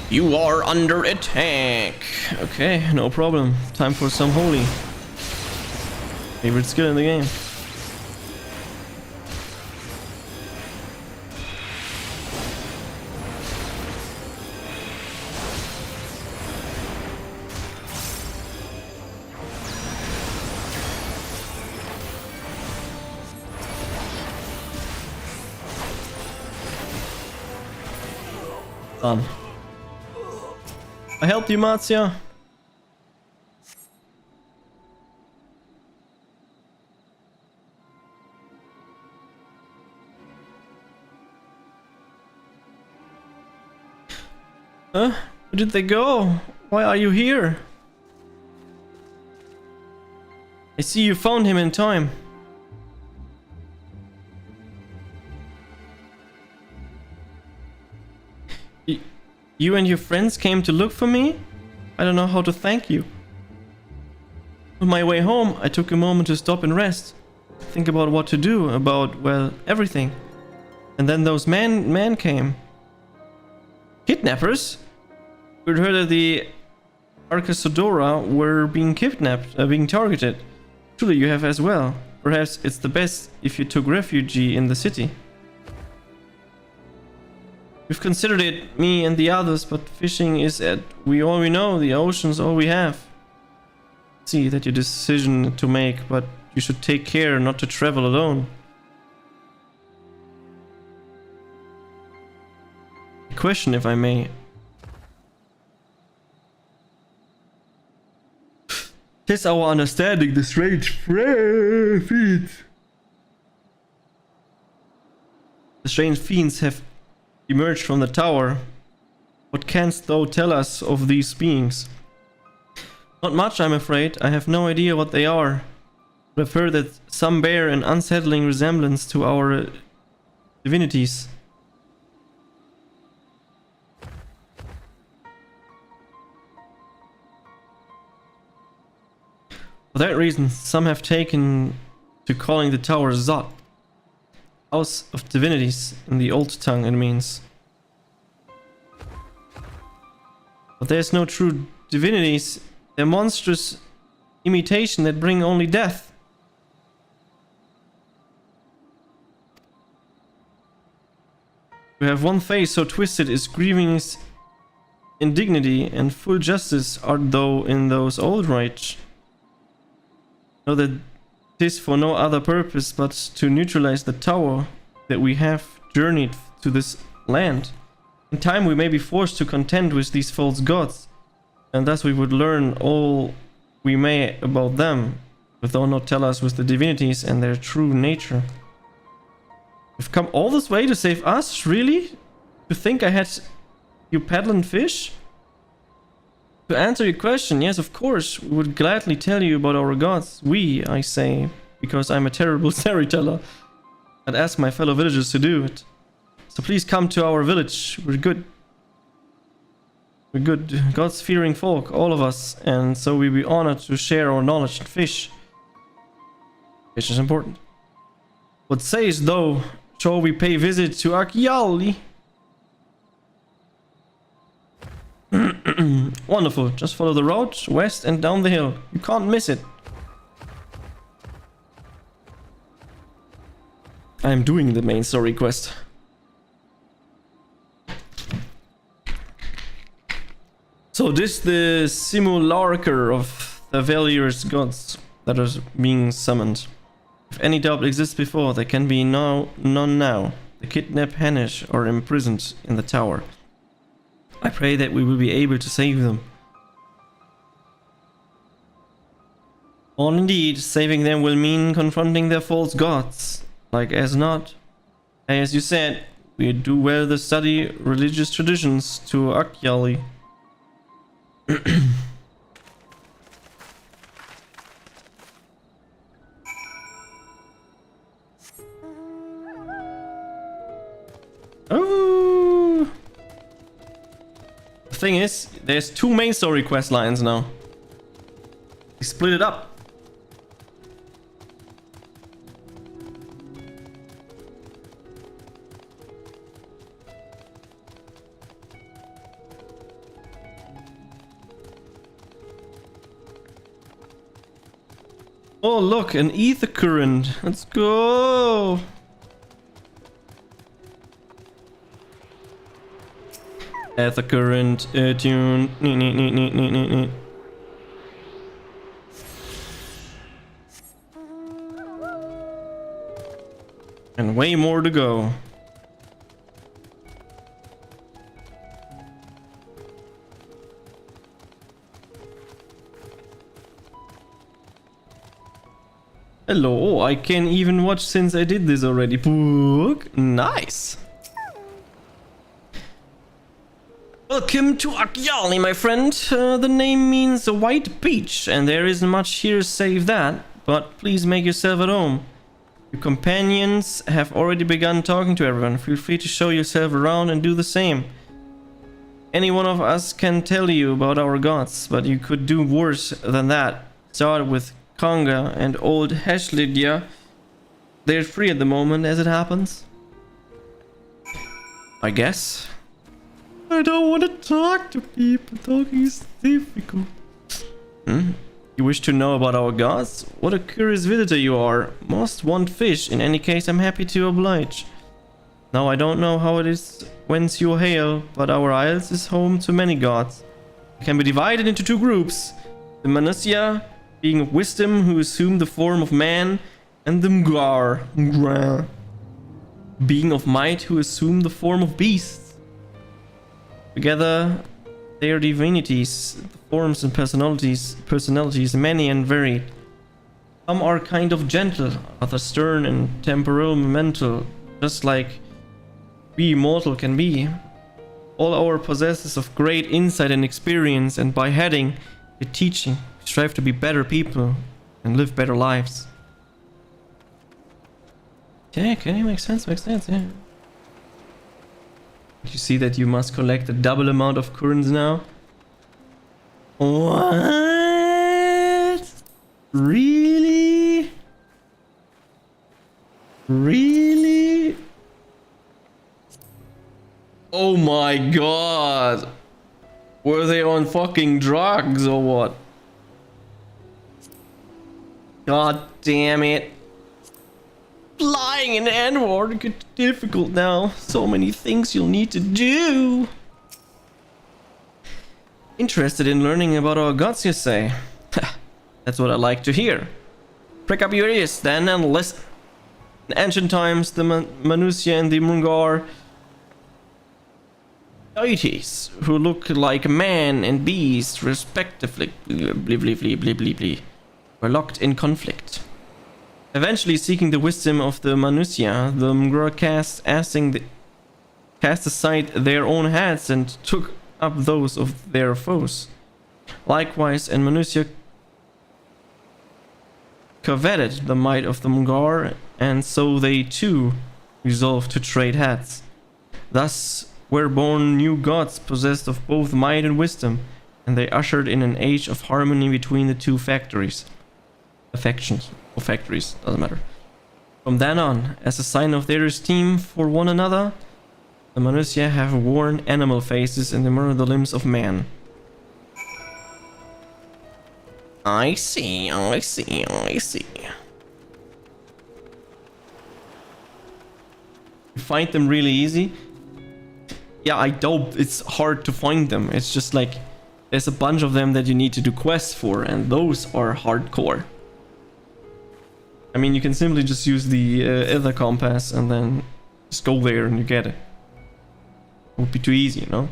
You are under attack. Okay, no problem. Time for some holy. Favorite skill in the game. Done. I helped you, Matsya. Huh? Where did they go? Why are you here? I see you found him in time. You and your friends came to look for me? I don't know how to thank you. On my way home, I took a moment to stop and rest. Think about what to do, about, well, everything. And then those men came. Kidnappers? We'd heard that the Arcasodora were being kidnapped, being targeted. Surely you have as well. Perhaps it's the best if you took refuge in the city. We've considered it, me and the others, but fishing is all we know, the ocean's all we have. See that your decision to make, but you should take care not to travel alone. A question, if I may. Tis our understanding the strange fiends. The strange fiends have emerged from the tower. What canst thou tell us of these beings? Not much, I'm afraid. I have no idea what they are. But I've heard that some bear an unsettling resemblance to our divinities. For that reason, some have taken to calling the tower Zot. House of Divinities. In the old tongue it means. But there's no true divinities. They're monstrous imitation that bring only death. To have one face so twisted is grievous indignity, and full justice art thou in those old rights. Know that 'tis for no other purpose but to neutralize the tower that we have journeyed to this land. In time we may be forced to contend with these false gods, and thus we would learn all we may about them, but thou not tell us with the divinities and their true nature. You've come all this way to save us, really? To think I had you peddling fish? To answer your question, yes, of course, we would gladly tell you about our gods. We, I say, because I'm a terrible storyteller. I'd ask my fellow villagers to do it. So please come to our village. We're good. We're good, gods-fearing folk, all of us, and so we'd be honored to share our knowledge and fish. Fish is important. What sayest thou? Shall we pay visit to GachiLofi? Wonderful. Just follow the road west and down the hill. You can't miss it. I'm doing the main story quest. So this the simulacre of the various gods that are being summoned. If any doubt exists before, there can be none now. The kidnapped Hanish are imprisoned in the tower. I pray that we will be able to save them. Or indeed, saving them will mean confronting their false gods. Like as not. As you said, we do well to study religious traditions to GachiLofi. Oh. The thing is, there's two main story quest lines now. We split it up. Oh look, an ether current. Let's go. Ether current, tune. And way more to go. Hello, I can even watch since I did this already. Book, nice. Welcome to GachiLofi, my friend. The name means a white beach, and there isn't much here save that. But please make yourself at home. Your companions have already begun talking to everyone. Feel free to show yourself around and do the same. Any one of us can tell you about our gods, but you could do worse than that. started with Konga and old Heshlidia. They're free at the moment as it happens. I guess. I don't want to talk to people. Talking is difficult. You wish to know about our gods? What a curious visitor you are. Most want fish. In any case, I'm happy to oblige. Now, I don't know how it is whence you hail, but our isles is home to many gods. It can be divided into two groups. The Manusya, being of wisdom, who assume the form of man, and the Mgrar, being of might, who assume the form of beasts. Together, they are divinities, the forms and personalities many and varied. Some are kind of gentle, others stern and temperamental, just like we mortal can be. All our possessors of great insight and experience, and by heading the teaching, strive to be better people and live better lives. Okay, makes sense, yeah. You see that you must collect a double amount of currents now? What? Really? Really? Oh my god. Were they on fucking drugs or what? God damn it. Flying in Endwalker gets difficult now. So many things you'll need to do. Interested in learning about our gods, you say? That's what I like to hear. Prick up your ears then and listen. In ancient times, the Manusya and the Mrungar deities, who look like man and beast respectively, were locked in conflict. Eventually, seeking the wisdom of the Manusya, the Mrungar cast aside their own heads and took up those of their foes. Likewise, and Manusya coveted the might of the Mrungar, and so they too resolved to trade heads. Thus were born new gods possessed of both might and wisdom, and they ushered in an age of harmony between the two factions, doesn't matter. From then on, as a sign of their esteem for one another, the Manusya have worn animal faces and mirror the limbs of man. I see. You find them really easy? Yeah, I doubt it's hard to find them. It's just like there's a bunch of them that you need to do quests for, and those are hardcore. I mean, you can simply just use the Ether Compass and then just go there and you get it. It would be too easy, you know?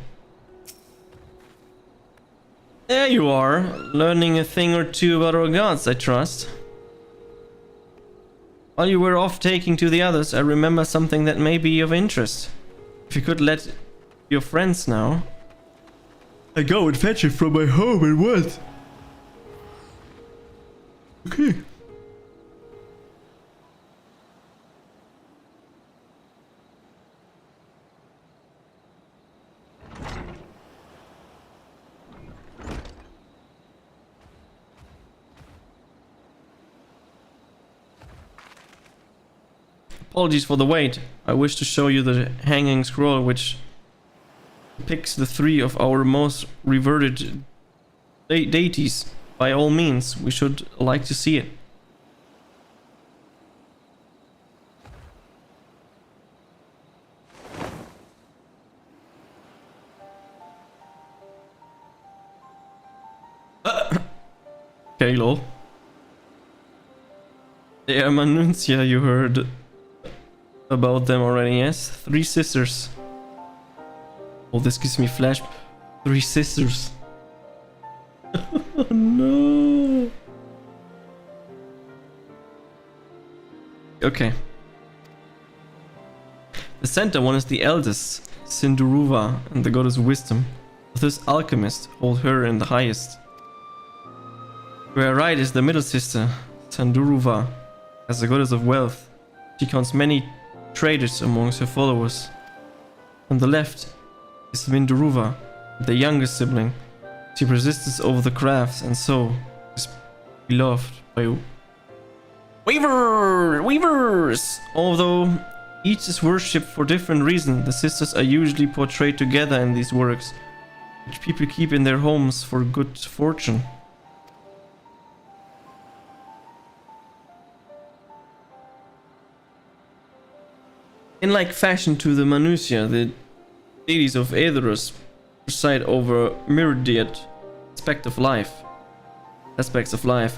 There you are, learning a thing or two about our gods, I trust. While you were off taking to the others, I remember something that may be of interest. If you could let your friends know. I go and fetch it from my home and what? Okay. Apologies for the wait. I wish to show you the hanging scroll which depicts the three of our most revered deities. By all means, we should like to see it. Okay, lol. They are Manusya, you heard about them already, yes? 3 sisters. Oh, this gives me flash. 3 sisters. Oh no. Okay. The center one is the eldest, Sinduruva, and the goddess of wisdom. This alchemist hold her in the highest. To her right is the middle sister, Sanduruva, as the goddess of wealth. She counts many traders amongst her followers. On the left is the youngest sibling. She persists over the crafts and so is beloved by weavers. Although each is worshipped for different reasons, the sisters are usually portrayed together in these works, which people keep in their homes for good fortune. In like fashion to the Manusia, the deities of Aetheros preside over myriad aspects of life,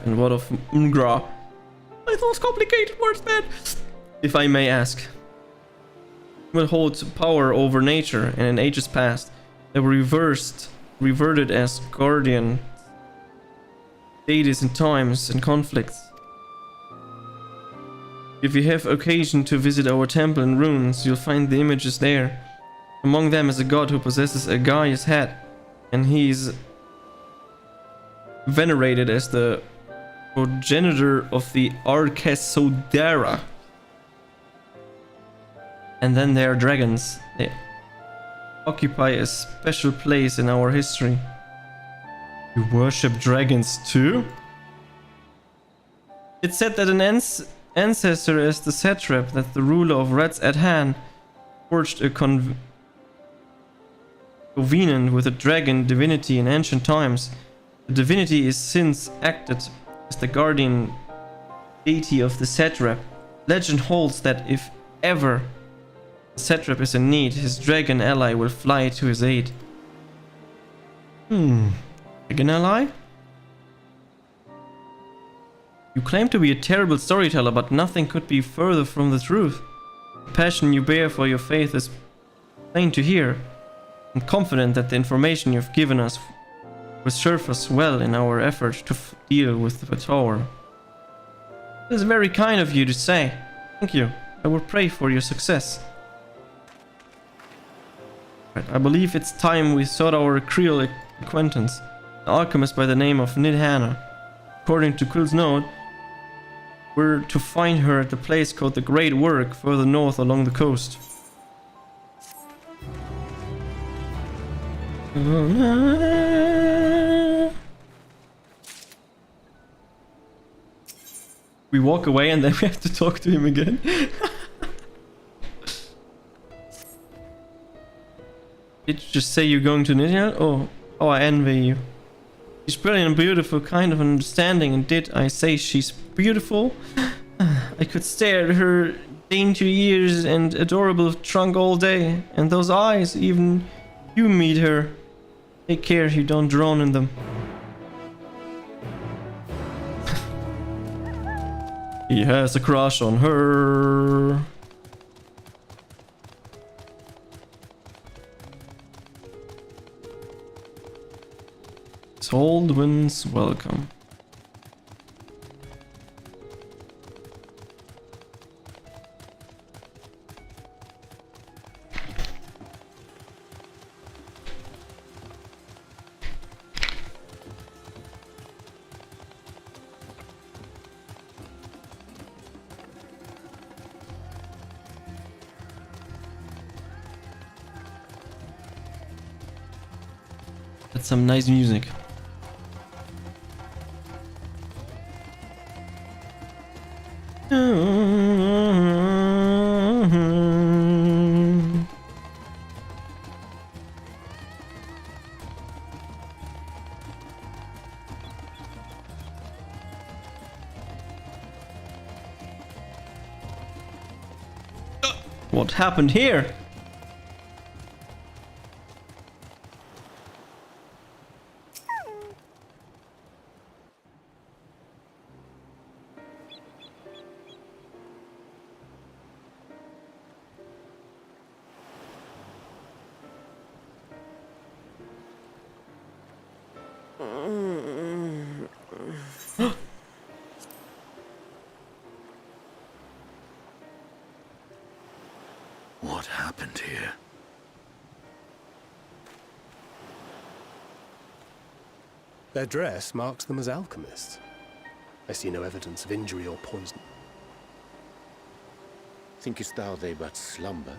and what of Ungra? Those complicated words, man. If I may ask, will hold power over nature, and in ages past, they were reverted as guardian deities in times and conflicts. If you have occasion to visit our temple in ruins, you'll find the images there. Among them is a god who possesses a Gaia's head, and he's venerated as the progenitor of the Arkesodera. And then there are dragons. They occupy a special place in our history. You worship dragons too? It's said that an ancestor is the satrap, that the ruler of Rats at Han forged a covenant with a dragon divinity in ancient times. The divinity is since acted as the guardian deity of the satrap. Legend holds that if ever the satrap is in need, his dragon ally will fly to his aid. Dragon ally? You claim to be a terrible storyteller, but nothing could be further from the truth. The passion you bear for your faith is plain to hear. I'm confident that the information you've given us will serve us well in our effort to deal with the tower. It is very kind of you to say. Thank you. I will pray for your success. Right, I believe it's time we sought our Creole acquaintance, an alchemist by the name of Nidhana. According to Quill's note, we're to find her at the place called the Great Work, further north along the coast. We walk away and then we have to talk to him again. Did you just say you're going to Nidia? Oh, I envy you. She's brilliant and beautiful, kind of understanding, and did I say she's beautiful? I could stare at her dainty ears and adorable trunk all day, and those eyes, even you meet her. Take care you don't drown in them. He has a crush on her. Cold winds welcome. That's some nice music. What happened here? What happened here? Their dress marks them as alchemists. I see no evidence of injury or poison. Thinkest thou they but slumber?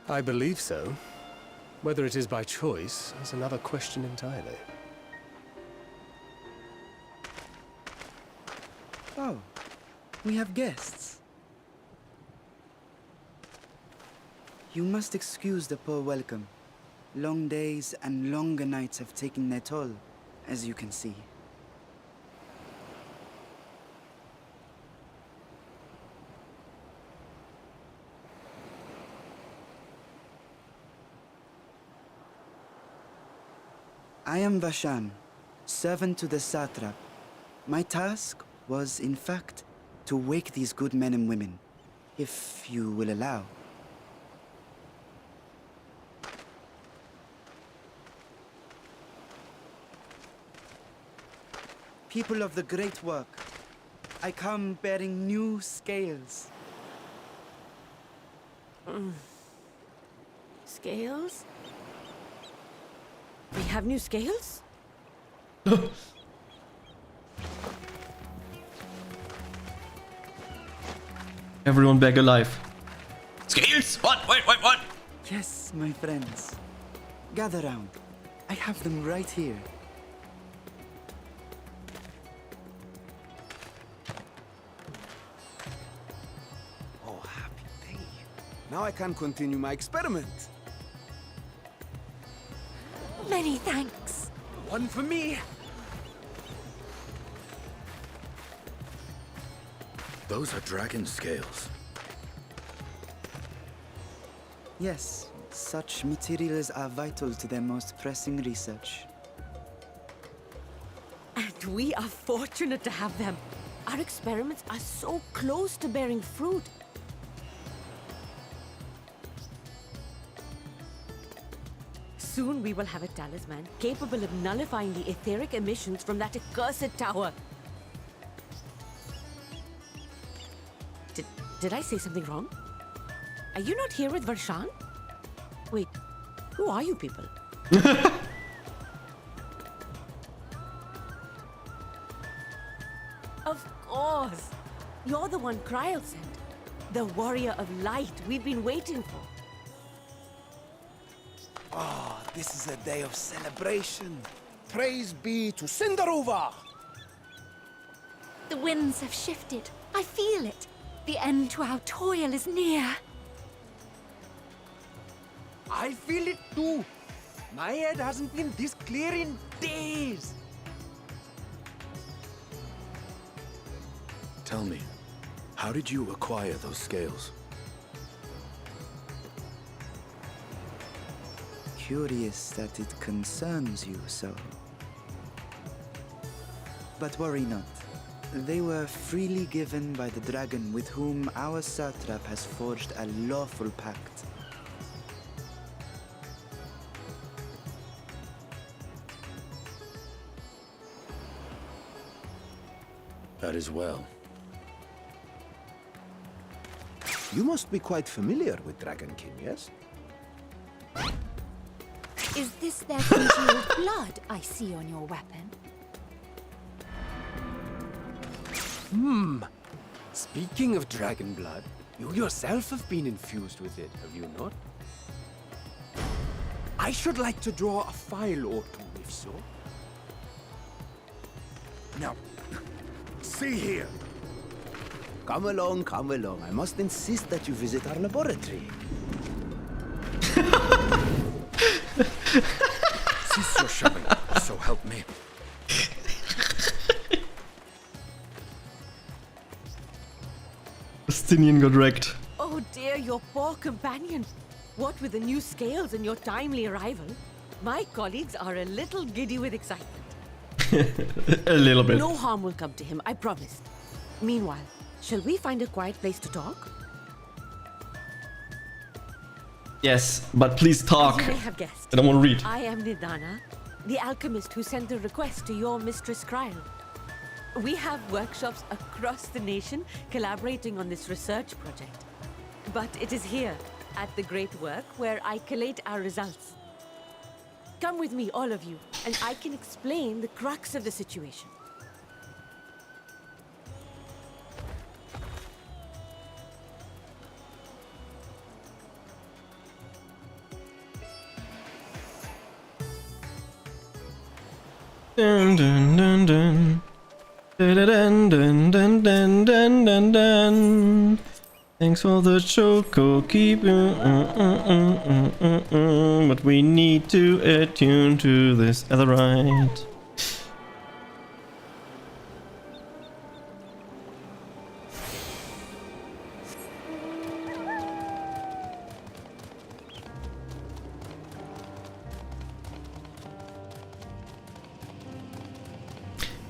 I believe so. Whether it is by choice is another question entirely. Oh, we have guests. You must excuse the poor welcome. Long days and longer nights have taken their toll, as you can see. I am Vashan, servant to the satrap. My task was, in fact, to wake these good men and women, if you will allow. People of the great work, I come bearing new scales. Scales? We have new scales? Everyone back alive. Scales! What? What? Yes, my friends. Gather round. I have them right here. Oh, happy day. Now I can continue my experiment. Many thanks. One for me. Those are dragon scales. Yes, such materials are vital to their most pressing research. And we are fortunate to have them. Our experiments are so close to bearing fruit. Soon we will have a talisman capable of nullifying the etheric emissions from that accursed tower. Did I say something wrong? Are you not here with Varshan? Wait, who are you people? Of course! You're the one Kryl sent. The warrior of light we've been waiting for. Ah, this is a day of celebration. Praise be to Cinderova! The winds have shifted. I feel it. The end to our toil is near. I feel it too. My head hasn't been this clear in days. Tell me, how did you acquire those scales? Curious that it concerns you so. But worry not. They were freely given by the dragon with whom our satrap has forged a lawful pact. That is well. You must be quite familiar with Dragonkin, yes? Is this their congealed blood I see on your weapon? Speaking of dragon blood, you yourself have been infused with it, have you not? I should like to draw a file or two, if so. Now, see here. Come along, come along. I must insist that you visit our laboratory. Cease your shoving, so help me. Justinian got wrecked. Oh dear, your poor companion. What with the new scales and your timely arrival, my colleagues are a little giddy with excitement. A little bit. No harm will come to him, I promise. Meanwhile, shall we find a quiet place to talk? Yes, but please talk. As you may have guessed, I don't want to read. I am Nidana, the alchemist who sent the request to your mistress Kryl. We have workshops across the nation collaborating on this research project. But it is here, at the Great Work, where I collate our results. Come with me, all of you, and I can explain the crux of the situation. Dun, dun, dun, dun. Dun, dun, dun, dun, dun, dun, dun. Thanks for the choco, keep but we need to attune to this otherite.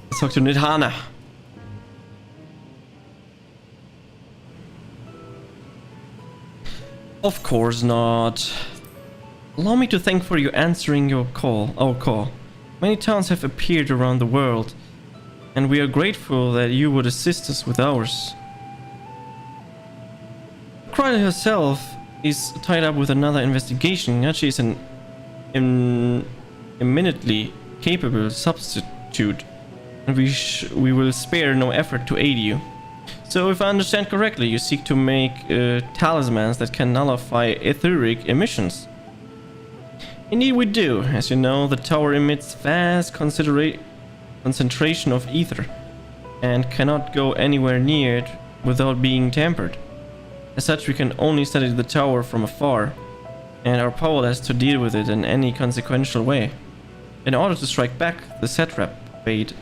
Let's talk to Nidhana. Of course not. Allow me to thank for you answering our call. Many towns have appeared around the world, and we are grateful that you would assist us with ours. Kryla herself is tied up with another investigation. Gachi is an eminently capable substitute, and we will spare no effort to aid you. So, if I understand correctly, you seek to make talismans that can nullify etheric emissions. Indeed we do. As you know, the tower emits vast concentration of ether, and cannot go anywhere near it without being tampered. As such, we can only study the tower from afar, and are powerless to deal with it in any consequential way. In order to strike back, the satrap bade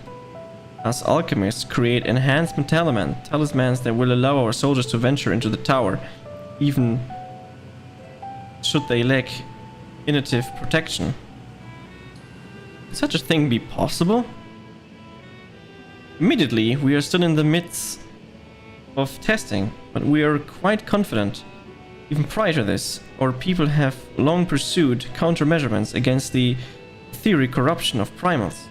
us alchemists create enhancement talismans that will allow our soldiers to venture into the tower, even should they lack innative protection. Could such a thing be possible? Immediately, we are still in the midst of testing, but we are quite confident. Even prior to this, our people have long pursued countermeasurements against the etheric corruption of primals.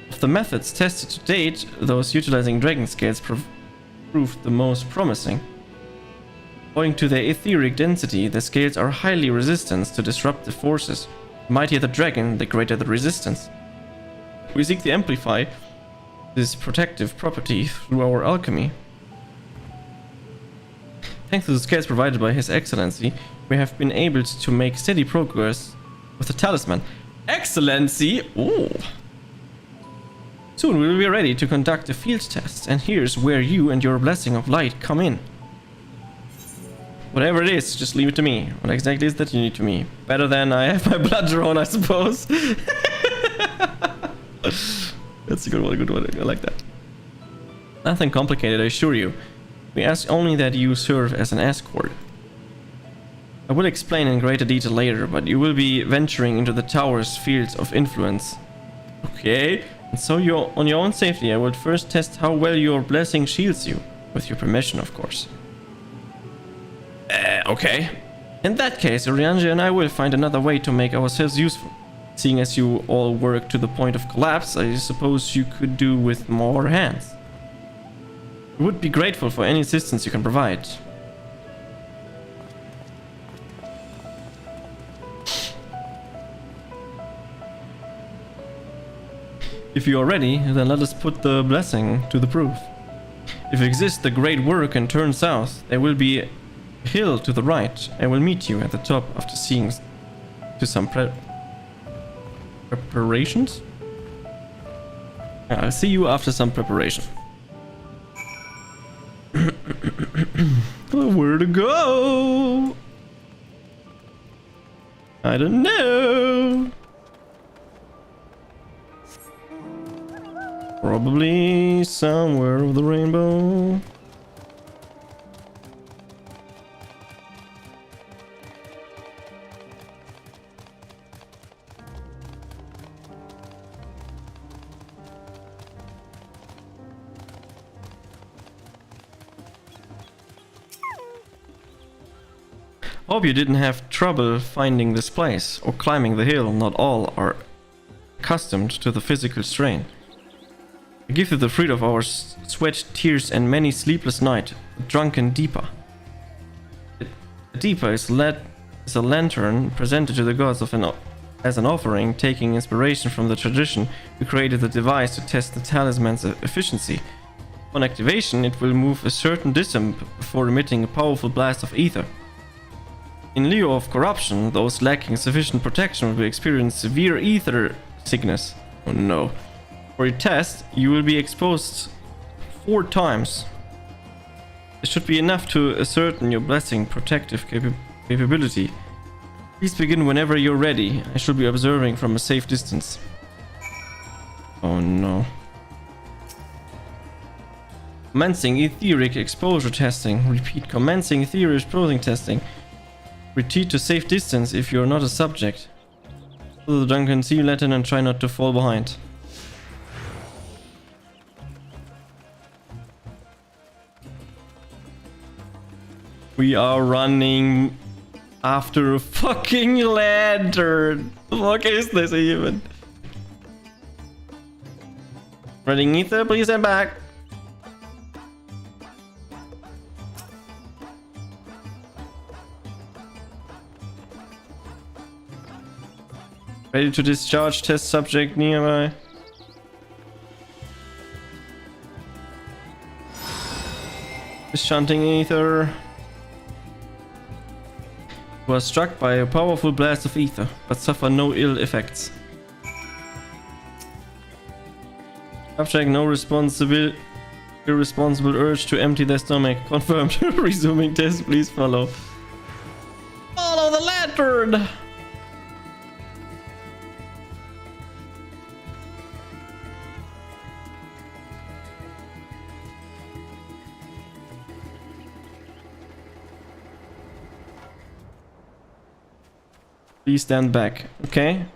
Of the methods tested to date, those utilizing dragon scales proved the most promising. Owing to their etheric density, the scales are highly resistant to disruptive forces. The mightier the dragon, the greater the resistance. We seek to amplify this protective property through our alchemy. Thanks to the scales provided by His Excellency, we have been able to make steady progress with the talisman. Excellency! Ooh! Soon we will be ready to conduct a field test, and here's where you and your blessing of light come in. Whatever it is, just leave it to me. What exactly is that you need to me? Better than I have my blood drawn, I suppose. That's a good one, I like that. Nothing complicated, I assure you. We ask only that you serve as an escort. I will explain in greater detail later, but you will be venturing into the tower's fields of influence. Okay? And so on your own safety, I will first test how well your blessing shields you. With your permission, of course. Okay. In that case, Urianger and I will find another way to make ourselves useful. Seeing as you all work to the point of collapse, I suppose you could do with more hands. We would be grateful for any assistance you can provide. If you are ready, then let us put the blessing to the proof. If it exists the great work and turn south, there will be a hill to the right. I will meet you at the top after seeing to some preparations. I'll see you after some preparation. Where to go? I don't know. Probably somewhere over the rainbow. Hope you didn't have trouble finding this place or climbing the hill. Not all are accustomed to the physical strain. I give you the fruit of our sweat, tears, and many sleepless nights, the drunken Deepa. The Deepa is a lantern presented to the gods as an offering, taking inspiration from the tradition we created the device to test the talisman's efficiency. On activation, it will move a certain distance before emitting a powerful blast of ether. In lieu of corruption, those lacking sufficient protection will experience severe ether sickness. Oh no. For your test, you will be exposed 4 times. This should be enough to ascertain your blessing protective capability. Please begin whenever you're ready. I should be observing from a safe distance. Oh no. Commencing etheric exposure testing. Repeat. Commencing etheric exposure testing. Retreat to safe distance if you're not a subject. Follow the Duncan Sea Latin and try not to fall behind. We are running after a fucking lantern. What is this even? Running ether, please stand back. Ready to discharge test subject nearby. Discharging ether. Was struck by a powerful blast of ether, but suffer no ill effects. Subject no irresponsible urge to empty their stomach. Confirmed. Resuming test, please follow. Follow the lantern! Please stand back, okay?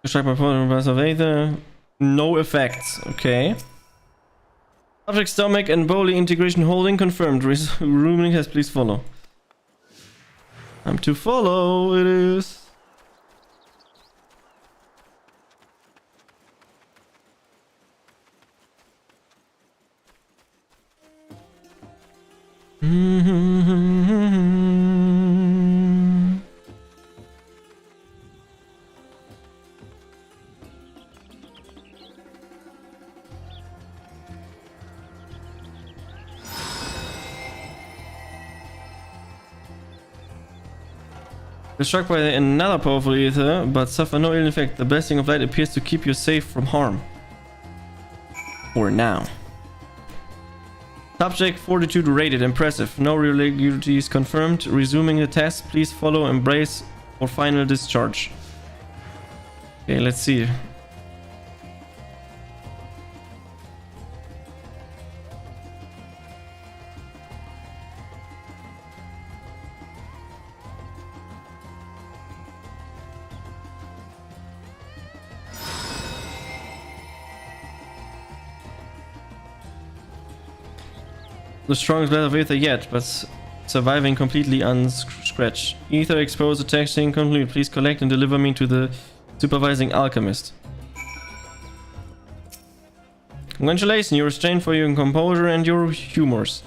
Strike by blast of ether. No effects, okay. Subject stomach and bowly integration holding confirmed. Resuming test, please follow. I'm to follow, it is. Struck by another powerful ether, but suffer no ill effect. The blessing of light appears to keep you safe from harm. For now. Subject fortitude rated. Impressive. No irregularities confirmed. Resuming the test. Please follow embrace for final discharge. Okay, let's see. The strongest blast of ether yet, but surviving completely unscratched. Ether exposed testing complete. Please collect and deliver me to the supervising alchemist. Congratulations, you're restrained for your composure and your humors.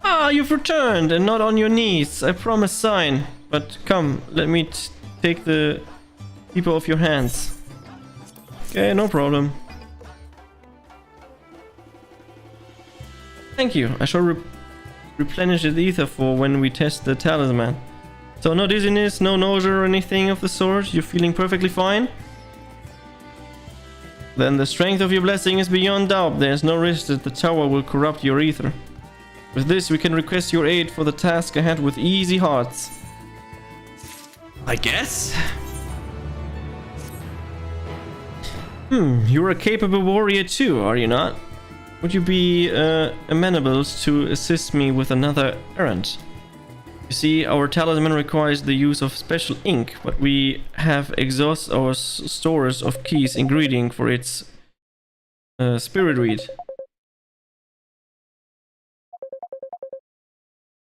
Ah, you've returned and not on your knees. I promise sign. But come, let me take the keeper off your hands. Okay, no problem. Thank you. I shall replenish the ether for when we test the talisman. So no dizziness, no nausea or anything of the sort? You're feeling perfectly fine? Then the strength of your blessing is beyond doubt. There's no risk that the tower will corrupt your ether. With this, we can request your aid for the task ahead with easy hearts. I guess? You're a capable warrior too, are you not? Would you be amenable to assist me with another errand? You see, our talisman requires the use of special ink, but we have exhausted our stores of keys ingredient for its spirit read.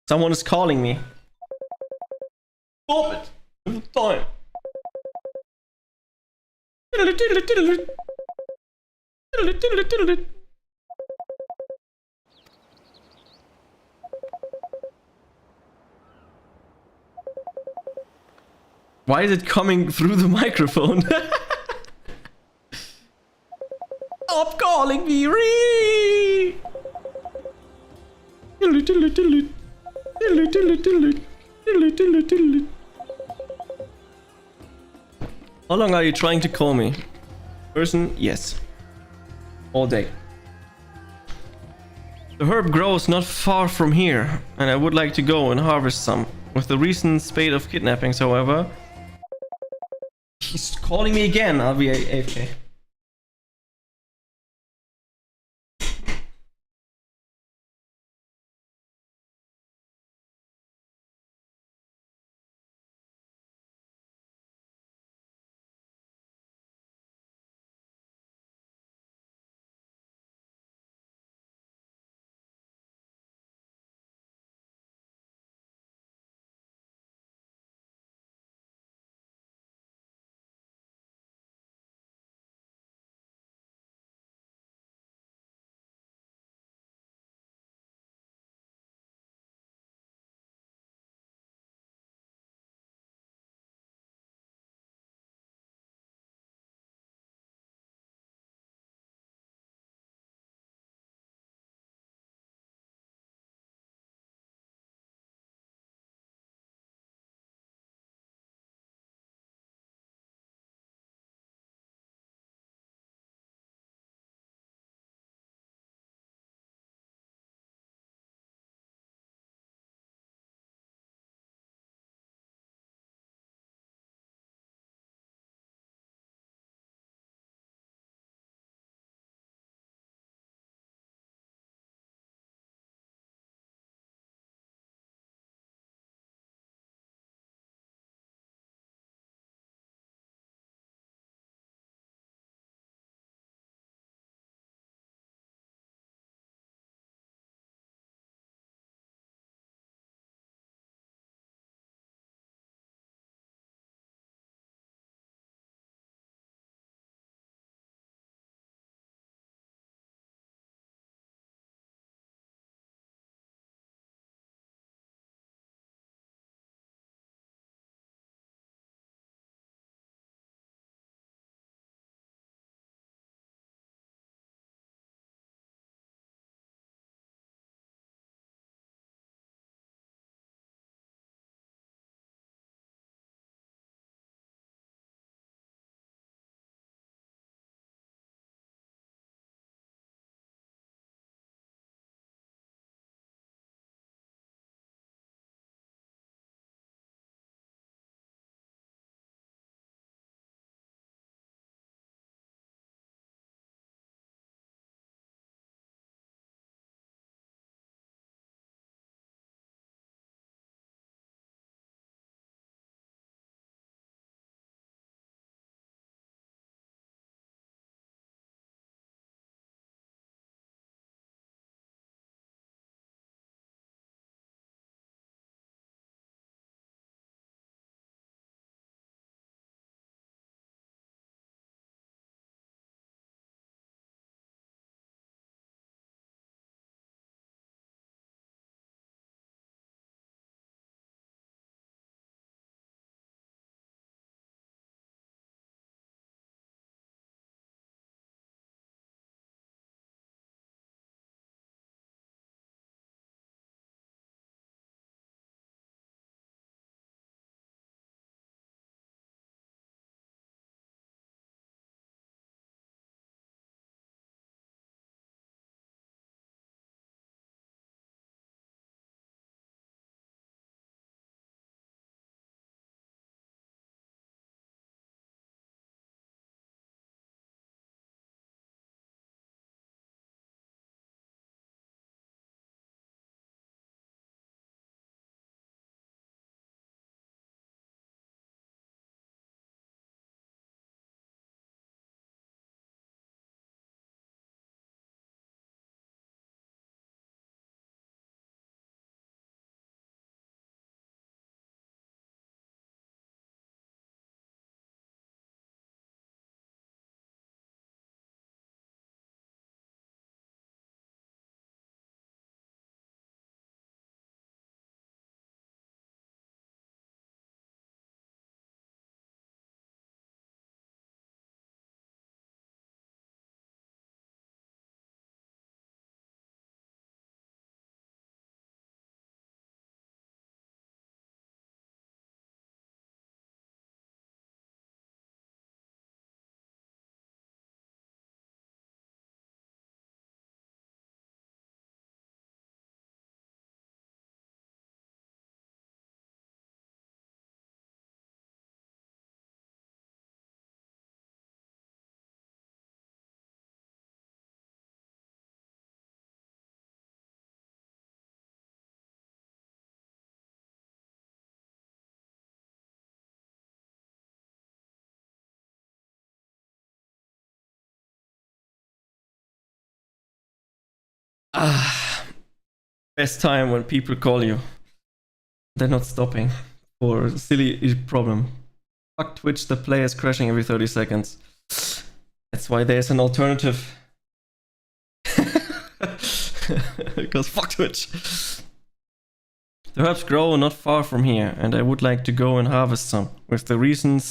Someone is calling me. Stop it! I have time. Why is it coming through the microphone? Stop calling me Ree! How long are you trying to call me? Person? Yes. All day. The herb grows not far from here, and I would like to go and harvest some. With the recent spate of kidnappings, however... He's calling me again, I'll be AFK. Best time when people call you. They're not stopping for a silly problem. Fuck Twitch, the player is crashing every 30 seconds. That's why there's an alternative. Because fuck Twitch. The herbs grow not far from here, and I would like to go and harvest some. With the recent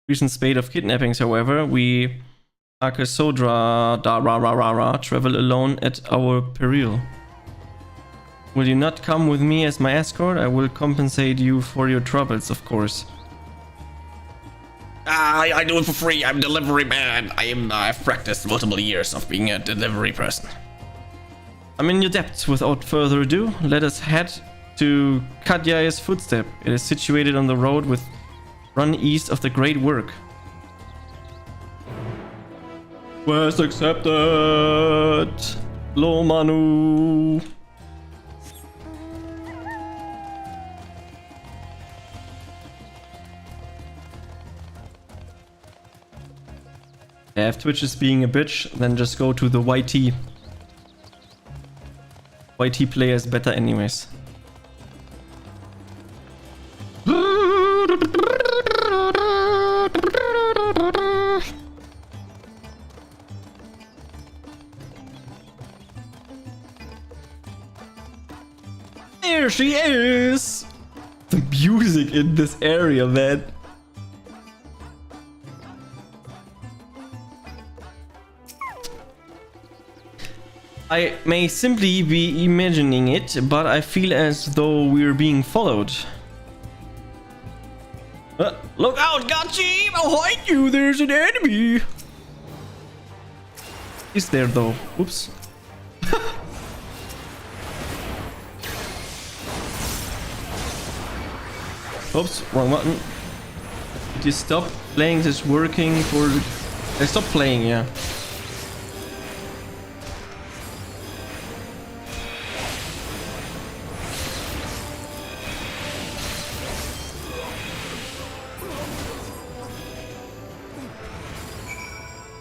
spate of kidnappings, however, we Akasodra travel alone at our peril. Will you not come with me as my escort? I will compensate you for your troubles, of course. I do it for free. I'm a delivery man. I've practiced multiple years of being a delivery person. I'm in your depths. Without further ado, let us head to Katya's footstep. It is situated on the road with run east of the Great Work. Quest accepted. Lo Manu. If Twitch is being a bitch, then just go to the YT. YT player is better anyways. There she is! The music in this area, man. I may simply be imagining it, but I feel as though we're being followed. Look out, Gachi! Behind you, there's an enemy! Is there though? Oops. Oops, wrong button. Did you stop playing this working for the... I stopped playing, yeah.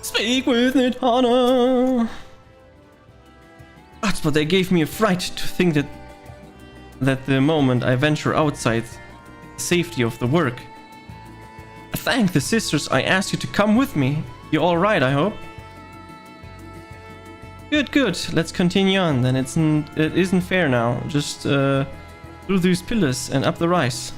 Speak with it, Hana. But they gave me a fright to think that the moment I venture outside the safety of the work. Thank the sisters I asked you to come with me. You're all right, I hope. Good, good. Let's continue on. Then it isn't fair now. Just through these pillars and up the rise.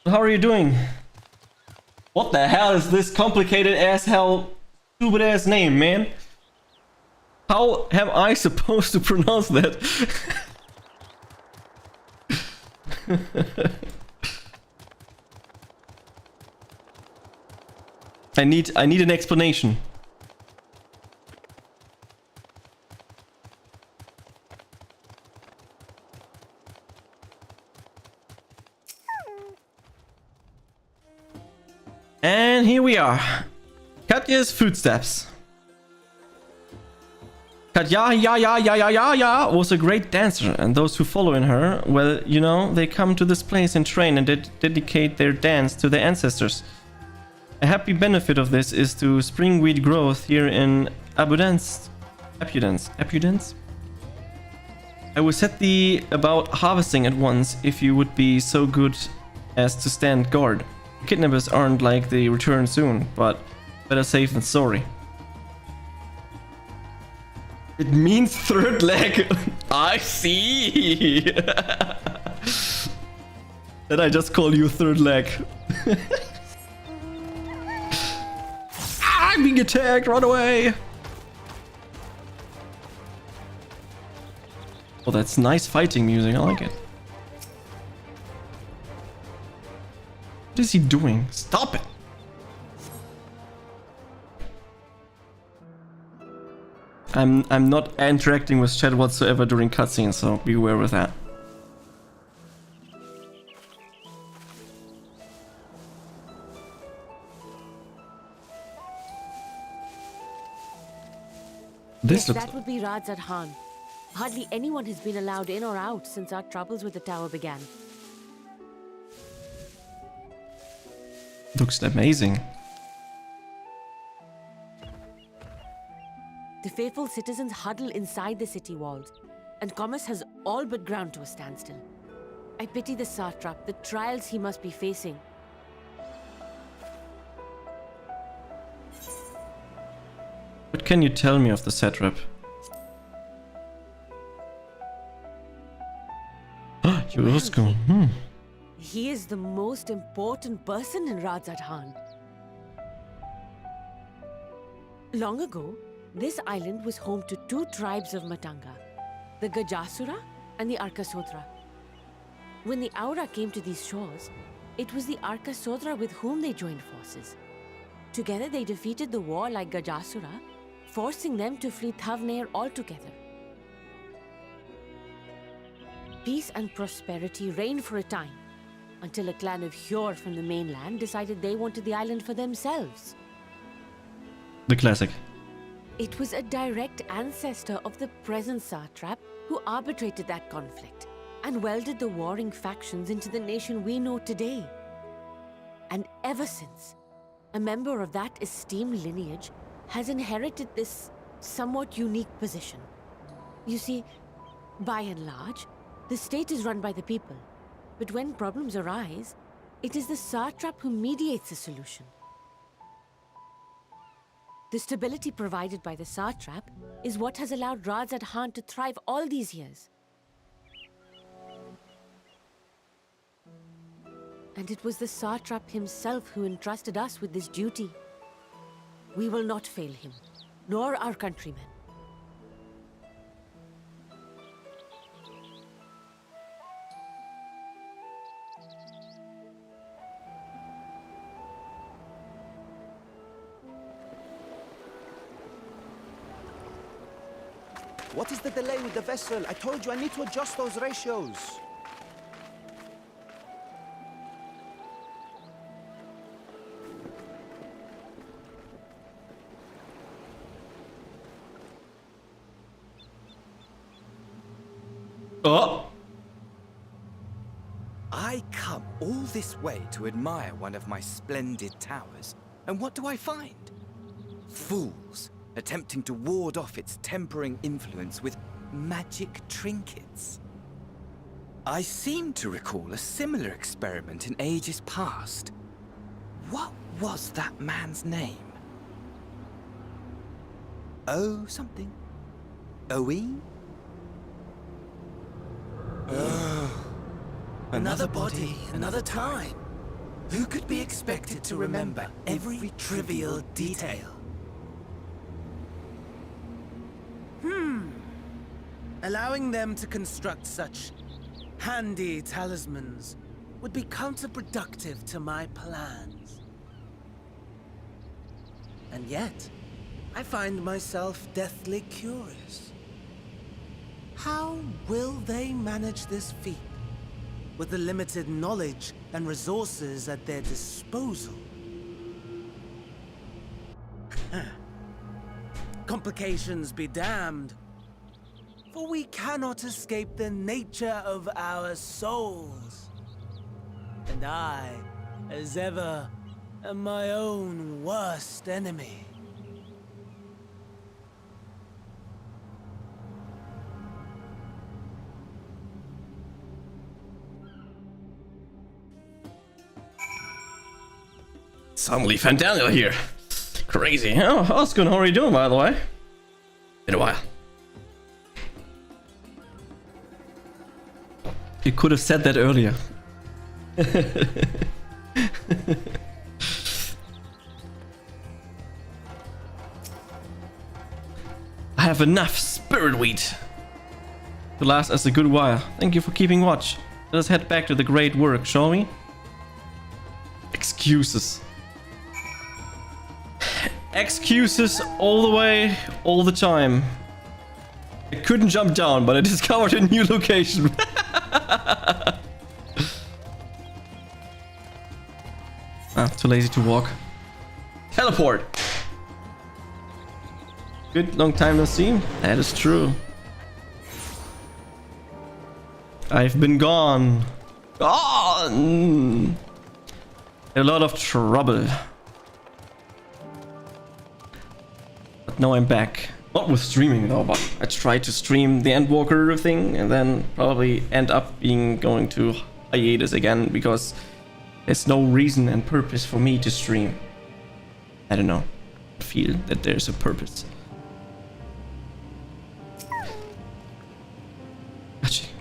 How are you doing? What the hell is this complicated ass hell stupid ass name, man? How am I supposed to pronounce that? I need an explanation. And here we are. Katya's footsteps. Katya was a great dancer, and those who follow in her, well, you know, they come to this place and train and dedicate their dance to their ancestors. A happy benefit of this is to spring wheat growth here in Abundance. I will set thee about harvesting at once if you would be so good as to stand guard. Kidnappers aren't like they return soon, but better safe than sorry. It means third leg. I see. Then I just call you third leg. I'm being attacked. Run away. Oh, that's nice fighting music. I like it. What is he doing? Stop it! I'm not interacting with chat whatsoever during cutscenes, so be aware with that. This yes, that would be Radzat Han. Hardly anyone has been allowed in or out since our troubles with the tower began. Looks amazing. The faithful citizens huddle inside the city walls, and commerce has all but ground to a standstill. I pity the satrap, the trials he must be facing. What can you tell me of the satrap? Yurusko. He is the most important person in Radzat-Han. Long ago, this island was home to two tribes of Matanga, the Gajasura and the Arkasodra. When the Aura came to these shores, it was the Arkasodra with whom they joined forces. Together they defeated the warlike Gajasura, forcing them to flee Thavnair altogether. Peace and prosperity reigned for a time, until a clan of Hjor from the mainland decided they wanted the island for themselves. The classic. It was a direct ancestor of the present satrap who arbitrated that conflict and welded the warring factions into the nation we know today. And ever since, a member of that esteemed lineage has inherited this somewhat unique position. You see, by and large, the state is run by the people, but when problems arise, it is the satrap who mediates a solution. The stability provided by the satrap is what has allowed Radzat-Han to thrive all these years. And it was the satrap himself who entrusted us with this duty. We will not fail him, nor our countrymen. What is the delay with the vessel? I told you I need to adjust those ratios. Oh! I come all this way to admire one of my splendid towers, and what do I find? Fools attempting to ward off its tempering influence with magic trinkets. I seem to recall a similar experiment in ages past. What was that man's name? Oh, something. Owe? Another body, another time. Who could be expected to remember every trivial detail? Allowing them to construct such handy talismans would be counterproductive to my plans. And yet, I find myself deathly curious. How will they manage this feat with the limited knowledge and resources at their disposal? Complications be damned, for we cannot escape the nature of our souls. And I, as ever, am my own worst enemy. Suddenly Fantasy here. Crazy. Oh, Oscar, how are you doing, by the way? Been a while. You could have said that earlier. I have enough spirit wheat to last us a good while. Thank you for keeping watch. Let us head back to the great work, shall we? Excuses. Excuses all the way, all the time. I couldn't jump down, but I discovered a new location. Too lazy to walk. Teleport! Good, long time no see. That is true. I've been gone. Gone! A lot of trouble. But now I'm back. Not with streaming though, but I tried to stream the Endwalker thing and then probably end up going to hiatus again because there's no reason and purpose for me to stream. I don't know. I feel that there's a purpose.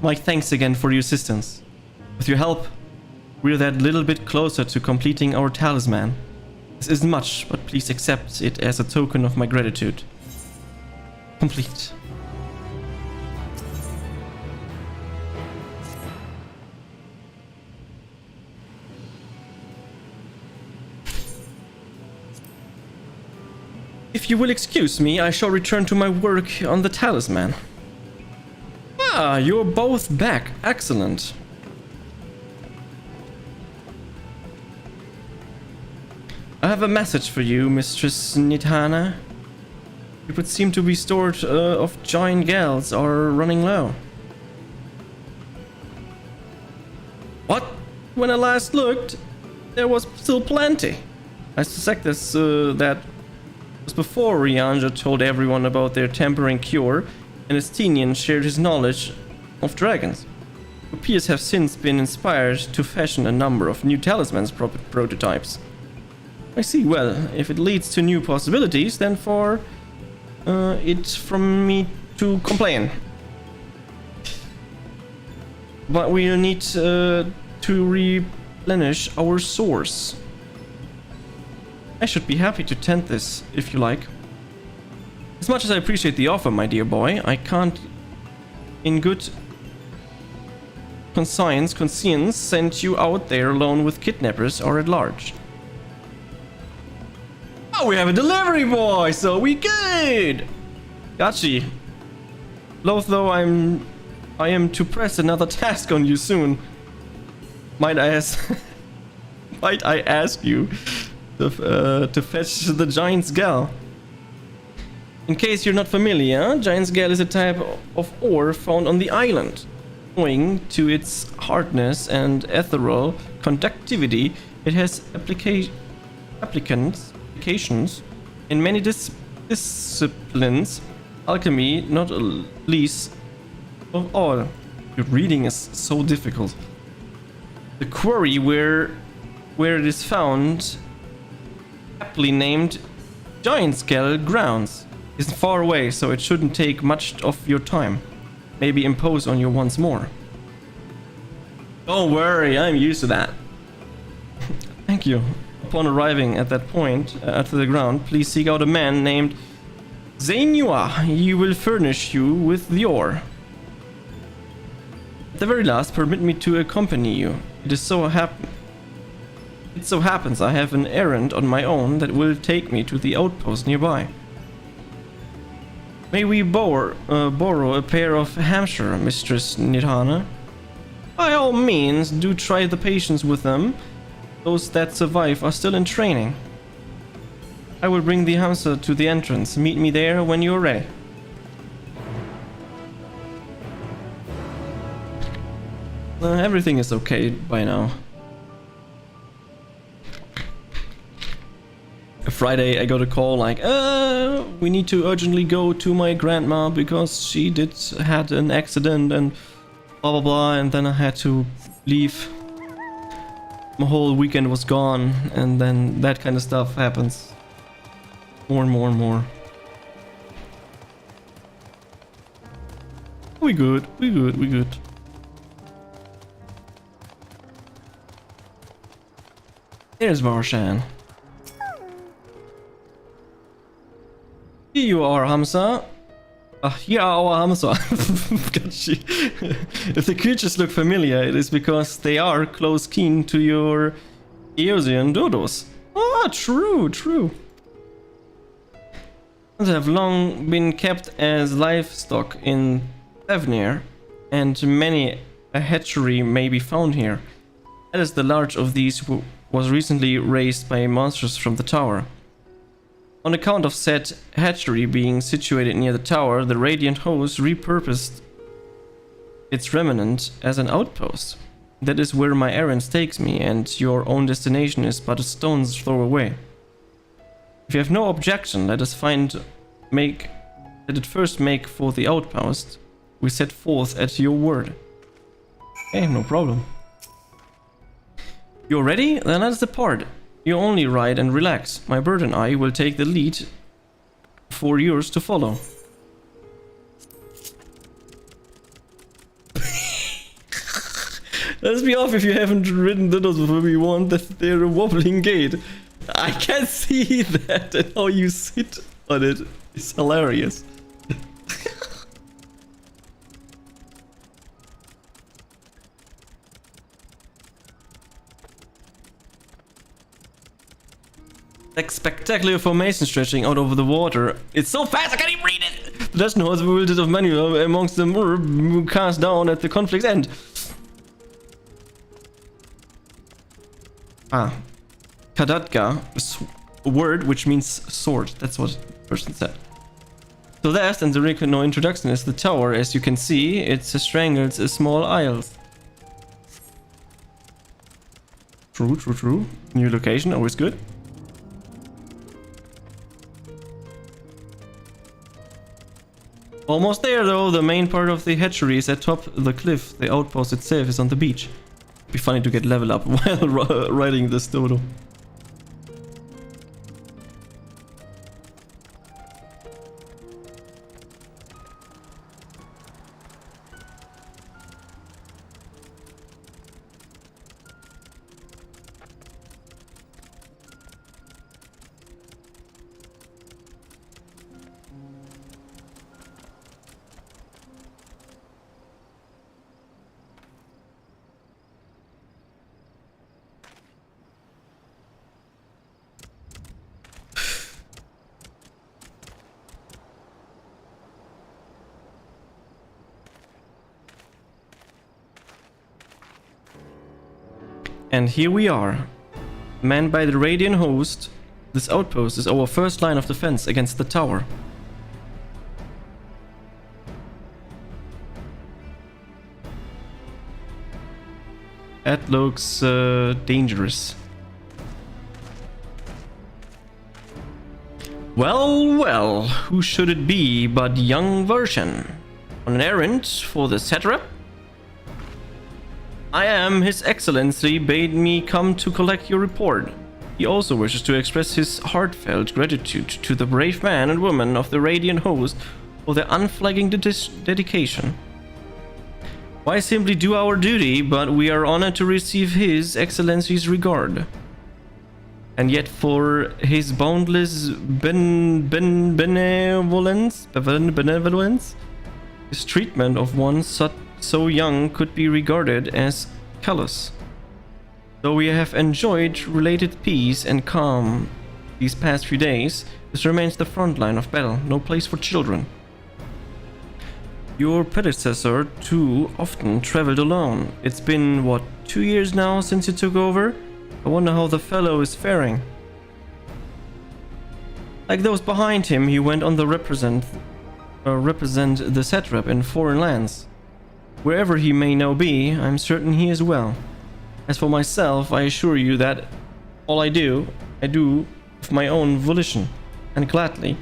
Mike, thanks again for your assistance. With your help, we're that little bit closer to completing our talisman. This isn't much, but please accept it as a token of my gratitude. Complete. If you will excuse me, I shall return to my work on the talisman. Ah, you're both back. Excellent. I have a message for you, Mistress Nidhana. It would seem to be stored of giant gals are running low. What? When I last looked, there was still plenty. I suspect this that was before Ryanja told everyone about their tempering cure, and Estinian shared his knowledge of dragons. Rupees have since been inspired to fashion a number of new talismans prototypes. I see. Well, if it leads to new possibilities, then for it's from me to complain. But we'll need to replenish our source. I should be happy to tend this, if you like. As much as I appreciate the offer, my dear boy, I can't, in good conscience, send you out there alone with kidnappers or at large. Oh, we have a delivery boy, so we good! Gachi. Loath though I am to press another task on you soon. Might I ask you to fetch the Giant's Gall? In case you're not familiar, Giant's Gall is a type of ore found on the island. Owing to its hardness and ethereal conductivity, it has applications in many disciplines, alchemy not least of all. Your reading is so difficult. The quarry where it is found, aptly named Giant's Gall Grounds, isn't far away, so it shouldn't take much of your time. Maybe impose on you once more. Don't worry, I'm used to that. Thank you. Upon arriving at that point, at the ground, please seek out a man named Zainua. He will furnish you with the ore. At the very last, permit me to accompany you. It so happens I have an errand on my own that will take me to the outpost nearby. May we borrow a pair of Hampshire, Mistress Nidhana? By all means, do try the patience with them. Those that survive are still in training. I will bring the hamster to the entrance. Meet me there when you're ready. Everything is okay by now. Friday I got a call like, we need to urgently go to my grandma because she had an accident and blah blah blah, and then I had to leave. My whole weekend was gone, and then that kind of stuff happens. More and more and more. We good. There's Varshan. Here you are, Hamza. Here are our Hamza. If the creatures look familiar, it is because they are close kin to your Eosian dodos. Ah, true. They have long been kept as livestock in Thavnir, and many a hatchery may be found here. That is the large of these was recently raised by monsters from the tower. On account of said hatchery being situated near the tower, the Radiant host repurposed its remnant as an outpost. That is where my errand takes me, and your own destination is but a stone's throw away. If you have no objection, let it first make for the outpost. We set forth at your word. Okay, no problem. You're ready? Then let's depart. You only ride and relax. My bird and I will take the lead for yours to follow. Let's be off if you haven't ridden those where we want that they're a wobbling gate. I can see that, and how you sit on it is hilarious. Like spectacular formation stretching out over the water. It's so fast I can't even read it! The Destiny has wielded of many amongst them cast down at the conflict's end. Ah. Kadatka, a word which means sword. That's what the person said. So last, and the no introduction, is the tower. As you can see, it strangles a small isles. True, true, true. New location, always good. Almost there though, the main part of the hatchery is atop the cliff. The outpost itself is on the beach. It'd be funny to get level up while riding this dodo. And here we are, manned by the Radiant host. This outpost is our first line of defense against the tower. That looks dangerous. Well, well, who should it be but young Version? On an errand for the satrap? I am. His Excellency bade me come to collect your report. He also wishes to express his heartfelt gratitude to the brave man and woman of the Radiant host for their unflagging dedication. Why simply do our duty, but we are honored to receive His Excellency's regard. And yet for his boundless benevolence, his treatment of one so young could be regarded as callous. Though we have enjoyed related peace and calm these past few days, this remains the front line of battle, no place for children. Your predecessor too often traveled alone. It's been, what, 2 years now since you took over? I wonder how the fellow is faring. Like those behind him, he went on to represent the satrap in foreign lands. Wherever he may now be, I'm certain he is well. As for myself, I assure you that all I do of my own volition, and gladly.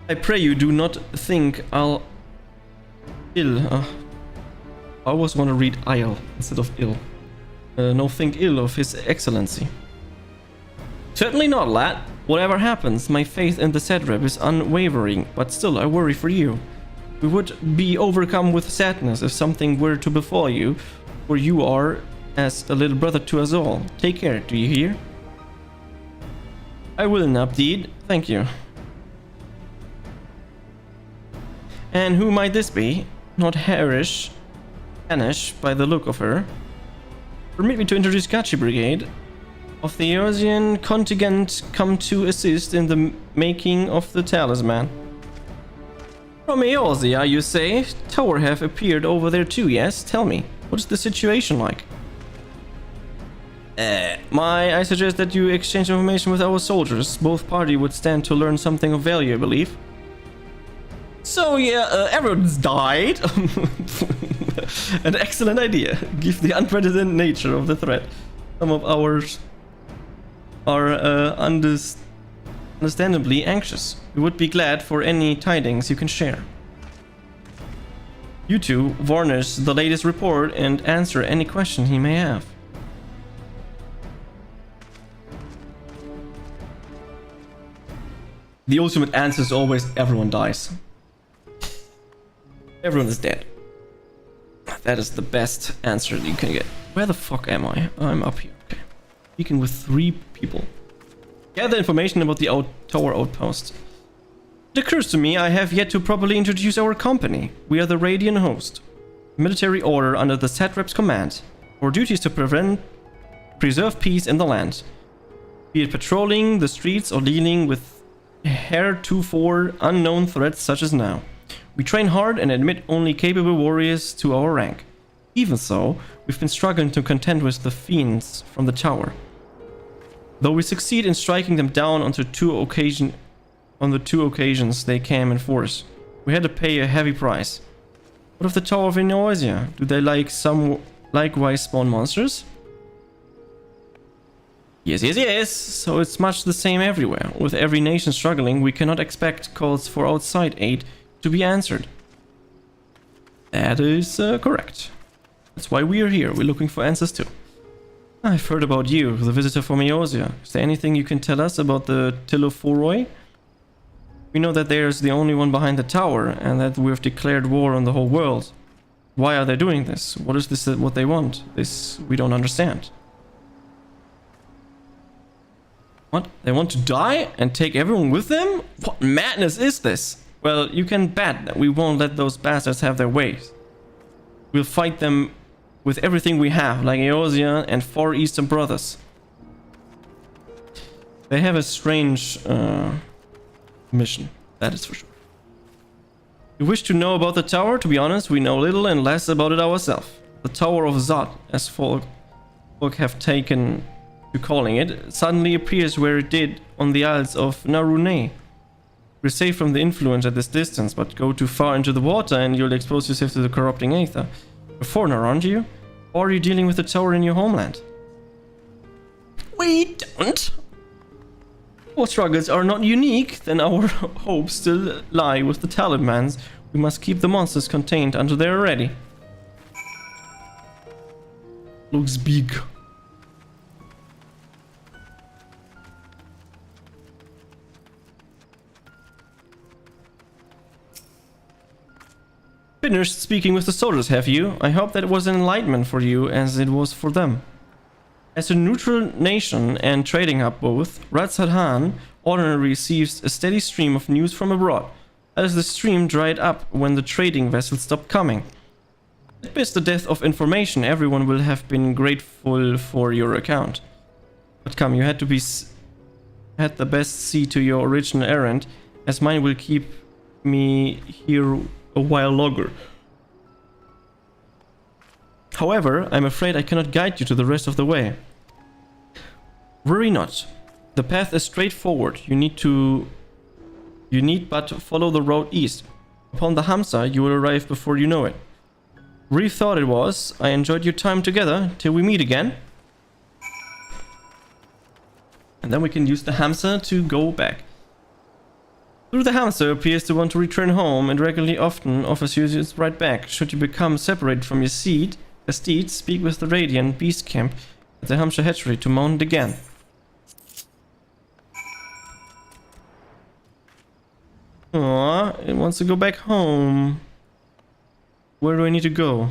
I pray you do not think I always want to read I'll instead of ill. No, think ill of His Excellency. Certainly not, lad. Whatever happens, my faith in the satrap is unwavering, but still I worry for you. We would be overcome with sadness if something were to befall you, for you are as a little brother to us all. Take care, do you hear? I will, Nabdeed. Thank you. And who might this be? Not Hanish by the look of her. Permit me to introduce Gachi Brigade of the Eosian contingent come to assist in the making of the talisman. From Eosia, you say? Tower have appeared over there too, yes? Tell me, what's the situation like? I suggest that you exchange information with our soldiers. Both parties would stand to learn something of value, I believe. So yeah, everyone's died. An excellent idea. Given the unprecedented nature of the threat, some of ours are understandably anxious. We would be glad for any tidings you can share. You two varnish the latest report and answer any question he may have. The ultimate answer is always everyone dies. Everyone is dead. That is the best answer you can get. Where the fuck am I? I'm up here. Okay. Speaking with 3 people. Gather information about the tower outpost. It occurs to me I have yet to properly introduce our company. We are the Radiant Host, a military order under the Satrap's command. Our duty is to preserve peace in the land, be it patrolling the streets or dealing with heretofore unknown threats such as now. We train hard and admit only capable warriors to our rank. Even so, we've been struggling to contend with the fiends from the tower. Though we succeed in striking them down on the 2 occasions they came in force, we had to pay a heavy price. What of the Tower of Inoisia? Do they likewise spawn monsters? Yes. So it's much the same everywhere. With every nation struggling, we cannot expect calls for outside aid to be answered. That is correct. That's why we are here. We're looking for answers too. I've heard about you, the visitor from Eosia. Is there anything you can tell us about the Tilophoroi? We know that there's the only one behind the tower, and that we've declared war on the whole world. Why are they doing this? What is this what they want? This we don't understand. What? They want to die and take everyone with them? What madness is this? Well, you can bet that we won't let those bastards have their ways. We'll fight them with everything we have, like Eosia and Far Eastern brothers. They have a strange mission, that is for sure. You wish to know about the tower? To be honest, we know little and less about it ourselves. The Tower of Zod, as folk have taken to calling it, suddenly appears where it did on the Isles of Narune. We're safe from the influence at this distance, but go too far into the water and you'll expose yourself to the corrupting aether. You're a foreigner, aren't you? Or are you dealing with the tower in your homeland? We don't. Our struggles are not unique, then our hopes still lie with the Talibans. We must keep the monsters contained until they are ready. Looks big. Finished speaking with the soldiers, have you? I hope that it was an enlightenment for you as it was for them. As a neutral nation and trading hub both, Ratzadhan ordinarily receives a steady stream of news from abroad. As the stream dried up when the trading vessels stopped coming. Amidst the death of information, everyone will have been grateful for your account. But come, you had the best see to your original errand, as mine will keep me here a while longer. However, I'm afraid I cannot guide you to the rest of the way. Worry not. The path is straightforward. You need but follow the road east. Upon the Hamsa, you will arrive before you know it. Really thought it was. I enjoyed your time together. Till we meet again. And then we can use the Hamsa to go back. Through the Hamster appears to want to return home and regularly often offers you its right back. Should you become separated from your steed, speak with the Radiant Beast Camp at the Hamster Hatchery to mount again. Aww, it wants to go back home. Where do I need to go?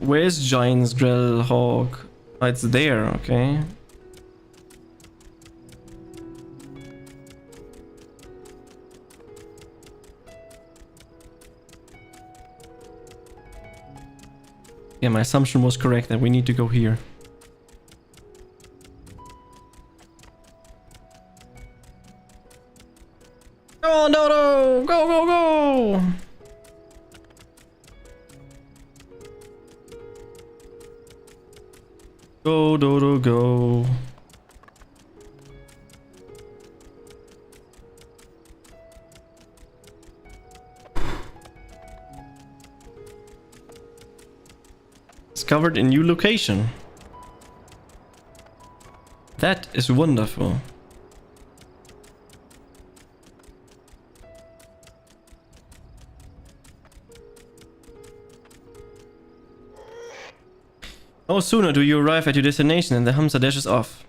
Where's Giant's Grell Hawk? Oh, it's there, okay. Yeah, my assumption was correct that we need to go here. Go, Dodo, go. Discovered a new location. That is wonderful. No sooner do you arrive at your destination than the hamster dashes off.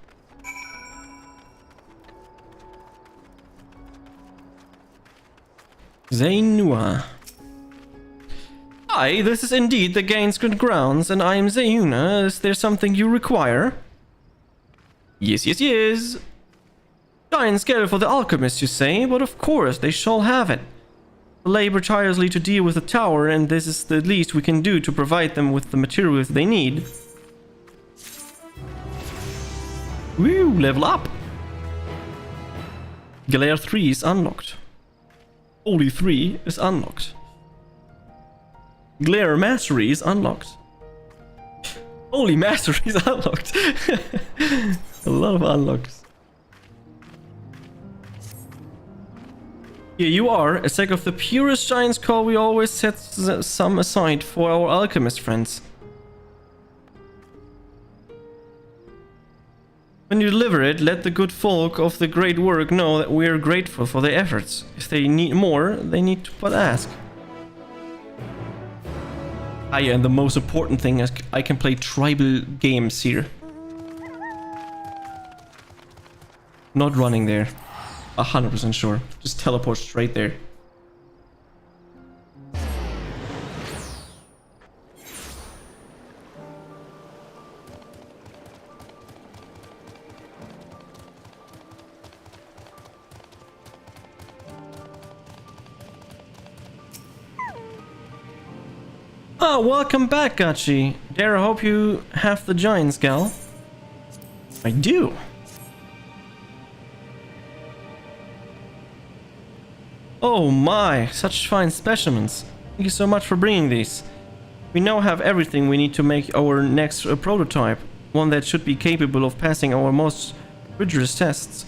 Zainua. Hi, this is indeed the Gainscreen grounds, and I am Zayuna. Is there something you require? Yes, yes, yes. Giant scale for the alchemist, you say? But of course, they shall have it. They labor tirelessly to deal with the tower, and this is the least we can do to provide them with the materials they need. Woo, level up! Galere 3 is unlocked. Holy 3 is unlocked. Glare Mastery is unlocked. Holy Mastery is unlocked. A lot of unlocks. Here you are, a sack of the purest giant's coal. We always set some aside for our alchemist friends. When you deliver it, let the good folk of the great work know that we are grateful for their efforts. If they need more, they need to but ask. Ah yeah, and the most important thing is I can play tribal games here. Not running there. 100% sure. Just teleport straight there. Ah, welcome back, Gachi. Dare I hope you have the giant's gal? I do. Oh my, such fine specimens. Thank you so much for bringing these. We now have everything we need to make our next prototype, one that should be capable of passing our most rigorous tests.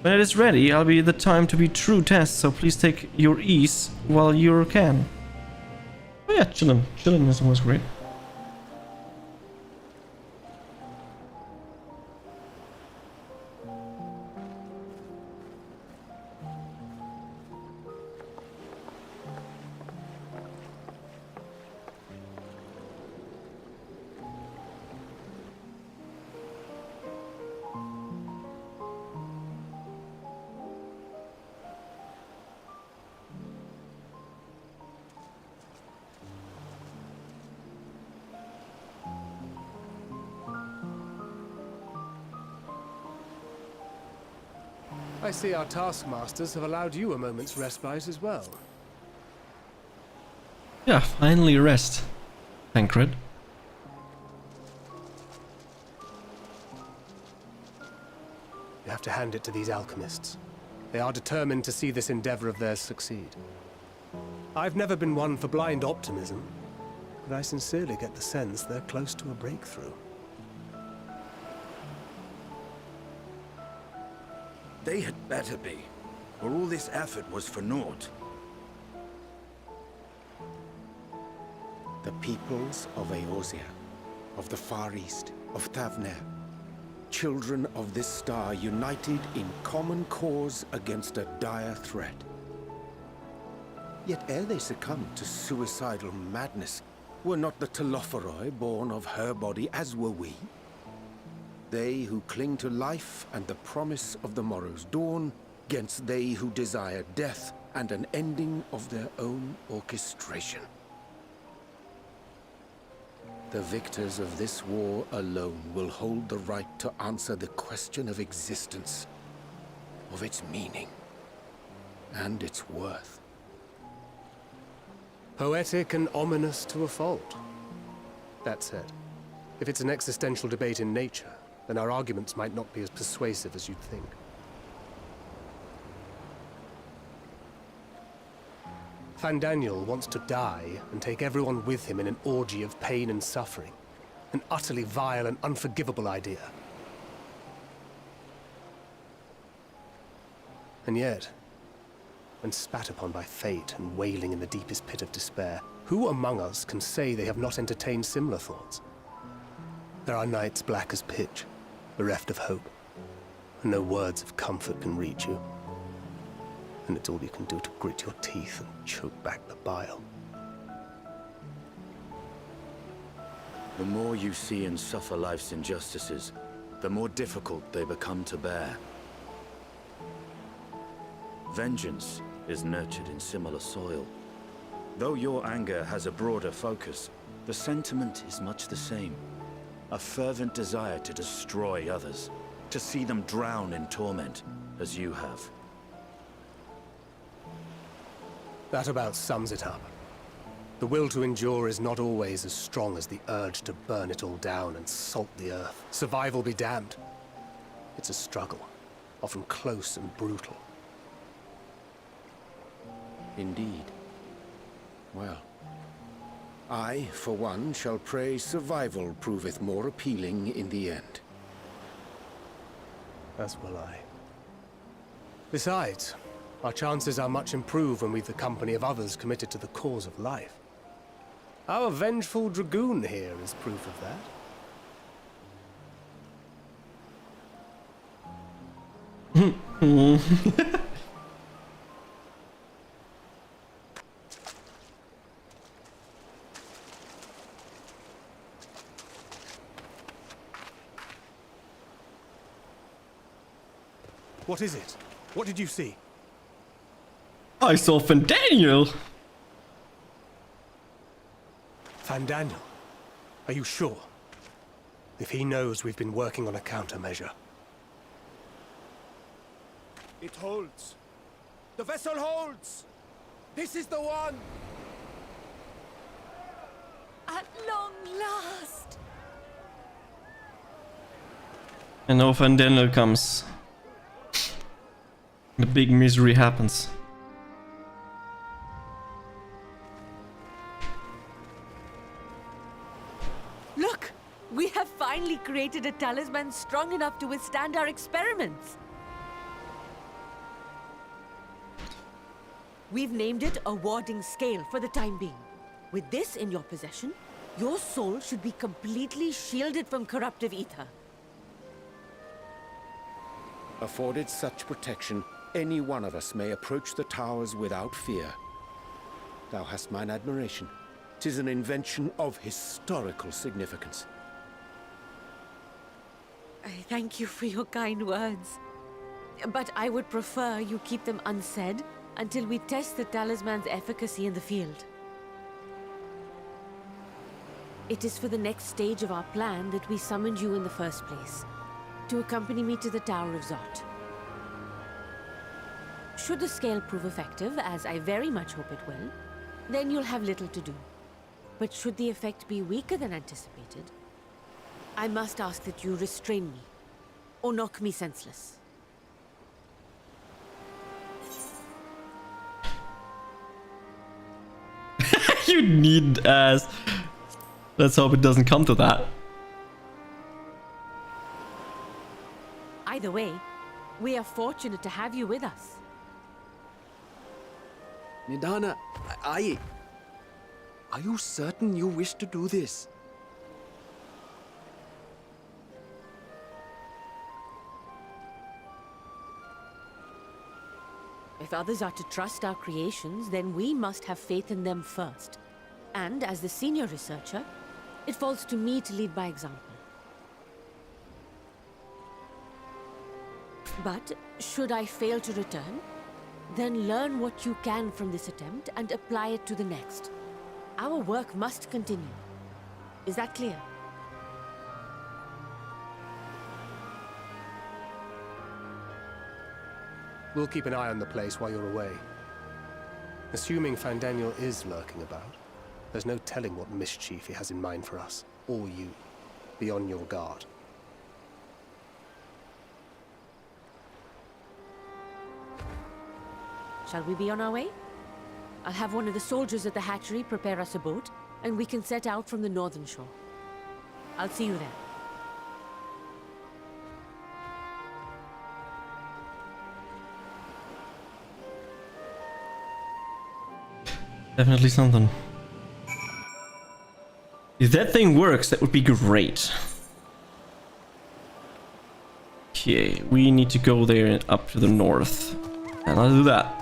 When it is ready, I'll be the time to be true test, so please take your ease while you can. Oh yeah, chillin'. Chillin' is always great. I see our taskmasters have allowed you a moment's respite as well. Yeah, finally rest. Tancred. You have to hand it to these alchemists. They are determined to see this endeavor of theirs succeed. I've never been one for blind optimism, but I sincerely get the sense they're close to a breakthrough. They had better be, or all this effort was for naught. The peoples of Eorzea, of the Far East, of Thavner, children of this star united in common cause against a dire threat. Yet ere they succumbed to suicidal madness, were not the Telophoroi born of her body as were we? They who cling to life and the promise of the morrow's dawn, against they who desire death and an ending of their own orchestration. The victors of this war alone will hold the right to answer the question of existence, of its meaning, and its worth. Poetic and ominous to a fault. That said, if it's an existential debate in nature, then our arguments might not be as persuasive as you'd think. Fandaniel wants to die and take everyone with him in an orgy of pain and suffering. An utterly vile and unforgivable idea. And yet, when spat upon by fate and wailing in the deepest pit of despair, who among us can say they have not entertained similar thoughts? There are nights black as pitch, bereft of hope, and no words of comfort can reach you. And it's all you can do to grit your teeth and choke back the bile. The more you see and suffer life's injustices, the more difficult they become to bear. Vengeance is nurtured in similar soil. Though your anger has a broader focus, the sentiment is much the same. A fervent desire to destroy others, to see them drown in torment, as you have. That about sums it up. The will to endure is not always as strong as the urge to burn it all down and salt the earth. Survival be damned. It's a struggle, often close and brutal. Indeed. Well, I, for one, shall pray survival proveth more appealing in the end. As will I. Besides, our chances are much improved when we've the company of others committed to the cause of life. Our vengeful dragoon here is proof of that. What is it? What did you see? I saw Fandaniel! Fandaniel? Are you sure? If he knows we've been working on a countermeasure. It holds. The vessel holds! This is the one! At long last! And now Fandaniel comes. The big misery happens. Look! We have finally created a talisman strong enough to withstand our experiments! We've named it a warding scale for the time being. With this in your possession, your soul should be completely shielded from corruptive ether. Afforded such protection, any one of us may approach the towers without fear. Thou hast mine admiration. 'Tis an invention of historical significance. I thank you for your kind words. But I would prefer you keep them unsaid until we test the talisman's efficacy in the field. It is for the next stage of our plan that we summoned you in the first place, to accompany me to the Tower of Zot. Should the scale prove effective, as I very much hope it will, then you'll have little to do. But should the effect be weaker than anticipated, I must ask that you restrain me, or knock me senseless. You need ass. Let's hope it doesn't come to that. Either way, we are fortunate to have you with us. Nidana, are you certain you wish to do this? If others are to trust our creations, then we must have faith in them first. And as the senior researcher, it falls to me to lead by example. But should I fail to return, then learn what you can from this attempt and apply it to the next. Our work must continue. Is that clear? We'll keep an eye on the place while you're away. Assuming Fandaniel is lurking about, there's no telling what mischief he has in mind for us, or you. Be on your guard. Shall we be on our way? I'll have one of the soldiers at the hatchery prepare us a boat, and we can set out from the northern shore. I'll see you there. Definitely something. If that thing works, that would be great. Okay, we need to go there up to the north. And I'll do that.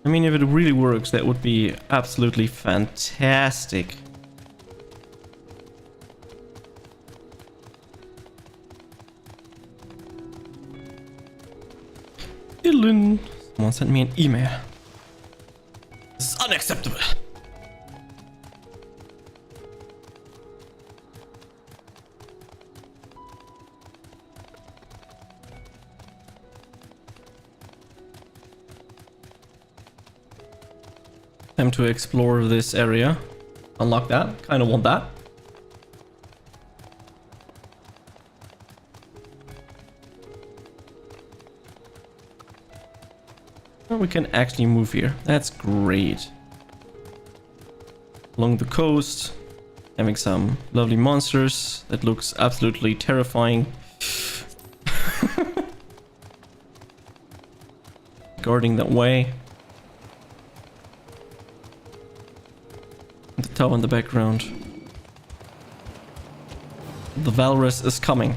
I mean, if it really works, that would be absolutely fantastic. Dylan. Someone sent me an email. This is unacceptable. Time to explore this area. Unlock that. Kind of want that. We can actually move here. That's great. Along the coast, having some lovely monsters. That looks absolutely terrifying. Guarding that way. The tower in the background. The Valrus is coming.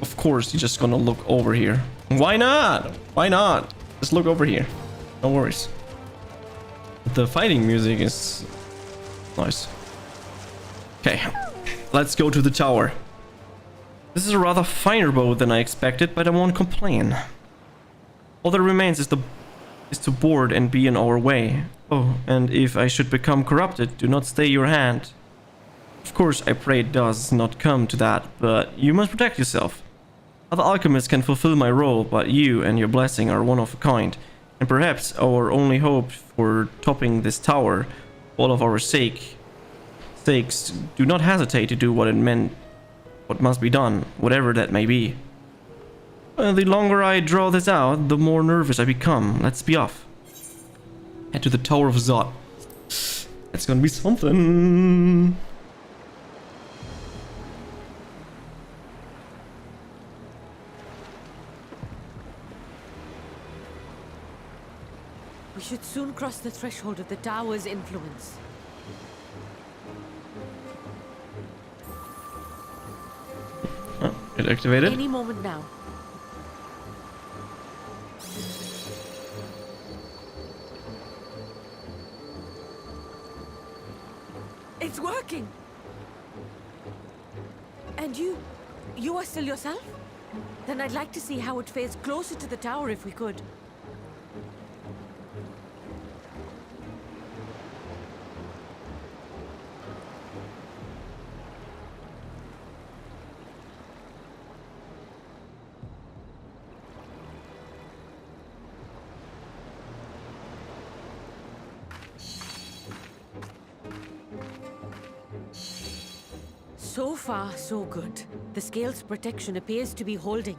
Of course, you're just gonna look over here. Why not? Why not? Just look over here. No worries. The fighting music is nice. Okay, let's go to the tower. This is a rather finer boat than I expected, but I won't complain. All that remains is to board and be in our way. Oh, and if I should become corrupted, do not stay your hand. Of course, I pray it does not come to that, but you must protect yourself. Other alchemists can fulfill my role, but you and your blessing are one of a kind, and perhaps our only hope for topping this tower, all of our sakes. Do not hesitate to do what must be done, whatever that may be. The longer I draw this out, the more nervous I become. Let's be off. Head to the Tower of Zod. That's gonna be something. We should soon cross the threshold of the tower's influence. Oh, it activated. Any moment now. It's working! And you are still yourself? Then I'd like to see how it fares closer to the tower if we could. So far, so good. The scale's protection appears to be holding.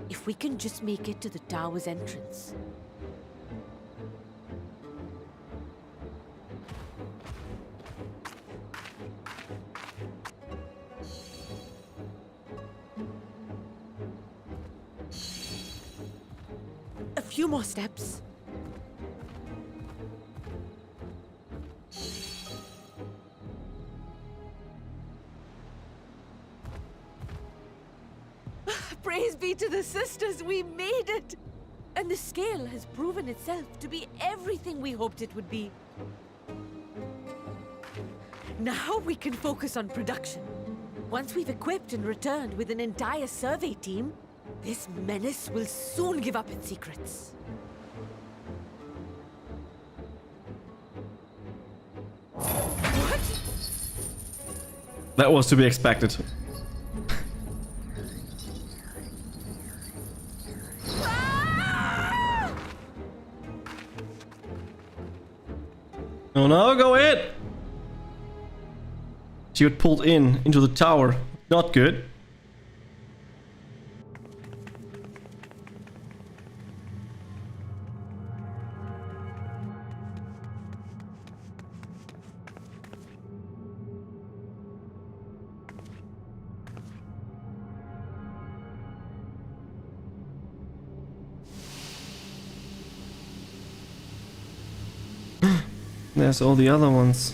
If we can just make it to the tower's entrance. A few more steps. Praise be to the sisters, we made it! And the scale has proven itself to be everything we hoped it would be. Now we can focus on production. Once we've equipped and returned with an entire survey team, this menace will soon give up its secrets. What? That was to be expected. Oh no, go in! She got pulled into the tower. Not good. There's all the other ones.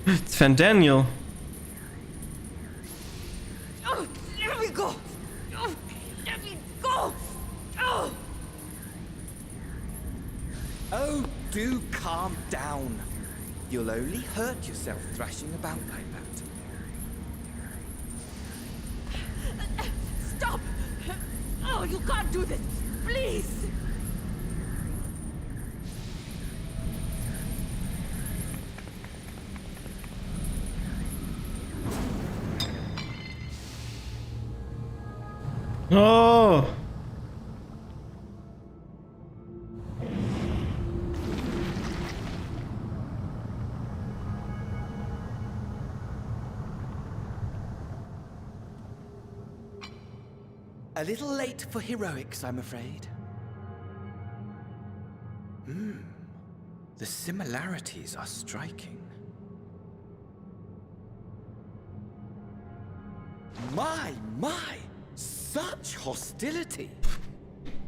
It's Fandaniel. Oh, let me go! Oh, let me go! Oh! Oh, do calm down. You'll only hurt yourself thrashing about like that. Stop! Oh, you can't do this! Please! Oh! A little late for heroics, I'm afraid. The similarities are striking. My! Such hostility!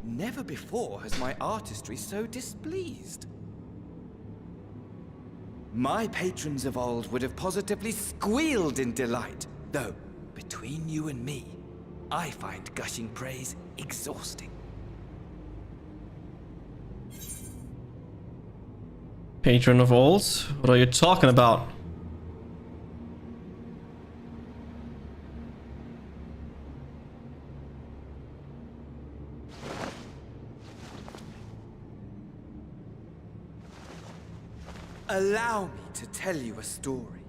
Never before has my artistry so displeased. My patrons of old would have positively squealed in delight, though, between you and me, I find gushing praise exhausting. Patron of Olds? What are you talking about? Allow me to tell you a story.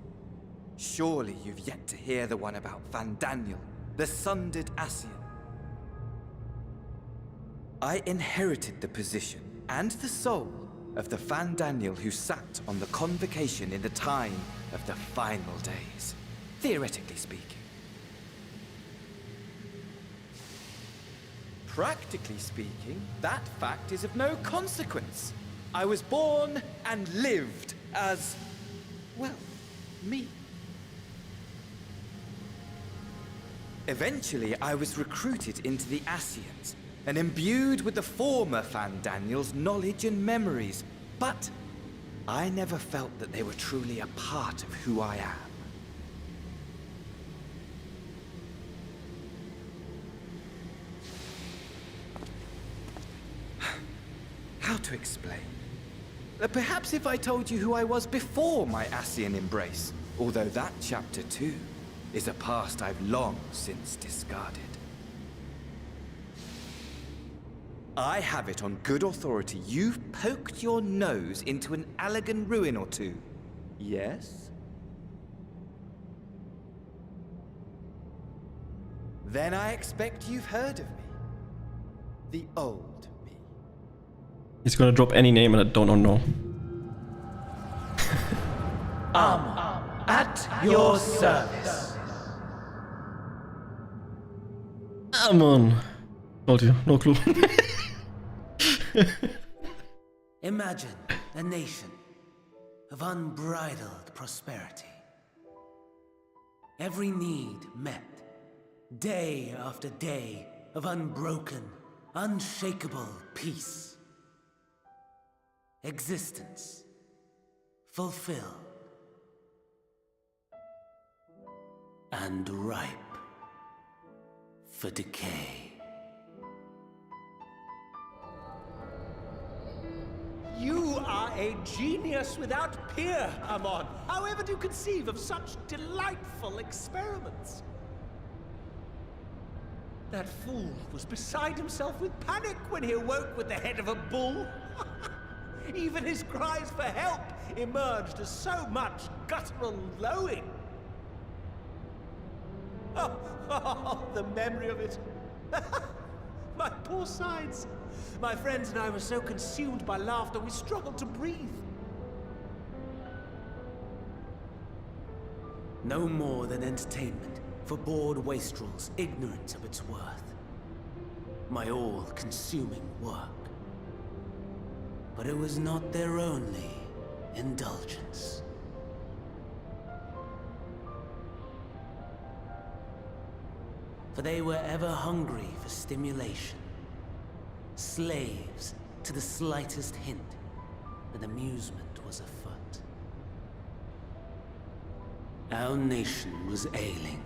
Surely you've yet to hear the one about Fandaniel, the sundered Ascian. I inherited the position and the soul of the Fandaniel who sat on the convocation in the time of the final days, theoretically speaking. Practically speaking, that fact is of no consequence. I was born and lived as, well, me. Eventually, I was recruited into the Ascians and imbued with the former Fandaniel's knowledge and memories, but I never felt that they were truly a part of who I am. How to explain? Perhaps if I told you who I was before my Ascian embrace, although that chapter too is a past I've long since discarded. I have it on good authority you've poked your nose into an Allegan ruin or two. Yes? Then I expect you've heard of me. The old me. He's gonna drop any name and I don't know. At your service. Amon. Told you, no clue. Imagine a nation of unbridled prosperity. Every need met, day after day of unbroken, unshakable peace. Existence fulfilled and ripe for decay. You are a genius without peer, Amon. However do you conceive of such delightful experiments? That fool was beside himself with panic when he awoke with the head of a bull. Even his cries for help emerged as so much guttural lowing. Oh, the memory of it. My poor sides. My friends and I were so consumed by laughter we struggled to breathe. No more than entertainment for bored wastrels ignorant of its worth. My all-consuming work. But it was not their only indulgence. For they were ever hungry for stimulation. Slaves to the slightest hint that amusement was afoot. Our nation was ailing,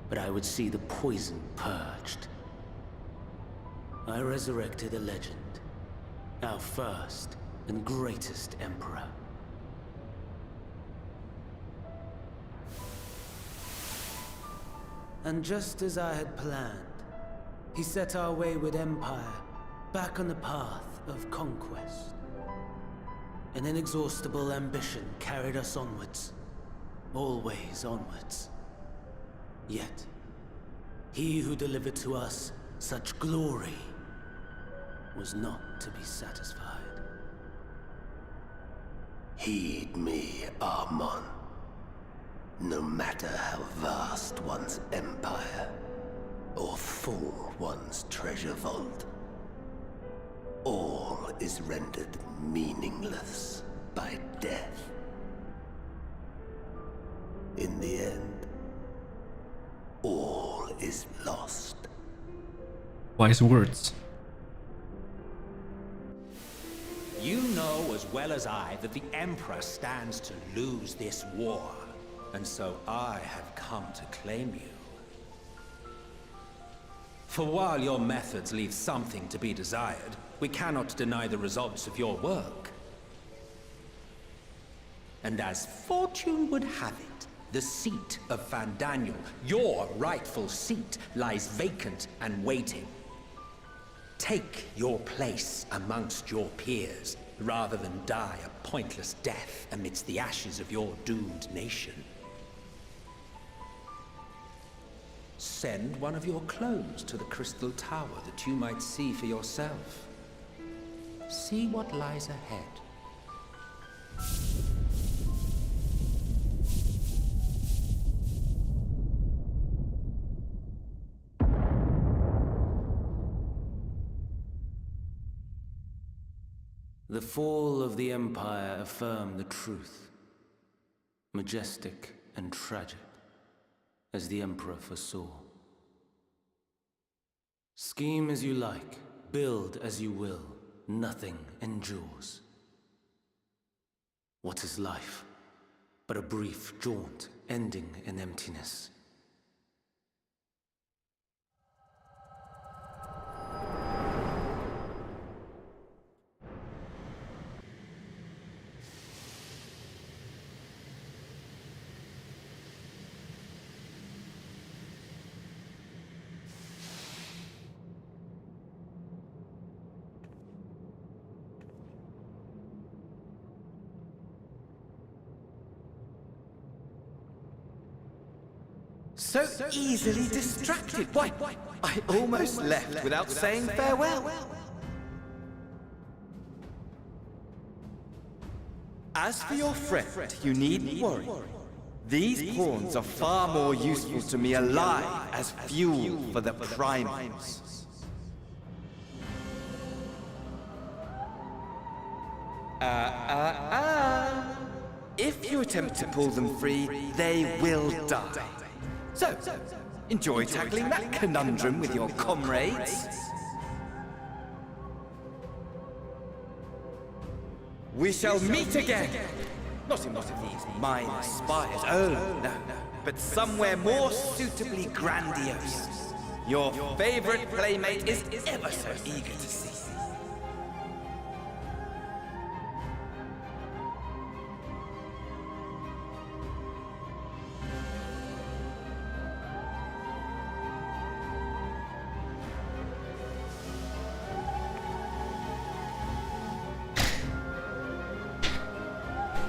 but I would see the poison purged. I resurrected a legend, our first and greatest emperor. And just as I had planned, he set our wayward empire back on the path of conquest. An inexhaustible ambition carried us onwards, always onwards. Yet, he who delivered to us such glory was not to be satisfied. Heed me, Armon. No matter how vast one's empire, or full one's treasure vault, all is rendered meaningless by death. In the end, all is lost. Wise words. You know as well as I that the Emperor stands to lose this war, and so I have come to claim you. For while your methods leave something to be desired, we cannot deny the results of your work. And as fortune would have it, the seat of Fandaniel, your rightful seat, lies vacant and waiting. Take your place amongst your peers, rather than die a pointless death amidst the ashes of your doomed nation. Send one of your clones to the Crystal Tower that you might see for yourself. See what lies ahead. The fall of the Empire affirmed the truth. Majestic and tragic, as the Emperor foresaw. Scheme as you like, build as you will, nothing endures. What is life but a brief jaunt ending in emptiness? So easily distracted. Why, I almost left without saying farewell. As for your friend, you needn't worry. These pawns are far more useful to me alive as fuel for the primals. If you attempt to pull them free, they will die. So, enjoy tackling that conundrum with your comrades. We shall meet again! Not in one of these minor spires, oh no, but somewhere more suitably grandiose. Your favorite playmate is ever so eager to see.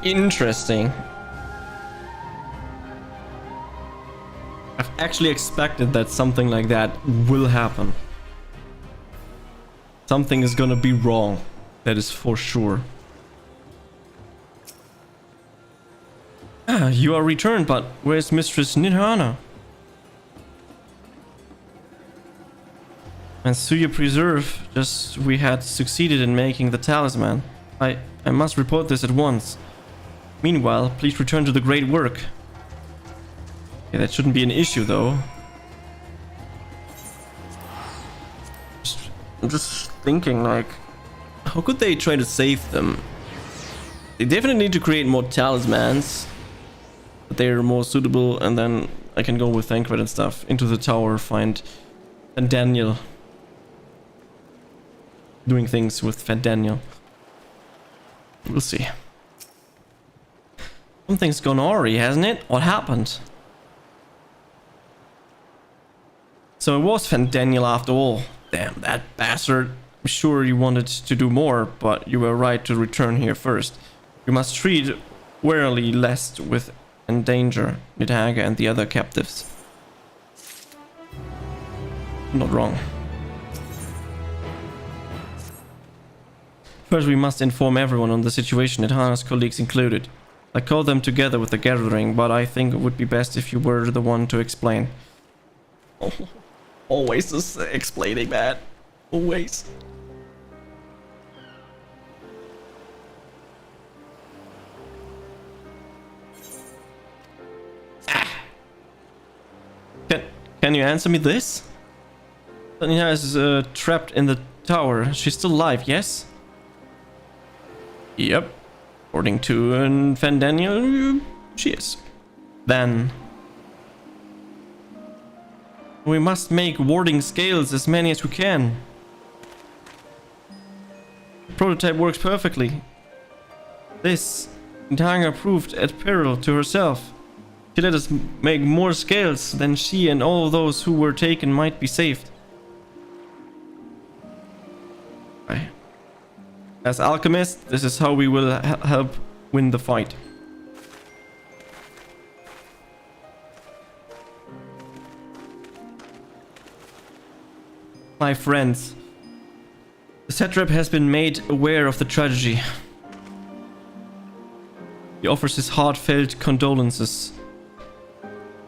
Interesting. I've actually expected that something like that will happen. Something is gonna be wrong. That is for sure. Ah, you are returned, but where's Mistress Nidhana? And Suya Preserve, just we had succeeded in making the talisman. I must report this at once. Meanwhile, please return to the great work. Okay, that shouldn't be an issue though. I'm just thinking, like, how could they try to save them? They definitely need to create more talismans, but they're more suitable, and then I can go with Thancred and stuff into the tower, find Daniel doing things with Daniel. We'll see. Something's gone awry, hasn't it? What happened? So it was Daniel after all. Damn, that bastard. I'm sure you wanted to do more, but you were right to return here first. You must treat warily lest with endanger Nidhaga and the other captives. Not wrong. First, we must inform everyone on the situation, Nidhana's colleagues included. I called them together with the gathering, but I think it would be best if you were the one to explain. Oh, always just explaining that. Always. Can you answer me this? Nidhana is trapped in the tower. She's still alive, yes? Yep. According to Daniel, she is. Then we must make warding scales as many as we can. The prototype works perfectly. This Nidhana proved at peril to herself. She let us make more scales than she and all those who were taken might be saved. As alchemists, this is how we will help win the fight. My friends, the satrap has been made aware of the tragedy. He offers his heartfelt condolences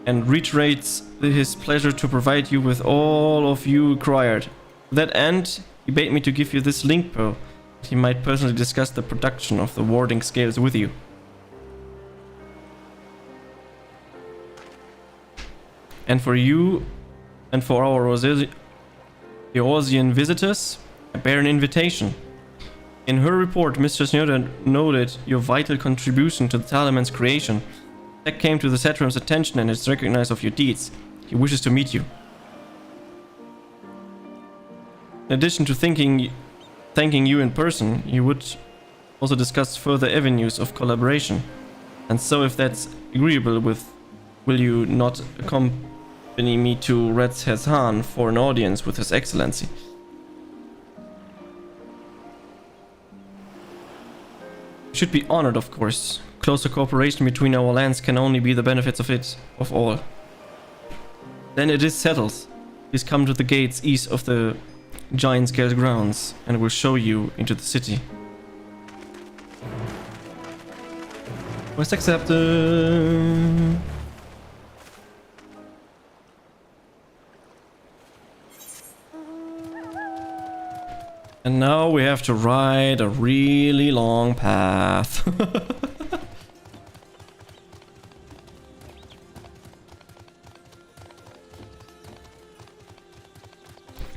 and reiterates his pleasure to provide you with all of you required. To that end, he bade me to give you this link pearl. He might personally discuss the production of the warding scales with you. And for you, and for our Eorzean visitors, I bear an invitation. In her report, Mistress Nyoda noted your vital contribution to the talisman's creation. That came to the satrap's attention and is recognized of your deeds. He wishes to meet you. In addition to thanking you in person, you would also discuss further avenues of collaboration. And so if that's agreeable with, will you not accompany me to Redshezhan for an audience with His Excellency? Should be honored, of course. Closer cooperation between our lands can only be the benefits of all. Then it is settled. Please come to the gates east of the Giant Scale grounds, and we'll show you into the city. Quest accepted. And now we have to ride a really long path.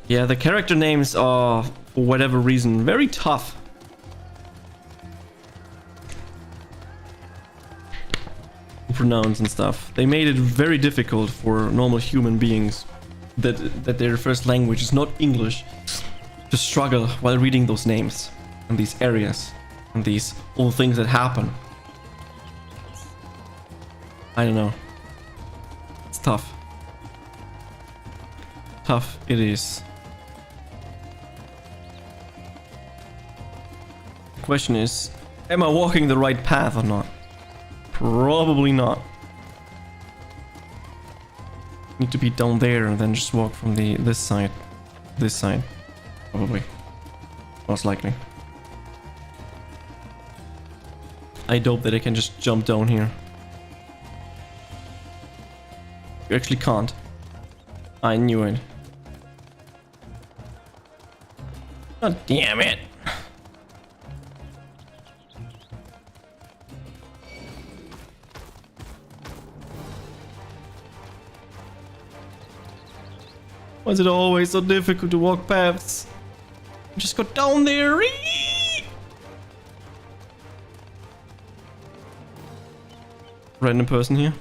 Yeah, the character names are, for whatever reason, very tough. To pronounce and stuff. They made it very difficult for normal human beings that their first language is not English to struggle while reading those names and these areas and these all things that happen. I don't know. It's tough. Tough it is. Question is, am I walking the right path or not? Probably not. Need to be down there and then just walk from this side. This side. Probably. Most likely. I hope that I can just jump down here. You actually can't. I knew it. God damn it. Why is it always so difficult to walk paths? Just go down there. Random person here.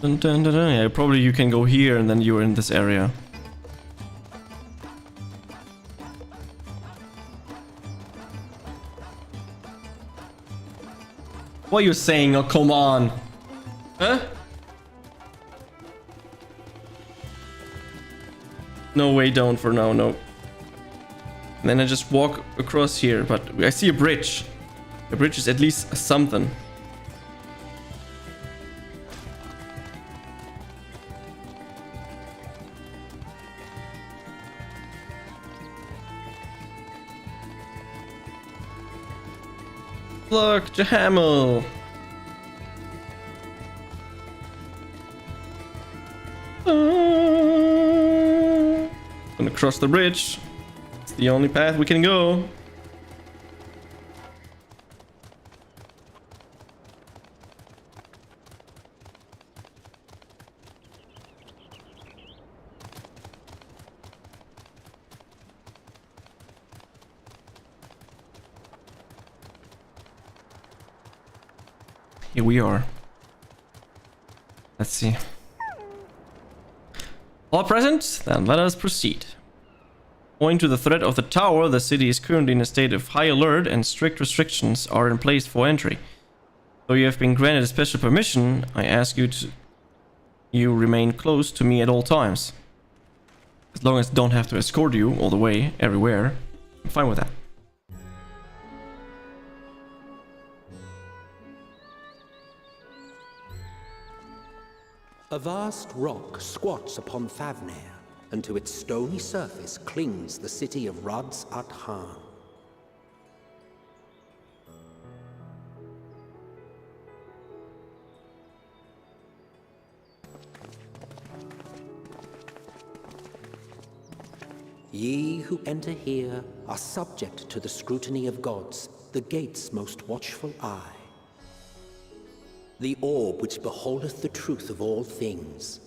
Dun, dun, dun, dun. Yeah, probably you can go here and then you're in this area. What are you saying? Oh, come on. Huh? No way down for now, no. And then I just walk across here, but I see a bridge. The bridge is at least something. Look, Jahamel. Gonna cross the bridge. It's the only path we can go. Here we are. Let's see. All present? Then let us proceed. Owing to the threat of the tower, the city is currently in a state of high alert and strict restrictions are in place for entry. Though you have been granted a special permission, I ask you to remain close to me at all times. As long as I don't have to escort you all the way, everywhere, I'm fine with that. A vast rock squats upon Favnir, and to its stony surface clings the city of Rods at Han. Ye who enter here are subject to the scrutiny of gods, the gate's most watchful eye. The orb which beholdeth the truth of all things.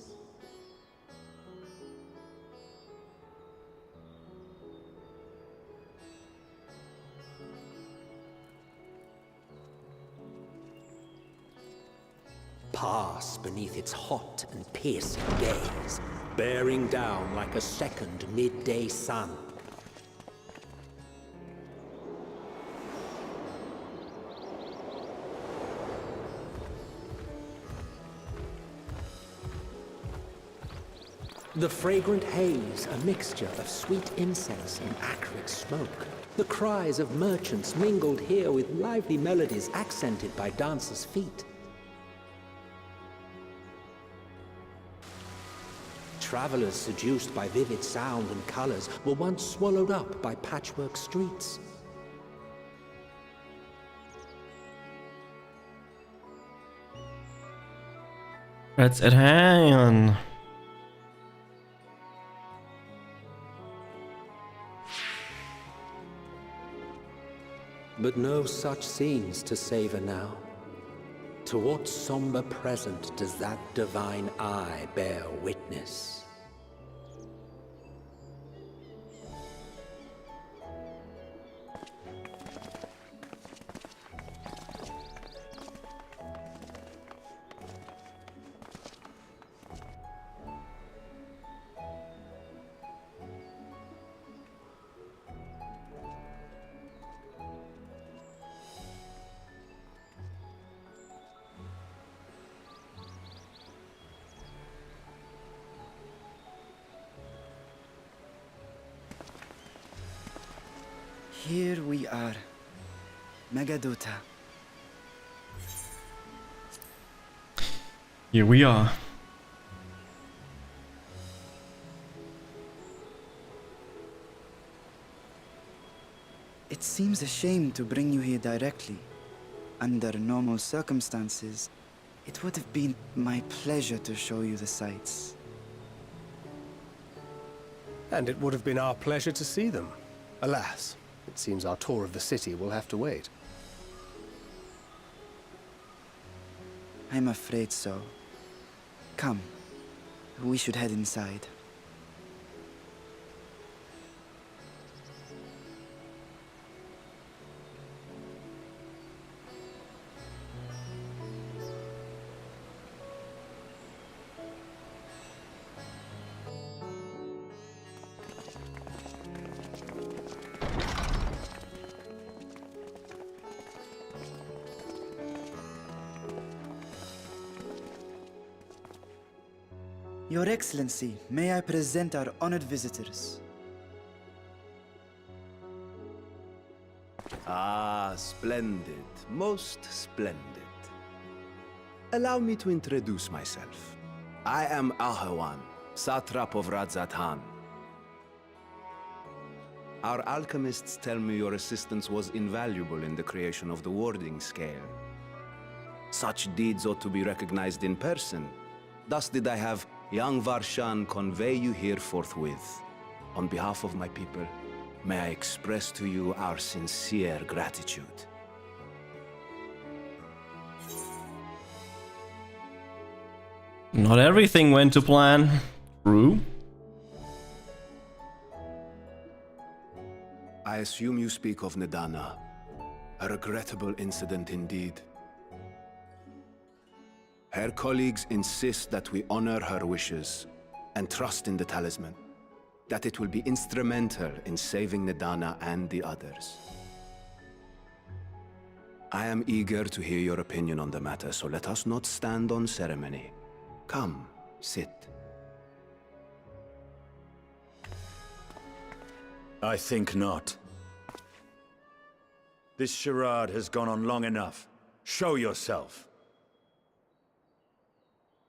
Pass beneath its hot and piercing gaze, bearing down like a second midday sun. The fragrant haze, a mixture of sweet incense and acrid smoke. The cries of merchants mingled here with lively melodies accented by dancers' feet. Travelers seduced by vivid sound and colors were once swallowed up by patchwork streets. That's at hand. But no such scenes to savor now. To what somber present does that divine eye bear witness? Here we are, Megadota. Here we are. It seems a shame to bring you here directly, Under normal circumstances, it would have been my pleasure to show you the sights. And it would have been our pleasure to see them. Alas, it seems our tour of the city will have to wait. I'm afraid so. Come, we should head inside. Your Excellency, may I present our honored visitors? Ah, splendid. Most splendid. Allow me to introduce myself. I am Ahawan, satrap of Radzatan. Our alchemists tell me your assistance was invaluable in the creation of the warding scale. Such deeds ought to be recognized in person. Thus did I have young Varshan convey you here forthwith. On behalf of my people, may I express to you our sincere gratitude. Not everything went to plan. True. I assume you speak of Nadana. A regrettable incident indeed. Her colleagues insist that we honor her wishes and trust in the talisman, that it will be instrumental in saving Nadana and the others. I am eager to hear your opinion on the matter, so let us not stand on ceremony. Come, sit. I think not. This charade has gone on long enough. Show yourself.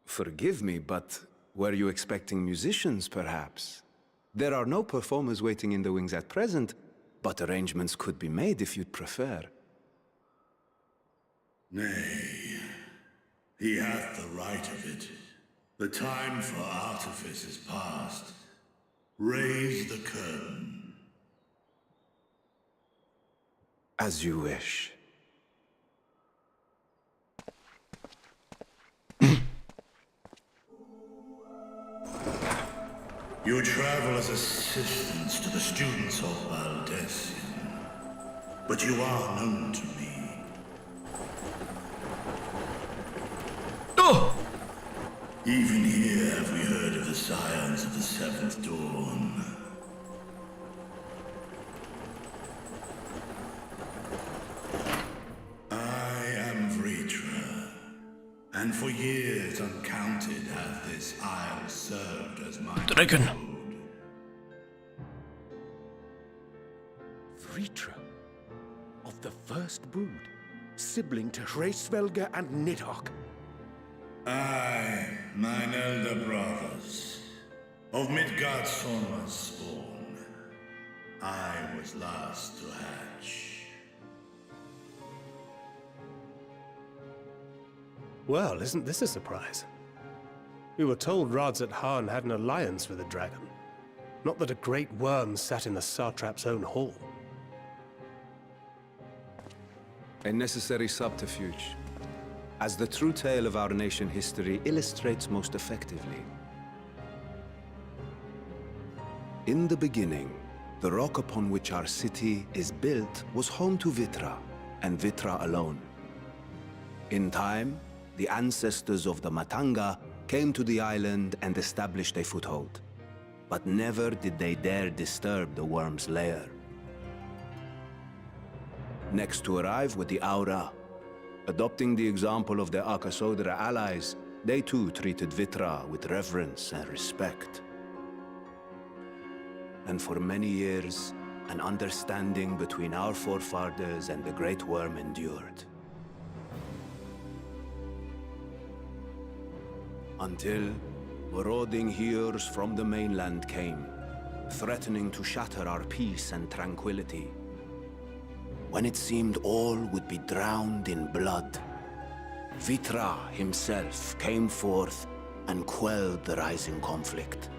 Forgive me, but were you expecting musicians, perhaps? There are no performers waiting in the wings at present, but arrangements could be made if you'd prefer. Nay, he hath the right of it. The time for artifice is past. Raise the curtain. As you wish. You travel as assistants to the students of Valdesian, but you are known to me. Oh! Even here have we heard of the scions of the Seventh Dawn. I am Vritra, and for years uncounted hath this isle served as my Dragon. abode. Vritra, of the first brood, sibling to Hraesvelga and Nidhogg. I, mine elder brothers, of Midgardsormr's spawn, I was last to hatch. Well, isn't this a surprise? We were told Radzatan had an alliance with a dragon. Not that a great worm sat in the satrap's own hall. A necessary subterfuge, as the true tale of our nation history illustrates most effectively. In the beginning, the rock upon which our city is built was home to Vitra, and Vitra alone. In time, the ancestors of the Matanga came to the island and established a foothold. But never did they dare disturb the worm's lair. Next to arrive were the Aura. Adopting the example of their Akasodra allies, they too treated Vitra with reverence and respect. And for many years, an understanding between our forefathers and the Great Worm endured. Until marauding heroes from the mainland came, threatening to shatter our peace and tranquility. when it seemed all would be drowned in blood, Vitra himself came forth and quelled the rising conflict.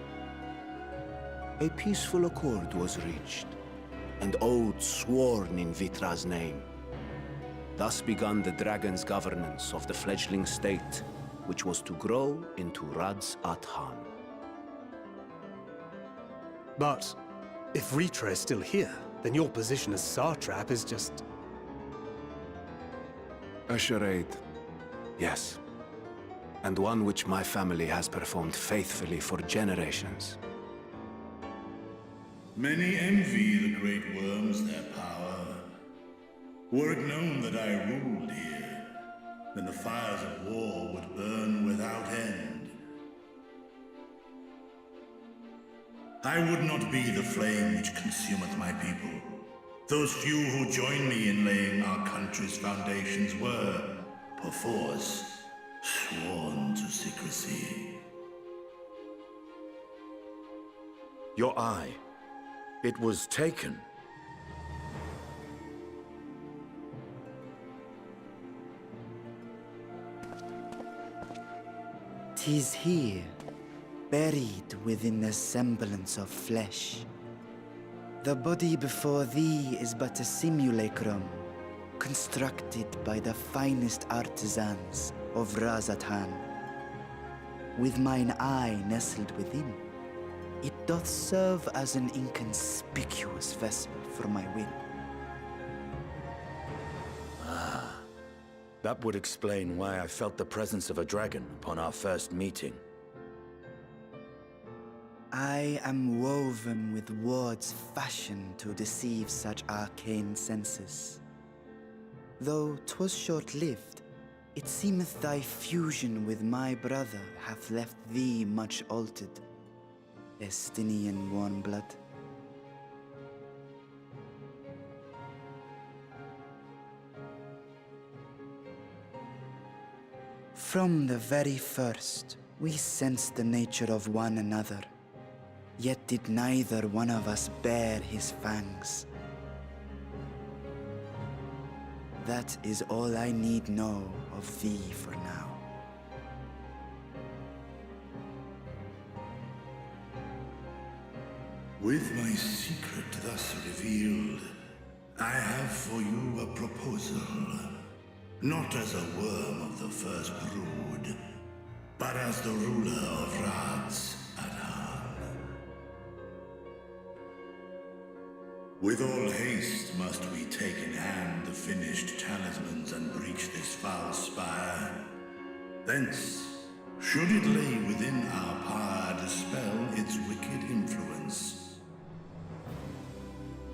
A peaceful accord was reached, and oaths sworn in Vitra's name. Thus began the dragon's governance of the fledgling state, which was to grow into Radz at Han. But if Vitra is still here, then your position as Satrap is just... A charade, yes. And one which my family has performed faithfully for generations. Many envy the great worms their power. Were it known that I ruled here, then the fires of war would burn without end. I would not be the flame which consumeth my people. Those few who join me in laying our country's foundations were, perforce, sworn to secrecy. Your eye. It was taken. 'Tis here, buried within the semblance of flesh. The body before thee is but a simulacrum, constructed by the finest artisans of Razatan. With mine eye nestled within, it doth serve as an inconspicuous vessel for my will. That would explain why I felt the presence of a dragon upon our first meeting. I am woven with words fashioned to deceive such arcane senses. Though 'twas short-lived, it seemeth thy fusion with my brother hath left thee much altered, Estinian warm blood. From the very first, we sensed the nature of one another, yet did neither one of us bare his fangs. That is all I need know of thee for now. With my secret thus revealed, I have for you a proposal. Not as a worm of the first brood, but as the ruler of Radz at Han. With all haste must we take in hand the finished talismans and breach this foul spire. Thence, should it lay within our power, dispel its wicked influence.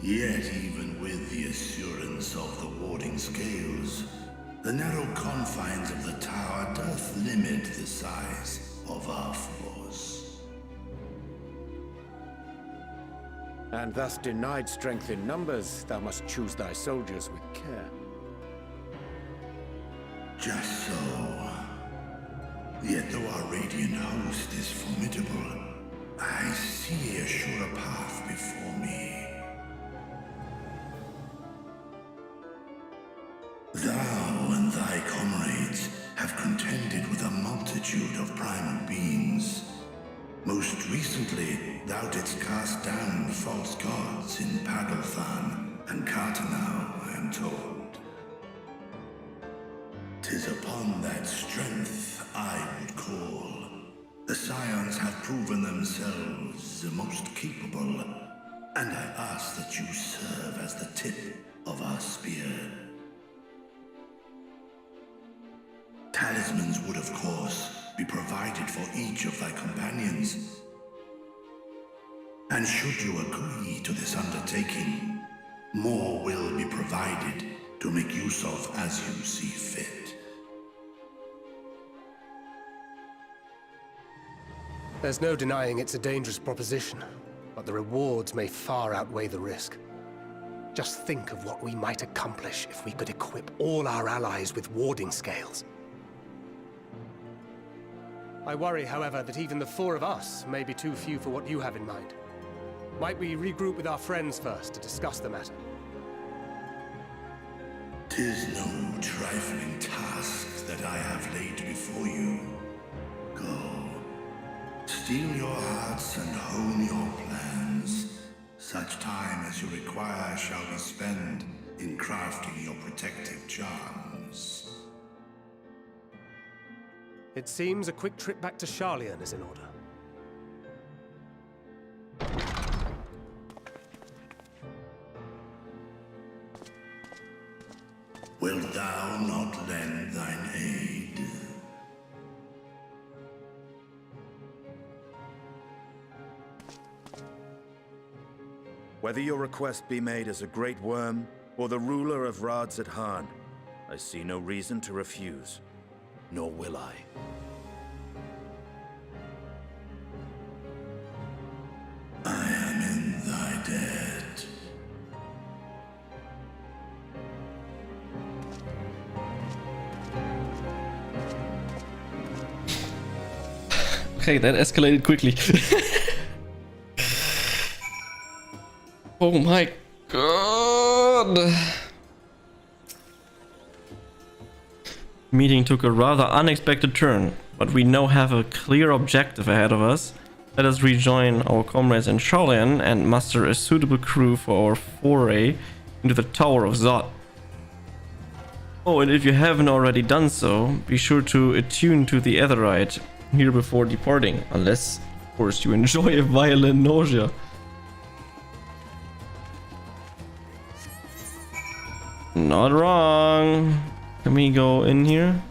Yet even with the assurance of the warding scales, the narrow confines of the tower doth limit the size of our force. And thus denied strength in numbers, thou must choose thy soldiers with care. Just so. Yet though our radiant host is formidable, I see a surer path before me. Thou and thy comrades have contended with a multitude of primal beings. Most recently, thou didst cast down false gods in Pagalthan and Cartanau, I am told. 'Tis upon that strength I would call. The Scions have proven themselves the most capable, and I ask that you serve as the tip of our spear. Talismans would, of course, be provided for each of thy companions. And should you agree to this undertaking, more will be provided to make use of as you see fit. There's no denying it's a dangerous proposition, but the rewards may far outweigh the risk. Just think of what we might accomplish if we could equip all our allies with warding scales. I worry, however, that even the four of us may be too few for what you have in mind. Might we regroup with our friends first to discuss the matter? 'Tis no trifling task that I have laid before you. Go, steel your hearts and hone your plans. Such time as you require shall be spent in crafting your protective charms. It seems a quick trip back to Sharlayan is in order. Wilt thou not lend thine aid? Whether your request be made as a great worm or the ruler of Rads at Han, I see no reason to refuse, nor will I. I am in thy debt. Okay, that escalated quickly. Oh my god. Meeting took a rather unexpected turn, but we now have a clear objective ahead of us. Let us rejoin our comrades in Sharlayan and muster a suitable crew for our foray into the Tower of Zod. Oh, and if you haven't already done so, be sure to attune to the Etherite here before departing, unless, of course, you enjoy a violent nausea. Not wrong. Can we go in here?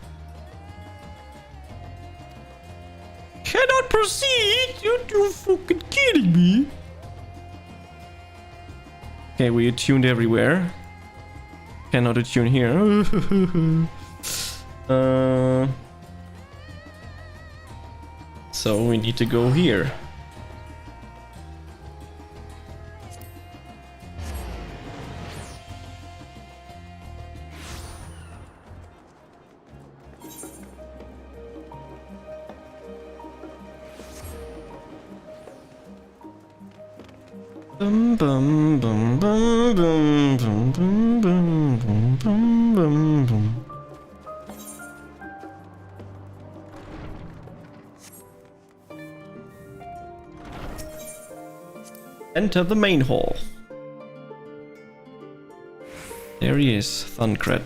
Cannot proceed? You're fucking kidding me. Okay, we attuned everywhere. Cannot attune here. So we need to go here. Bum bum bum bum bum bum bum bum bum bum bum. Enter the main hall. There he is, Thuncred.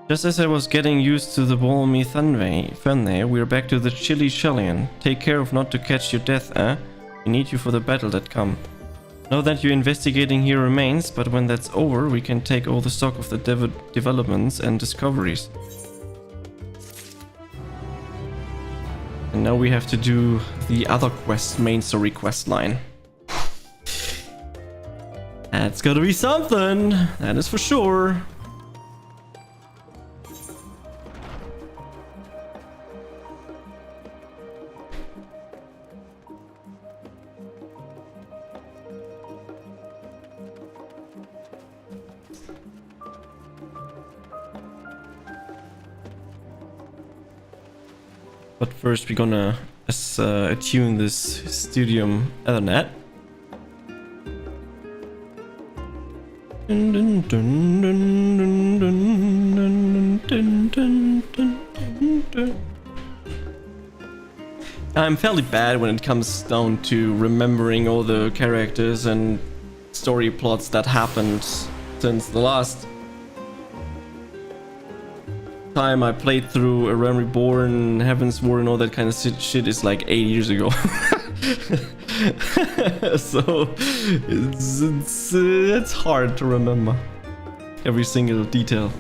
Just as I was getting used to the balmy Fenway, we're back to the chilly Sharlayan. Take care of not to catch your death, eh? We need you for the battle that come. Know that your investigating here remains, but when that's over, we can take all the stock of the developments and discoveries. And now we have to do the other quest, main story quest line. That's gotta be something, that is for sure. But first we're gonna attune this Studium Ethernet. I'm fairly bad when it comes down to remembering all the characters and story plots that happened since the last time I played through A Realm Reborn, Heaven's War and all that kind of shit is like 8 years ago. So it's hard to remember every single detail.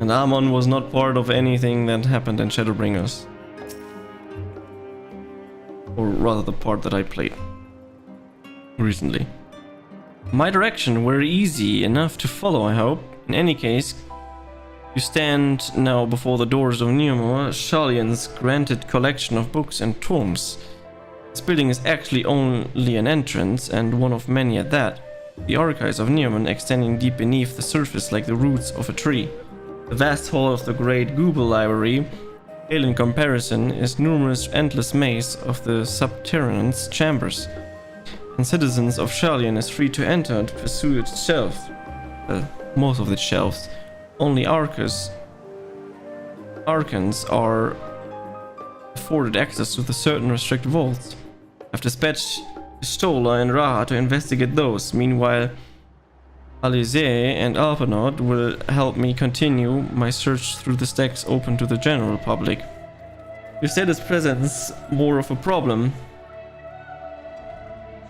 And Amon was not part of anything that happened in Shadowbringers. Or rather the part that I played recently. My direction were easy enough to follow, I hope. In any case, you stand now before the doors of Neomor, Sharlayan's granted collection of books and tomes. This building is actually only an entrance, and one of many at that. The archives of Neomor extending deep beneath the surface like the roots of a tree. The vast hall of the great Google Library, pale in comparison, is numerous endless maze of the subterranean chambers. and citizens of Shalian is free to enter and pursue its shelves. Most of its shelves. Only Arcans are afforded access to the certain restricted vaults. I've dispatched Stola and Raha to investigate those. Meanwhile, Alize and Alpanaud will help me continue my search through the stacks open to the general public. You said its presence more of a problem.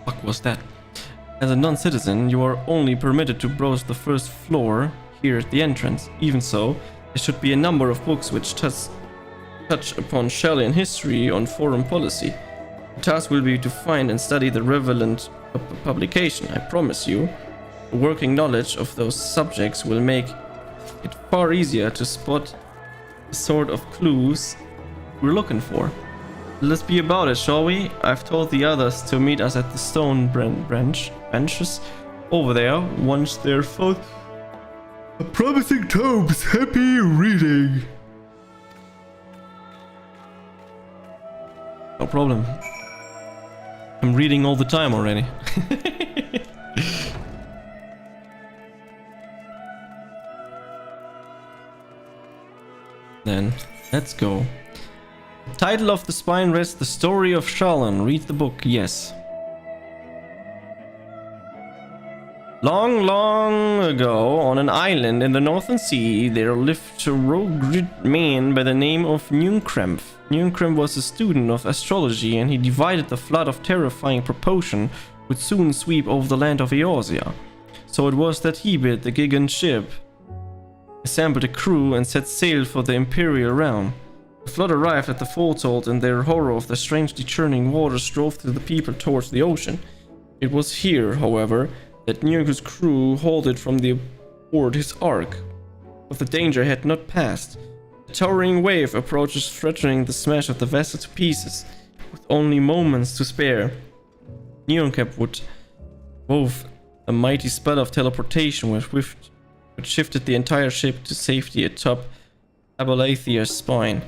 Fuck was that? As a non-citizen, you are only permitted to browse the first floor here at the entrance. Even so, there should be a number of books which touch upon Shalian history on foreign policy. The task will be to find and study the relevant publication. I promise you, a working knowledge of those subjects will make it far easier to spot the sort of clues we're looking for. Let's be about it, shall we? I've told the others to meet us at the stone benches over there once they're found. A promising tomes. Happy reading. No problem. I'm reading all the time already. Then, let's go. Title of the spine reads The Story of Shallan. Read the book, yes. Long, long ago, on an island in the Northern Sea, there lived a rogue man by the name of Nunkremf. Nunkremf was a student of astrology, and he divided the flood of terrifying proportion would soon sweep over the land of Eorzea. So it was that he built the gigant ship, assembled a crew, and set sail for the Imperial realm. The flood arrived at the foothold, and their horror of the strangely churning waters drove the people towards the ocean. It was here, however, that Nurku's crew halted from aboard his ark. But the danger had not passed. A towering wave approaches, threatening to smash the vessel to pieces. With only moments to spare, Neoncap would wove a mighty spell of teleportation which shifted the entire ship to safety atop Abalathia's spine.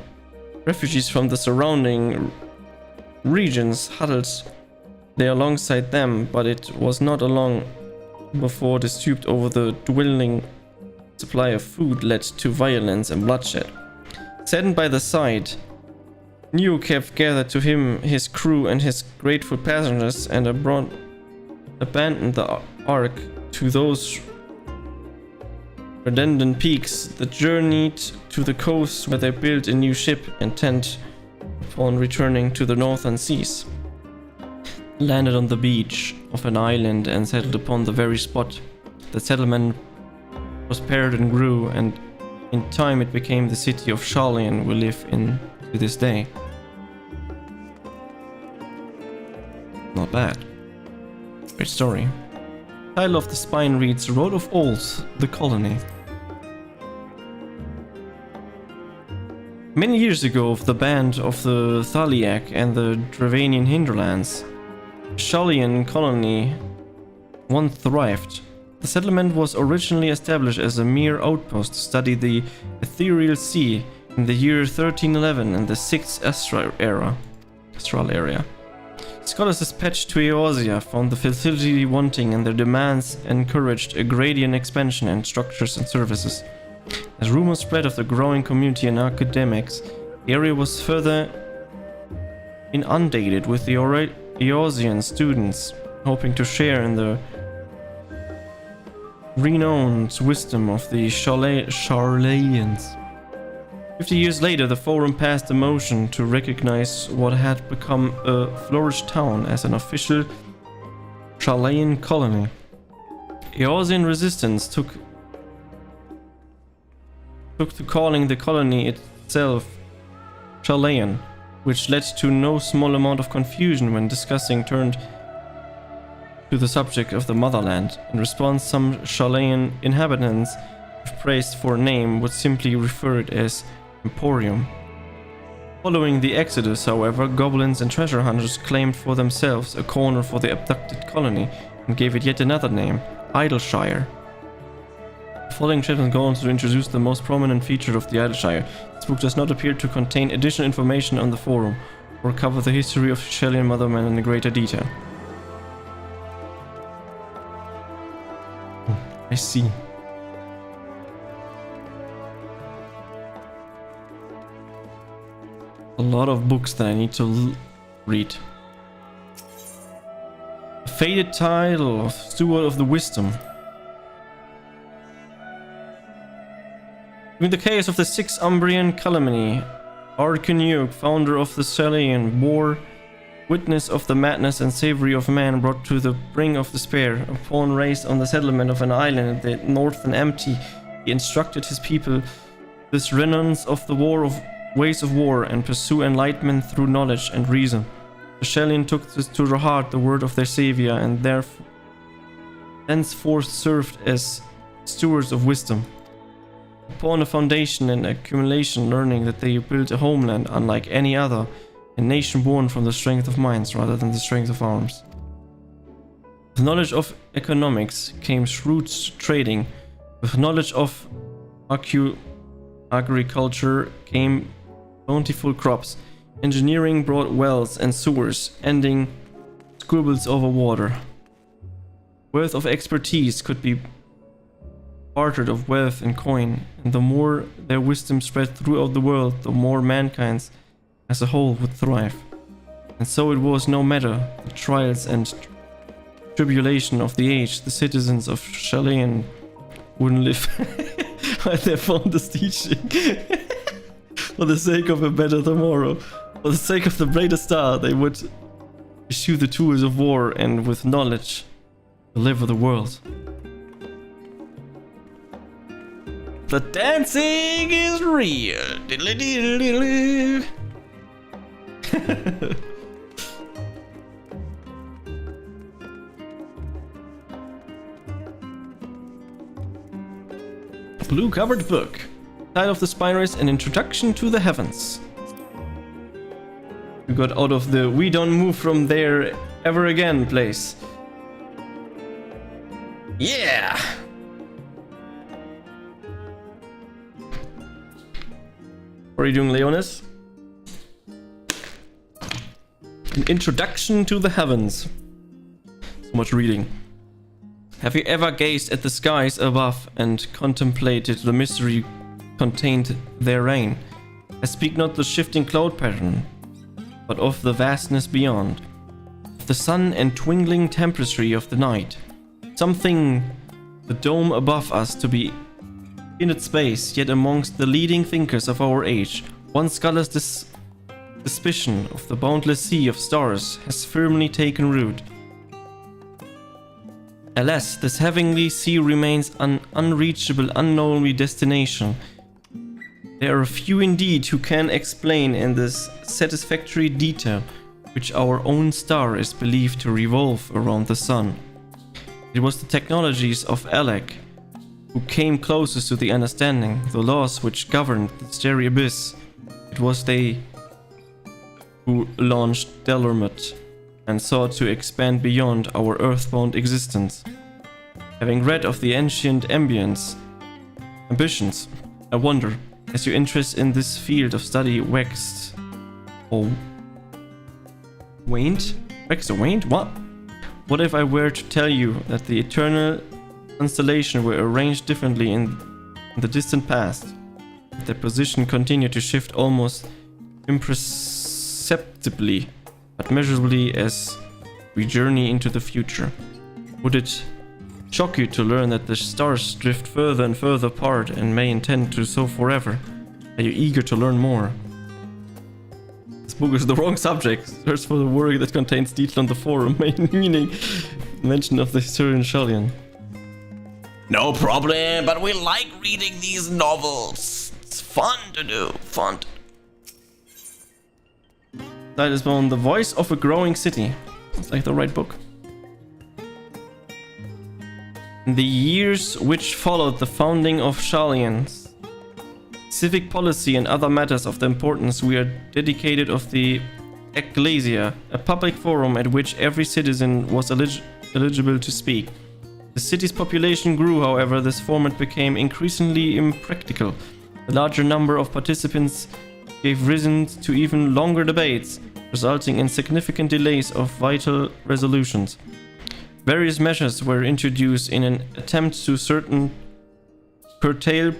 Refugees from the surrounding regions huddled there alongside them, but it was not long before they stooped over the dwindling supply of food led to violence and bloodshed. Saddened by the sight, Neocap gathered to him his crew and his grateful passengers and abandoned the ark to those redundant peaks that journeyed to the coast, where they built a new ship intent upon returning to the northern seas. Landed on the beach of an island and settled upon the very spot. The settlement prospered and grew, and in time it became the city of Shalian we live in to this day. Not bad. Great story. Title of the spine reads Road of Oaths, the Colony. Many years ago, the band of the Thaliak and the Dravanian hinterlands, Shalian colony once thrived. The settlement was originally established as a mere outpost to study the ethereal sea in the year 1311 in the 6th astral area. Scholars dispatched to Eorzea found the facility wanting, and their demands encouraged a gradient expansion in structures and services. As rumors spread of the growing community in academics, the area was further inundated with the Eorzean students hoping to share in the renowned wisdom of the Sharlayans. 50 years later, the Forum passed a motion to recognize what had become a flourished town as an official Shalayan colony. Eorzean resistance took to calling the colony itself Shalayan, which led to no small amount of confusion when discussing turned to the subject of the motherland. In response, some Shalayan inhabitants, if praised for a name, would simply refer it as Emporium. Following the exodus, however, goblins and treasure hunters claimed for themselves a corner for the abducted colony and gave it yet another name, Idleshire. The following chapter goes on to introduce the most prominent feature of the Idleshire. This book does not appear to contain additional information on the Forum or cover the history of Shalian Motherman in greater detail. I see. A lot of books that I need to read. The faded title of Steward of the Wisdom. During the chaos of the Sixth Umbrian Calamity, Arcaneuc, founder of the Salian, bore witness of the madness and savagery of man brought to the brink of despair. Upon raised on the settlement of an island at the northern empty, he instructed his people this renounce of the ways of war and pursue enlightenment through knowledge and reason. The Salian took to their heart the word of their savior and therefore thenceforth served as stewards of wisdom. Upon a foundation and accumulation, learning that they built a homeland unlike any other, a nation born from the strength of minds rather than the strength of arms. With knowledge of economics came shrewd trading. With knowledge of agriculture came bountiful crops. Engineering brought wells and sewers, ending squabbles over water. Worth of expertise could be bartered of wealth and coin, and the more their wisdom spread throughout the world, the more mankind as a whole would thrive. And so it was, no matter the trials and tribulation of the age, the citizens of Shalane wouldn't live by their fondest teaching. For the sake of a better tomorrow, for the sake of the brighter star, they would eschew the tools of war and with knowledge deliver the world. The dancing is real. Diddly-diddly-diddly. A blue covered book. Title of the spine is An Introduction to the Heavens. We got out of the we don't move from there ever again place. Yeah! What are you doing, Leonis? An Introduction to the Heavens. So much reading. Have you ever gazed at the skies above and contemplated the mystery contained therein? I speak not the shifting cloud pattern, but of the vastness beyond, of the sun and twinkling tapestry of the night. Something the dome above us to be in its space, yet amongst the leading thinkers of our age, one scholar's suspicion of the boundless sea of stars has firmly taken root. Alas, this heavenly sea remains an unreachable, unknown destination. There are few indeed who can explain in this satisfactory detail which our own star is believed to revolve around the sun. It was the technologies of Alec who came closest to the understanding, the laws which governed the starry abyss. It was they who launched Delormut and sought to expand beyond our earthbound existence. Having read of the ancient ambitions, I wonder, as your interest in this field of study waxed or waned? Waxed or waned? What? What if I were to tell you that the eternal constellations were arranged differently in the distant past? That their position continued to shift almost imperceptibly, but measurably as we journey into the future? Would it shock you to learn that the stars drift further and further apart and may intend to so forever? Are you eager to learn more? This book is the wrong subject. Search for the work that contains detail on the forum, meaning mention of the historian Shallian. No problem, but we like reading these novels. It's fun to do. Fun. That is on The Voice of a Growing City. It's like the right book. In the years which followed the founding of Shallians, civic policy and other matters of the importance we are dedicated of the Ecclesia, a public forum at which every citizen was eligible to speak. The city's population grew, however, this format became increasingly impractical. The larger number of participants gave rise to even longer debates, resulting in significant delays of vital resolutions. Various measures were introduced in an attempt to curtail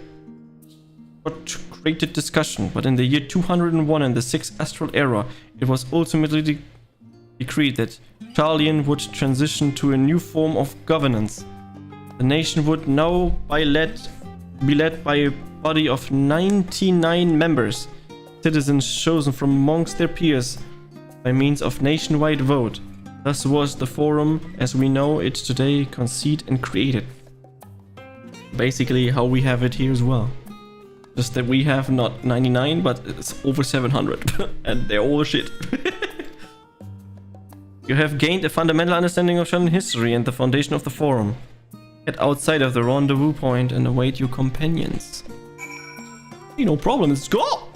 what created discussion, but in the year 201 in the 6th Astral Era, it was ultimately decreed that Charlian would transition to a new form of governance. The nation would now be led by a body of 99 members, citizens chosen from amongst their peers by means of nationwide vote. Thus was the Forum, as we know it today, conceived and created. Basically how we have it here as well. Just that we have not 99, but it's over 700. And they're all shit. You have gained a fundamental understanding of Shannon history and the foundation of the Forum. Get outside of the rendezvous point and await your companions. Hey, no problem, let's go!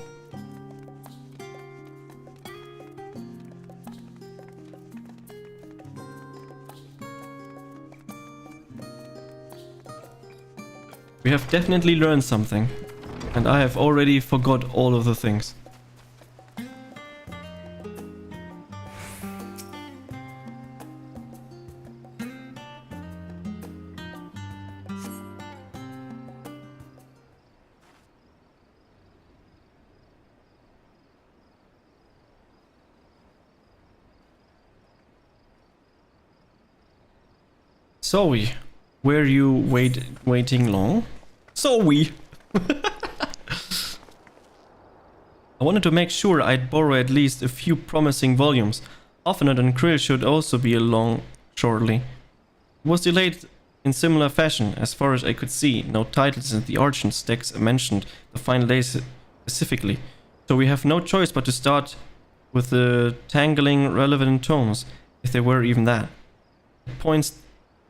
We have definitely learned something, and I have already forgot all of the things. Zoe, were you waiting long? Zoe! I wanted to make sure I'd borrow at least a few promising volumes. Oftener and Krill should also be along shortly. It was delayed in similar fashion, as far as I could see. No titles in the Argent stacks mentioned the final day specifically, so we have no choice but to start with the tangling relevant tomes, if there were even that. At points,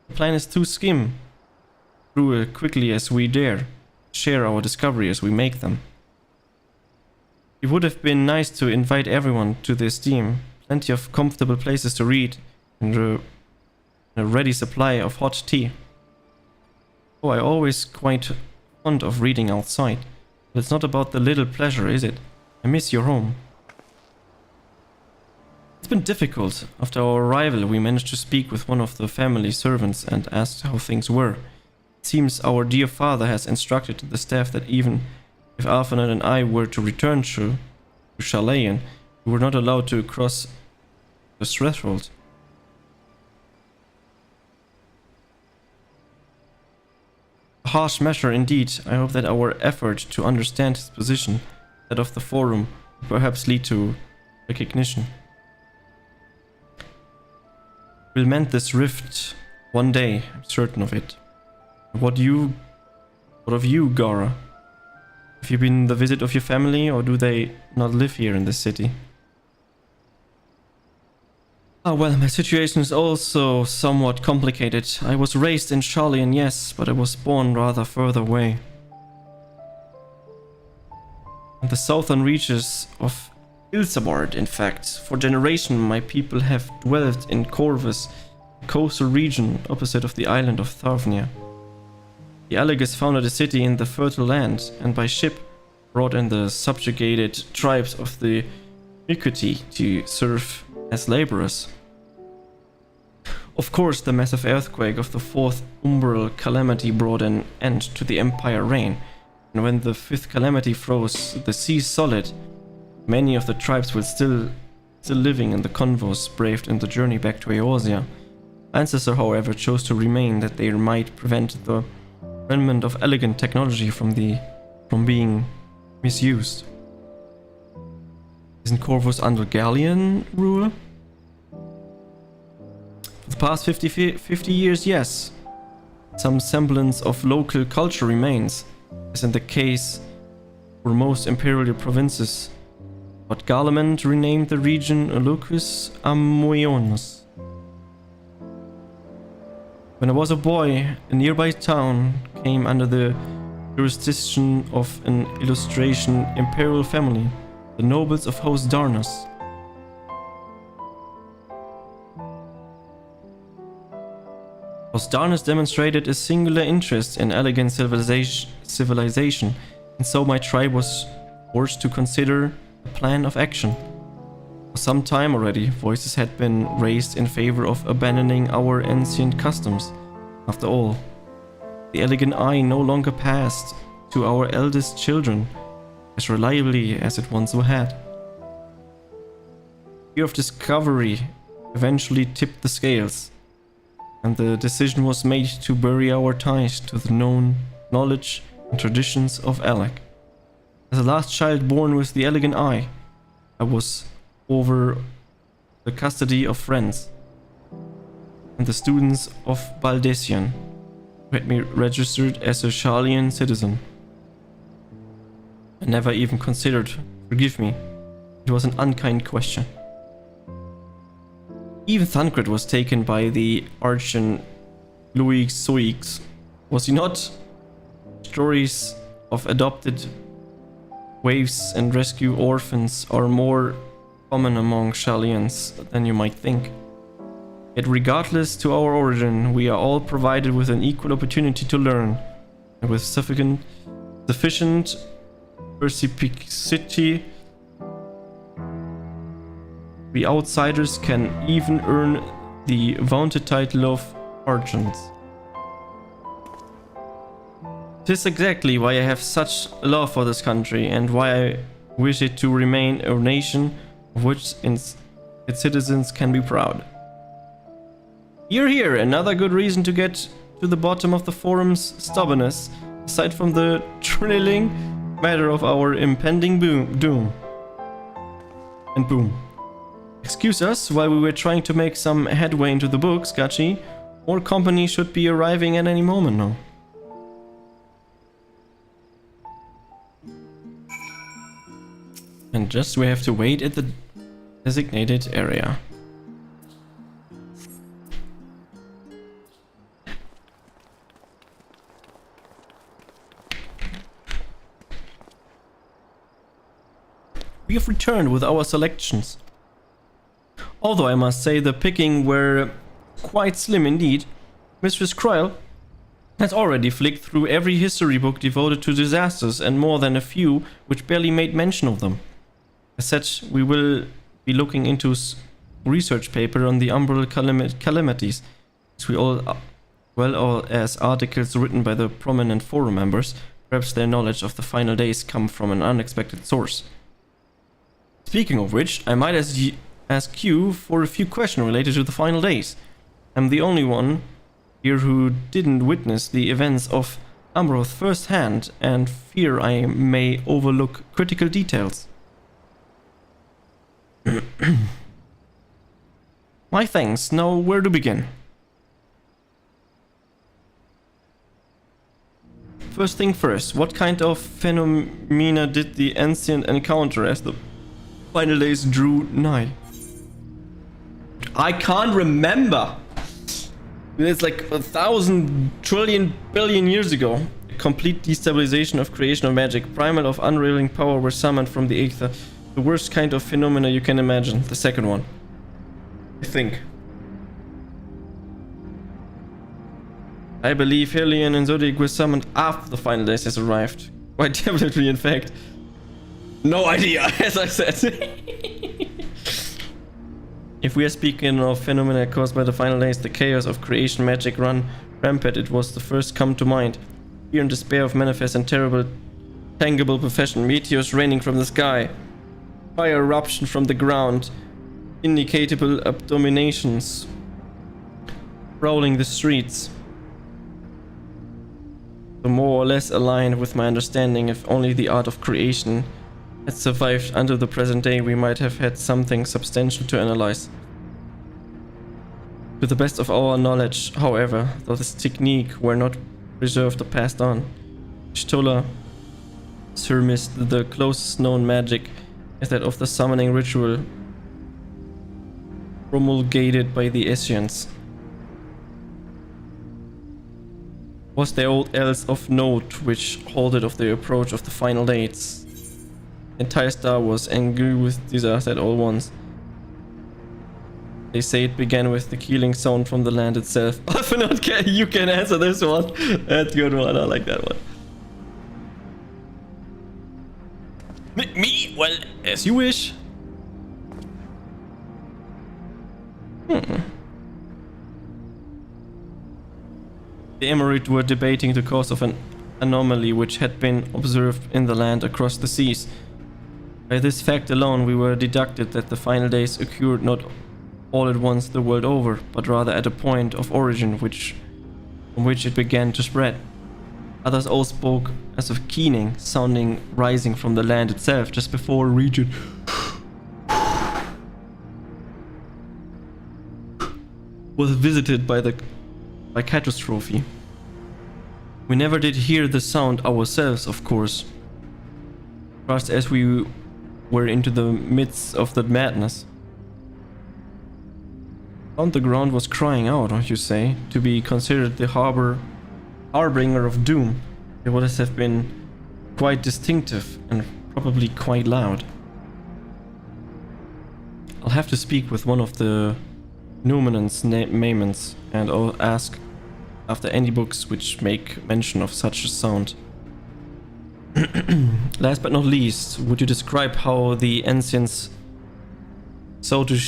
the plan is to skim through it quickly as we dare, share our discovery as we make them. It would have been nice to invite everyone to this team. Plenty of comfortable places to read and a ready supply of hot tea. Oh, I always quite fond of reading outside, but it's not about the little pleasure, is it? I miss your home. It's been difficult. After our arrival, we managed to speak with one of the family servants and asked how things were. It seems our dear father has instructed the staff that even if Alphanet and I were to return to Chalayan, we were not allowed to cross the threshold. A harsh measure indeed. I hope that our effort to understand his position, that of the Forum, will perhaps lead to recognition. We'll mend this rift one day, I'm certain of it. What of you, Gara? Have you been the visit of your family, or do they not live here in this city? Ah, well, my situation is also somewhat complicated. I was raised in Charlian, yes, but I was born rather further away. In the southern reaches of Ilsabard, in fact. For generations, my people have dwelt in Corvus, a coastal region opposite of the island of Tharvnia. The Allegas founded a city in the fertile land, and by ship brought in the subjugated tribes of the Mikuti to serve as laborers. Of course, the massive earthquake of the 4th Umbral Calamity brought an end to the Empire reign, and when the 5th Calamity froze the sea solid, many of the tribes were still living in the convos braved in the journey back to Eorzea. Ancestor, however, chose to remain that they might prevent the remnant of elegant technology from being misused. Isn't Corvus under Gallian rule? For the past 50 years, yes. Some semblance of local culture remains, as in the case for most imperial provinces, but Garlement renamed the region Lucus Amoionis. When I was a boy, a nearby town came under the jurisdiction of an illustration imperial family, the nobles of Host Darnus. Host Darnus demonstrated a singular interest in elegant civilization, and so my tribe was forced to consider a plan of action. For some time already, voices had been raised in favor of abandoning our ancient customs. After all, the elegant eye no longer passed to our eldest children as reliably as it once had. Fear of discovery eventually tipped the scales, and the decision was made to bury our ties to the known knowledge and traditions of Alec. As the last child born with the elegant eye, I was over the custody of friends and the students of Baldessian, who had me registered as a Charlian citizen. I never even considered, forgive me, it was an unkind question. Even Thancred was taken by the Archon Louis Soix, was he not? Stories of adopted waifs and rescue orphans are more common among Shalians than you might think. Yet regardless to our origin, we are all provided with an equal opportunity to learn, and with sufficient perspicacity, we outsiders can even earn the vaunted title of Archons. This is exactly why I have such love for this country, and why I wish it to remain a nation of which its citizens can be proud. Here, another good reason to get to the bottom of the forum's stubbornness, aside from the thrilling matter of our impending doom. Excuse us while we were trying to make some headway into the books, Gachi. More company should be arriving at any moment now. And just we have to wait at the designated area. We have returned with our selections. Although I must say the picking were quite slim indeed. Mistress Kryl has already flicked through every history book devoted to disasters, and more than a few which barely made mention of them. As such, we will be looking into research paper on the umbral calamities, as well as articles written by the prominent forum members. Perhaps their knowledge of the final days come from an unexpected source. Speaking of which, I might ask you for a few questions related to the final days. I'm the only one here who didn't witness the events of Ambroth firsthand, and fear I may overlook critical details. My thanks. Now, where to begin? First thing first, what kind of phenomena did the ancient encounter as the final days drew nigh? I can't remember. It's like 1,000 trillion billion years ago. A complete destabilization of creation of magic. Primal of unrailing power were summoned from the aether. The worst kind of phenomena you can imagine. The second one, I think. I believe Hellion and Zodiac were summoned after the final days has arrived. Quite definitely, in fact. No idea, as I said. If we are speaking of phenomena caused by the final days, the chaos of creation magic run rampant, it was the first come to mind. Fear and despair of manifest and terrible, tangible profession. Meteors raining from the sky. Fire eruption from the ground. Indicatable abominations prowling the streets. So more or less aligned with my understanding, if only the art of creation had survived until the present day, we might have had something substantial to analyze. To the best of our knowledge, however, though this technique were not preserved or passed on, Shtola surmised the closest known magic is that of the summoning ritual promulgated by the Escians. Was there aught else of note which halted of the approach of the final dates? The entire star was angry with disaster at all once. They say it began with the killing sound from the land itself. You can answer this one. That's a good one. I like that one. Me? Well, as you wish. The Emirate were debating the cause of an anomaly which had been observed in the land across the seas. By this fact alone, we were deducted that the final days occurred not all at once the world over, but rather at a point of origin from which it began to spread. Others all spoke as of keening, sounding rising from the land itself just before a region was visited by catastrophe. We never did hear the sound ourselves, of course, just as we were into the midst of that madness. And the ground was crying out, you say, to be considered the harbinger of doom. It would have been quite distinctive and probably quite loud. I'll have to speak with one of the Numenans Maimons and I'll ask after any books which make mention of such a sound. Last but not least, would you describe how the ancients sought to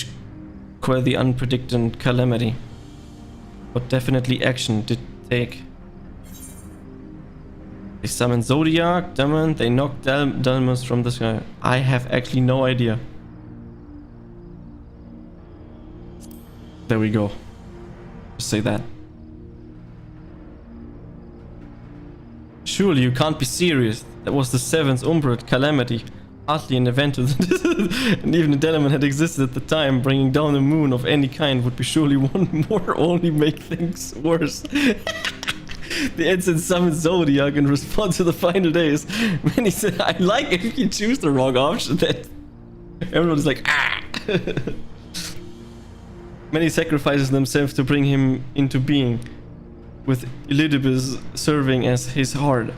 quell the unpredicted calamity? What definitely action did they take? They summoned Zodiac, Demon, they knocked Dalmus from the sky. I have actually no idea. There we go. Just say that. Surely you can't be serious. That was the 7th Umbral calamity. Hardly an event and even a Delaman had existed at the time. Bringing down a moon of any kind would be surely one more, only make things worse. The ensign summoned Zodiac in response to the final days. Many said, I like it if you choose the wrong option. That everyone's like, ah. Many sacrifices themselves to bring him into being, with Elidibus serving as his heart.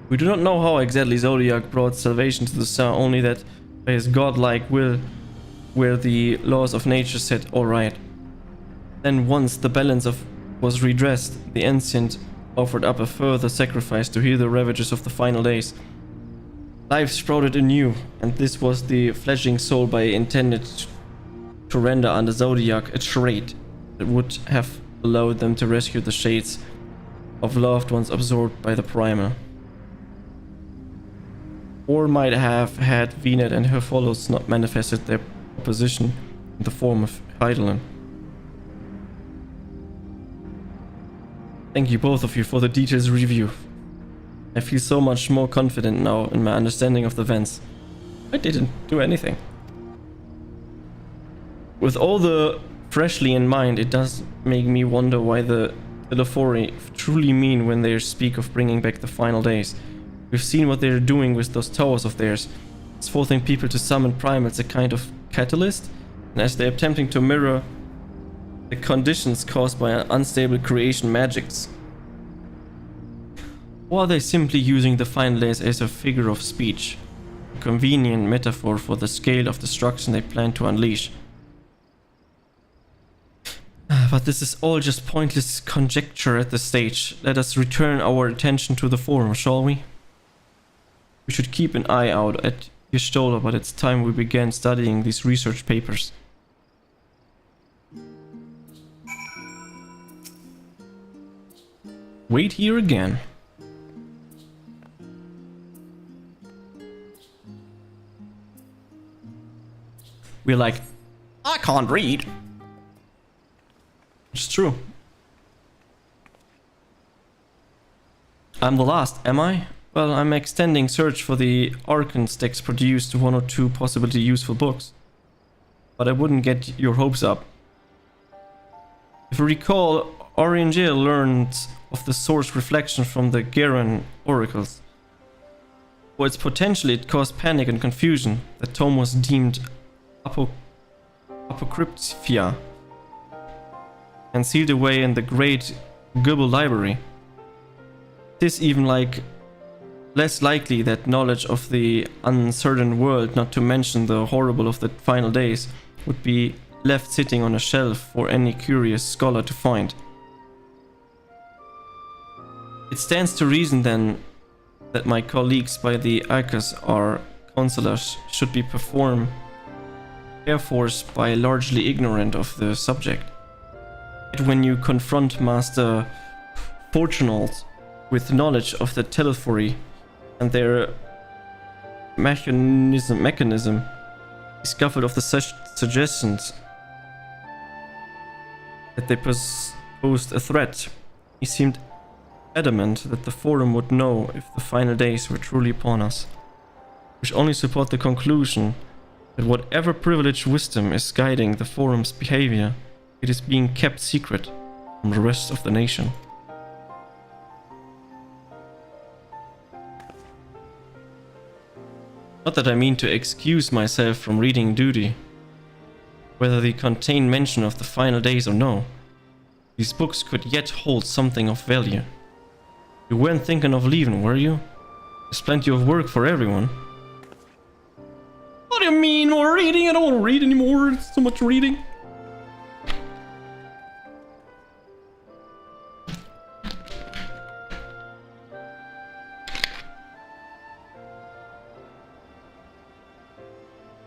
We do not know how exactly Zodiac brought salvation to the Tsar, only that by his godlike will, where the laws of nature set all right. Then once the balance was redressed, the ancient offered up a further sacrifice to heal the ravages of the final days. Life sprouted anew, and this was the fledgling soul by intended to render under Zodiac a trait that would have allowed them to rescue the shades of loved ones absorbed by the primer. Or might have had Venet and her followers not manifested their opposition in the form of Heidelin. Thank you both of you for the details review. I feel so much more confident now in my understanding of the events. I didn't do anything. With all the freshly in mind, it does make me wonder why the Lofi truly mean when they speak of bringing back the final days. We've seen what they're doing with those towers of theirs. It's forcing people to summon primates, a kind of catalyst, and as they're attempting to mirror the conditions caused by unstable creation magics. Or are they simply using the final days as a figure of speech? A convenient metaphor for the scale of destruction they plan to unleash. But this is all just pointless conjecture at this stage. Let us return our attention to the forum, shall we? We should keep an eye out at Y'shtola, but it's time we began studying these research papers. Wait here again. We're like, I can't read. It's true. I'm the last, am I? Well, I'm extending search for the Archon sticks produced 1 or 2 possibly useful books. But I wouldn't get your hopes up. If you recall, Oriangel learned of the source reflection from the Garen oracles. For its potential, it caused panic and confusion. The tome was deemed apocrypha and sealed away in the great Gubble library. It is even less likely that knowledge of the uncertain world, not to mention the horrible of the final days, would be left sitting on a shelf for any curious scholar to find. It stands to reason then that my colleagues by the Arcus, our counselors, should be Air Force by largely ignorant of the subject. Yet when you confront Master Fortunault with knowledge of the telephony and their mechanism, discovered of the such suggestions that they posed a threat, he seemed adamant that the Forum would know if the final days were truly upon us, which only support the conclusion that whatever privileged wisdom is guiding the Forum's behavior, it is being kept secret from the rest of the nation. Not that I mean to excuse myself from reading duty, whether they contain mention of the final days or no. These books could yet hold something of value. You weren't thinking of leaving, were you? There's plenty of work for everyone. What do you mean more reading? I don't want to read anymore. It's so much reading.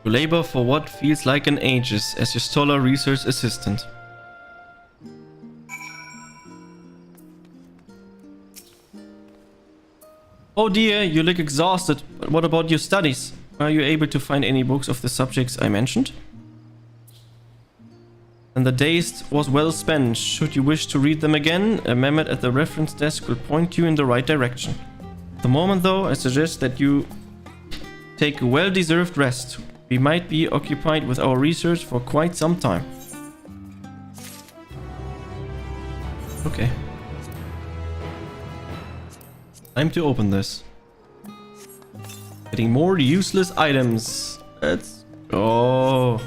You labor for what feels like an ages as your Stolar research assistant. Oh dear, you look exhausted, but what about your studies? Are you able to find any books of the subjects I mentioned? And the days was well spent. Should you wish to read them again, a Mehmet at the reference desk will point you in the right direction. At the moment though, I suggest that you take a well-deserved rest. We might be occupied with our research for quite some time. Okay. Time to open this. Getting more useless items. Let's go.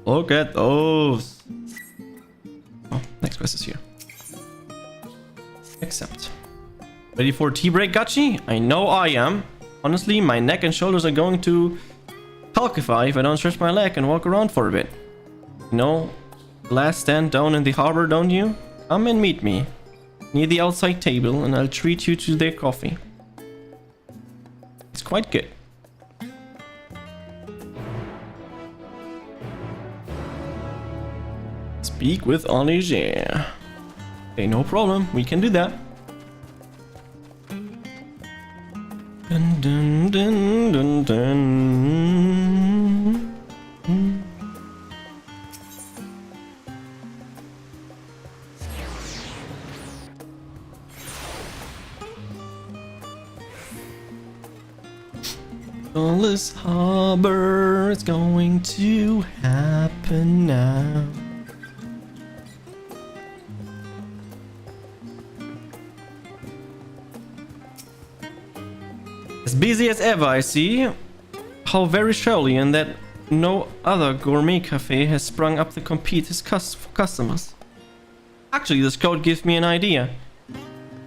Look at those. Oh, next quest is here. Accept. Ready for a tea break, Gachi? I know I am. Honestly, my neck and shoulders are going to calcify if I don't stretch my leg and walk around for a bit. You know, last stand down in the harbor, don't you? Come and meet me near the outside table and I'll treat you to their coffee. It's quite good. Speak with Olivier. Okay, no problem. We can do that. Dun, dun, dun, dun, dun. This harbor is going to happen now. As busy as ever, I see. How very surely, and that no other gourmet cafe has sprung up to compete his customers. Actually, this code gives me an idea.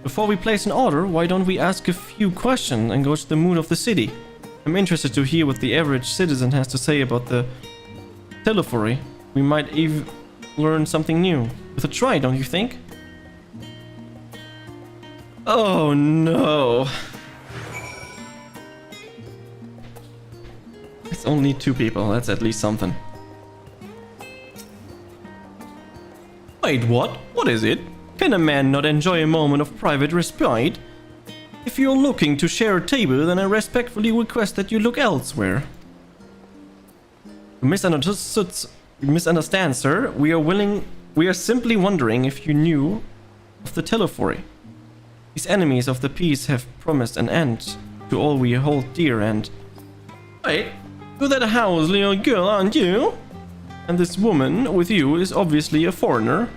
Before we place an order, why don't we ask a few questions and gauge the mood of the city? I'm interested to hear what the average citizen has to say about the telephony. We might even learn something new. With a try, don't you think? Oh no. It's only 2 people, that's at least something. Wait, what? What is it? Can a man not enjoy a moment of private respite? If you're looking to share a table, then I respectfully request that you look elsewhere. You misunderstand, sir. We are simply wondering if you knew of the telephony. These enemies of the peace have promised an end to all we hold dear and... Wait, you're that house little girl, aren't you? And this woman with you is obviously a foreigner.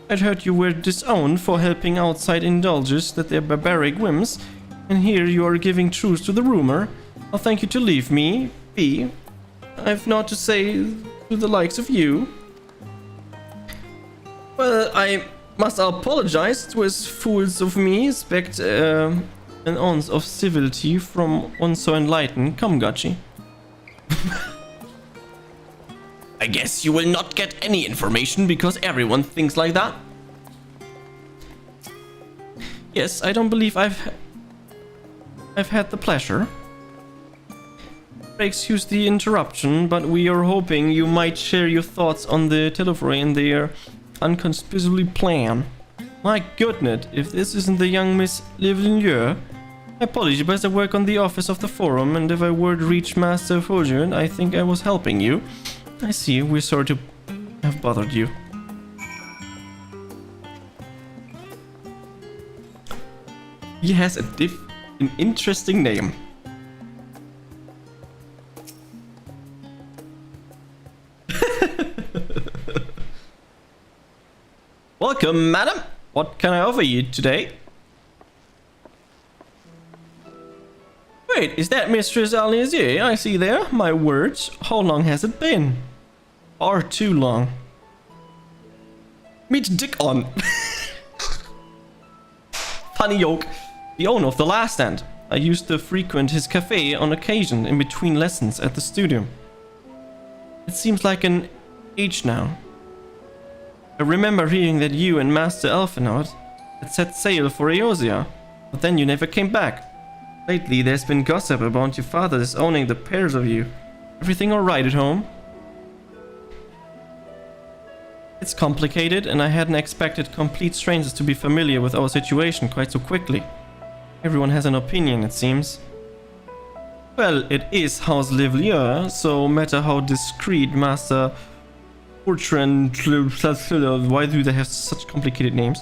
I'd heard you were disowned for helping outside indulges that their barbaric whims, and here you are giving truth to the rumor. I'll thank you to leave me be. I've naught to say to the likes of you. Well, I must apologize. It was fools of me. Expect an ounce of civility from one so enlightened. Come, Gachi. I guess you will not get any information because everyone thinks like that. Yes, I don't believe I've had the pleasure. Excuse the interruption, but we are hoping you might share your thoughts on the Telephore and their unconspicuously plan. My goodness, if this isn't the young Miss Livelier. I apologize, I work on the office of the forum, and if I were to reach Master Fulgent, I think I was helping you. I see, we're sorry to have bothered you. He has an interesting name. Welcome, madam. What can I offer you today? Wait, is that Mistress Alnizier I see there? My words, how long has it been? Far too long. Meet Dickon. Funny yoke. The owner of the last stand. I used to frequent his cafe on occasion in between lessons at the studio. It seems like an age now. I remember hearing that you and Master Elfenard had set sail for Eosia, but then you never came back. Lately, there's been gossip about your father disowning the pairs of you. Everything alright at home? It's complicated, and I hadn't expected complete strangers to be familiar with our situation quite so quickly. Everyone has an opinion, it seems. Well, it is House Livelier, so no matter how discreet Master Fortran, why do they have such complicated names,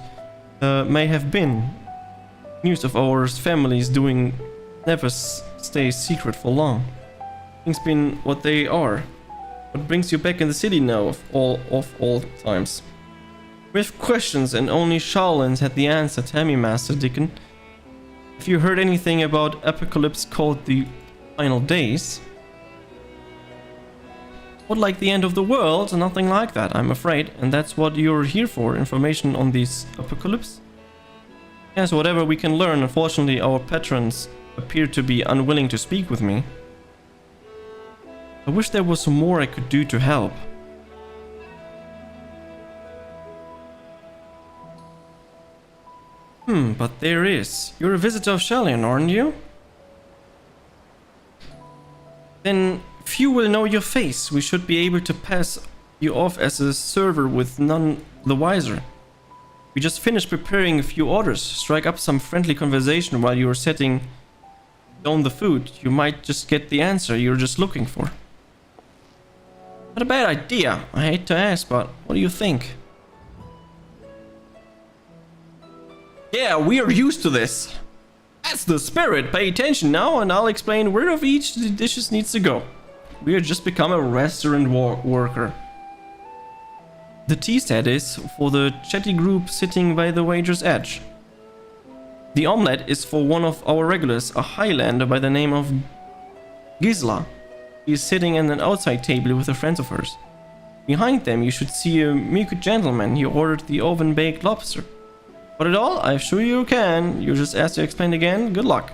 may have been. News of our families doing never stays secret for long. Things been what they are. What brings you back in the city now of all times? We have questions and only Shaolins had the answer. Tell me, Master Dickon. If you heard anything about apocalypse called the final days? What, like the end of the world? Nothing like that, I'm afraid. And that's what you're here for, information on these apocalypse? Yes, whatever we can learn. Unfortunately, our patrons appear to be unwilling to speak with me. I wish there was more I could do to help. But there is. You're a visitor of Shalion, aren't you? Then few will know your face. We should be able to pass you off as a server with none the wiser. We just finished preparing a few orders. Strike up some friendly conversation while you're setting down the food. You might just get the answer you're just looking for. Not a bad idea. I hate to ask, but what do you think? Yeah, we are used to this. That's the spirit. Pay attention now and I'll explain where of each the dishes needs to go. We have just become a restaurant worker. The tea set is for the chatty group sitting by the wager's edge. The omelette is for one of our regulars, a Highlander by the name of Gisla. He is sitting at an outside table with a friend of hers. Behind them you should see a Miku gentleman. He ordered the oven-baked lobster. Got it all? I'm sure you can. You just asked to explain again. Good luck.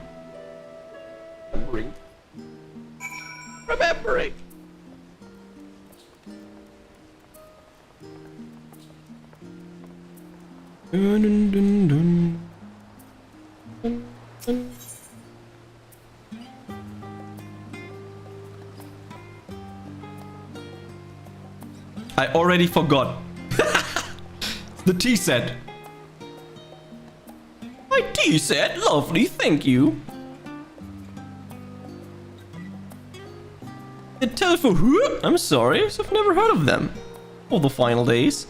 Remembering. Dun, dun, dun, dun. Dun, dun. I already forgot. The tea set. My tea set? Lovely, thank you. The telephone. I'm sorry, I've never heard of them. Or the final days.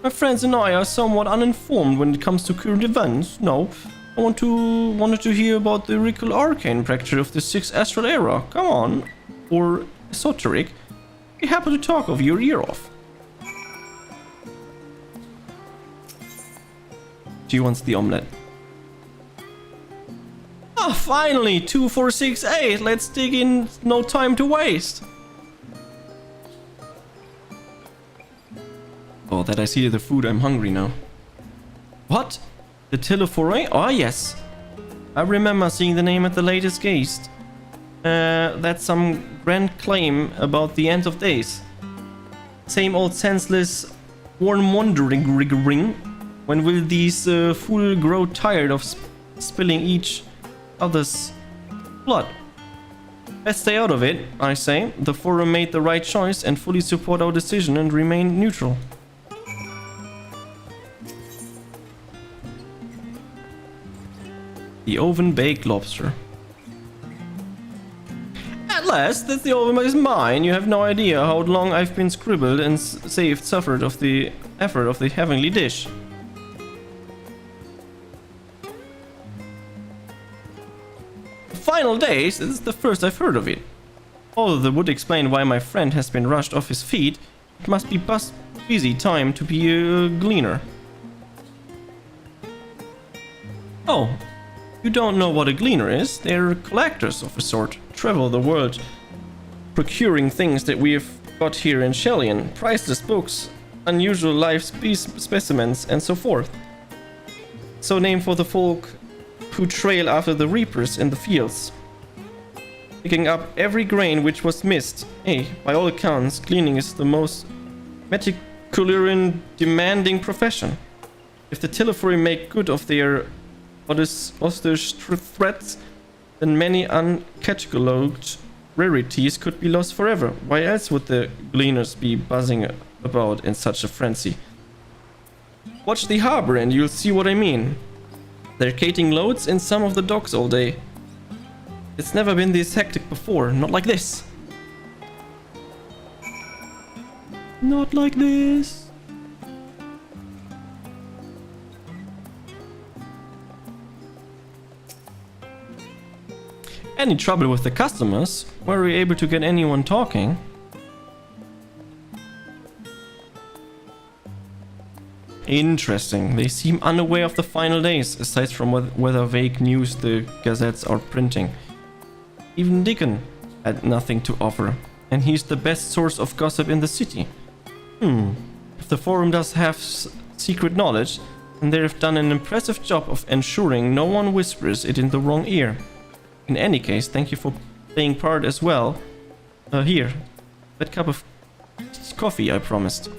My friends and I are somewhat uninformed when it comes to current events. No, I wanted to hear about the Rical Arcane practice of the 6th Astral Era. Come on. Or esoteric. Be happy to talk of your ear off. She wants the omelette. Ah, finally! 2468! Let's dig in, no time to waste! Oh, that I see the food, I'm hungry now. What? The Telephore? Ah, yes. I remember seeing the name at the latest gaze. That's some grand claim about the end of days. Same old senseless, warm wandering ring. When will these fools grow tired of spilling each other's blood? Let's stay out of it, I say. The Forum made the right choice and fully support our decision and remain neutral. The oven-baked lobster. At last, that the oven is mine. You have no idea how long I've been scribbled and suffered of the effort of the heavenly dish. Final days, this is the first I've heard of it. Although that would explain why my friend has been rushed off his feet, it must be busy time to be a gleaner. Oh, you don't know what a gleaner is? They're collectors of a sort, travel the world, procuring things that we have got here in Shellian, priceless books, unusual life specimens, and so forth. So named for the folk who trail after the reapers in the fields, picking up every grain which was missed. Hey, by all accounts, cleaning is the most meticulous and demanding profession. If the Tillefori make good of their ostrich threats, then many uncatalogued rarities could be lost forever. Why else would the gleaners be buzzing about in such a frenzy? Watch the harbor and you'll see what I mean. They're carting loads in some of the docks all day. It's never been this hectic before, not like this. Not like this. Any trouble with the customers? Were we able to get anyone talking? Interesting. They seem unaware of the final days, aside from whether vague news the gazettes are printing. Even Dickon had nothing to offer, and he's the best source of gossip in the city. If the Forum does have secret knowledge, then they've done an impressive job of ensuring no one whispers it in the wrong ear. In any case, thank you for playing part as well. Here, that cup of coffee I promised.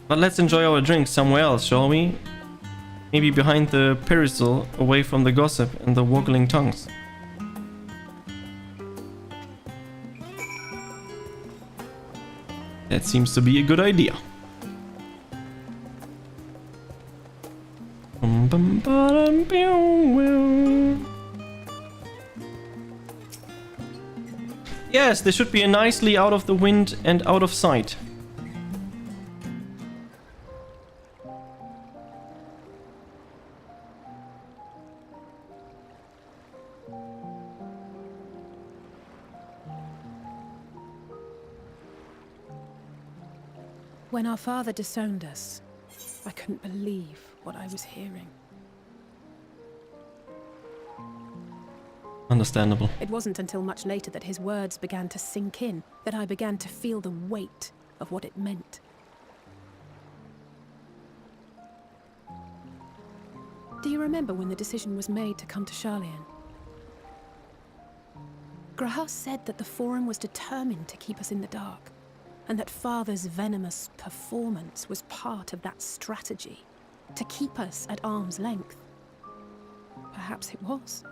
But let's enjoy our drinks somewhere else, shall we? Maybe behind the peristyle, away from the gossip and the waggling tongues. That seems to be a good idea. Yes, they should be nicely out of the wind and out of sight. When our father disowned us, I couldn't believe what I was hearing. Understandable. It wasn't until much later that his words began to sink in, that I began to feel the weight of what it meant. Do you remember when the decision was made to come to Sharlayan? Grahas said that the Forum was determined to keep us in the dark, and that Father's venomous performance was part of that strategy, to keep us at arm's length. Perhaps it was.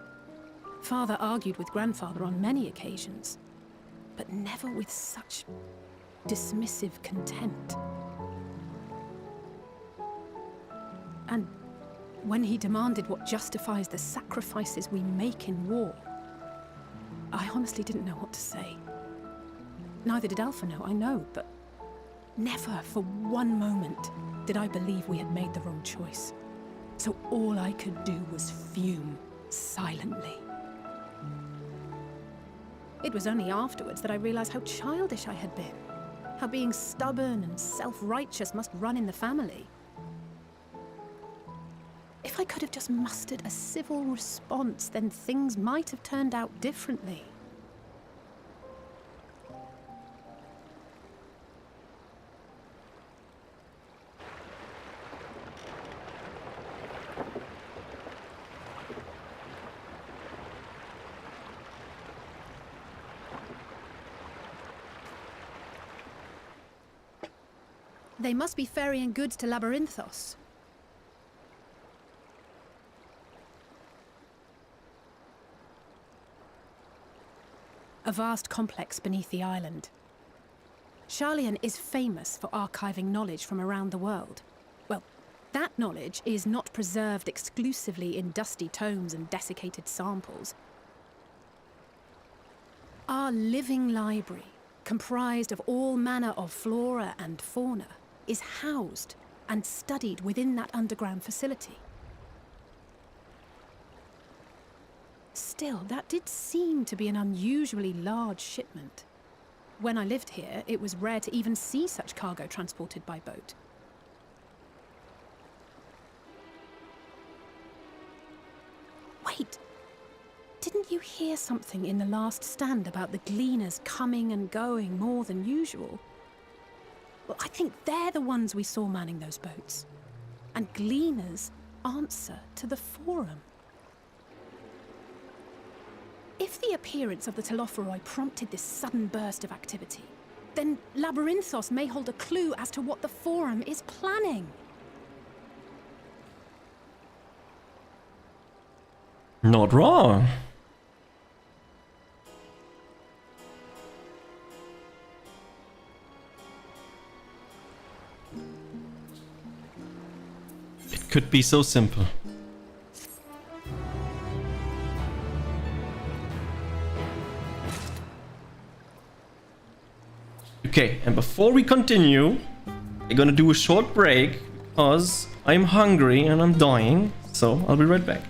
Father argued with Grandfather on many occasions, but never with such dismissive contempt. And when he demanded what justifies the sacrifices we make in war, I honestly didn't know what to say. Neither did Alpha know, I know, but never for one moment did I believe we had made the wrong choice. So all I could do was fume silently. It was only afterwards that I realized how childish I had been, how being stubborn and self-righteous must run in the family. If I could have just mustered a civil response, then things might have turned out differently. They must be ferrying goods to Labyrinthos. a vast complex beneath the island. Sharlayan is famous for archiving knowledge from around the world. Well, that knowledge is not preserved exclusively in dusty tomes and desiccated samples. Our living library, comprised of all manner of flora and fauna, is housed and studied within that underground facility. Still, that did seem to be an unusually large shipment. When I lived here, it was rare to even see such cargo transported by boat. Wait! Didn't you hear something in the last stand about the gleaners coming and going more than usual? Well, I think they're the ones we saw manning those boats. And gleaners answer to the Forum. If the appearance of the Telophoroi prompted this sudden burst of activity, then Labyrinthos may hold a clue as to what the Forum is planning. Not wrong. It could be so simple. Okay, and before we continue, we're gonna do a short break because I'm hungry and I'm dying, so I'll be right back.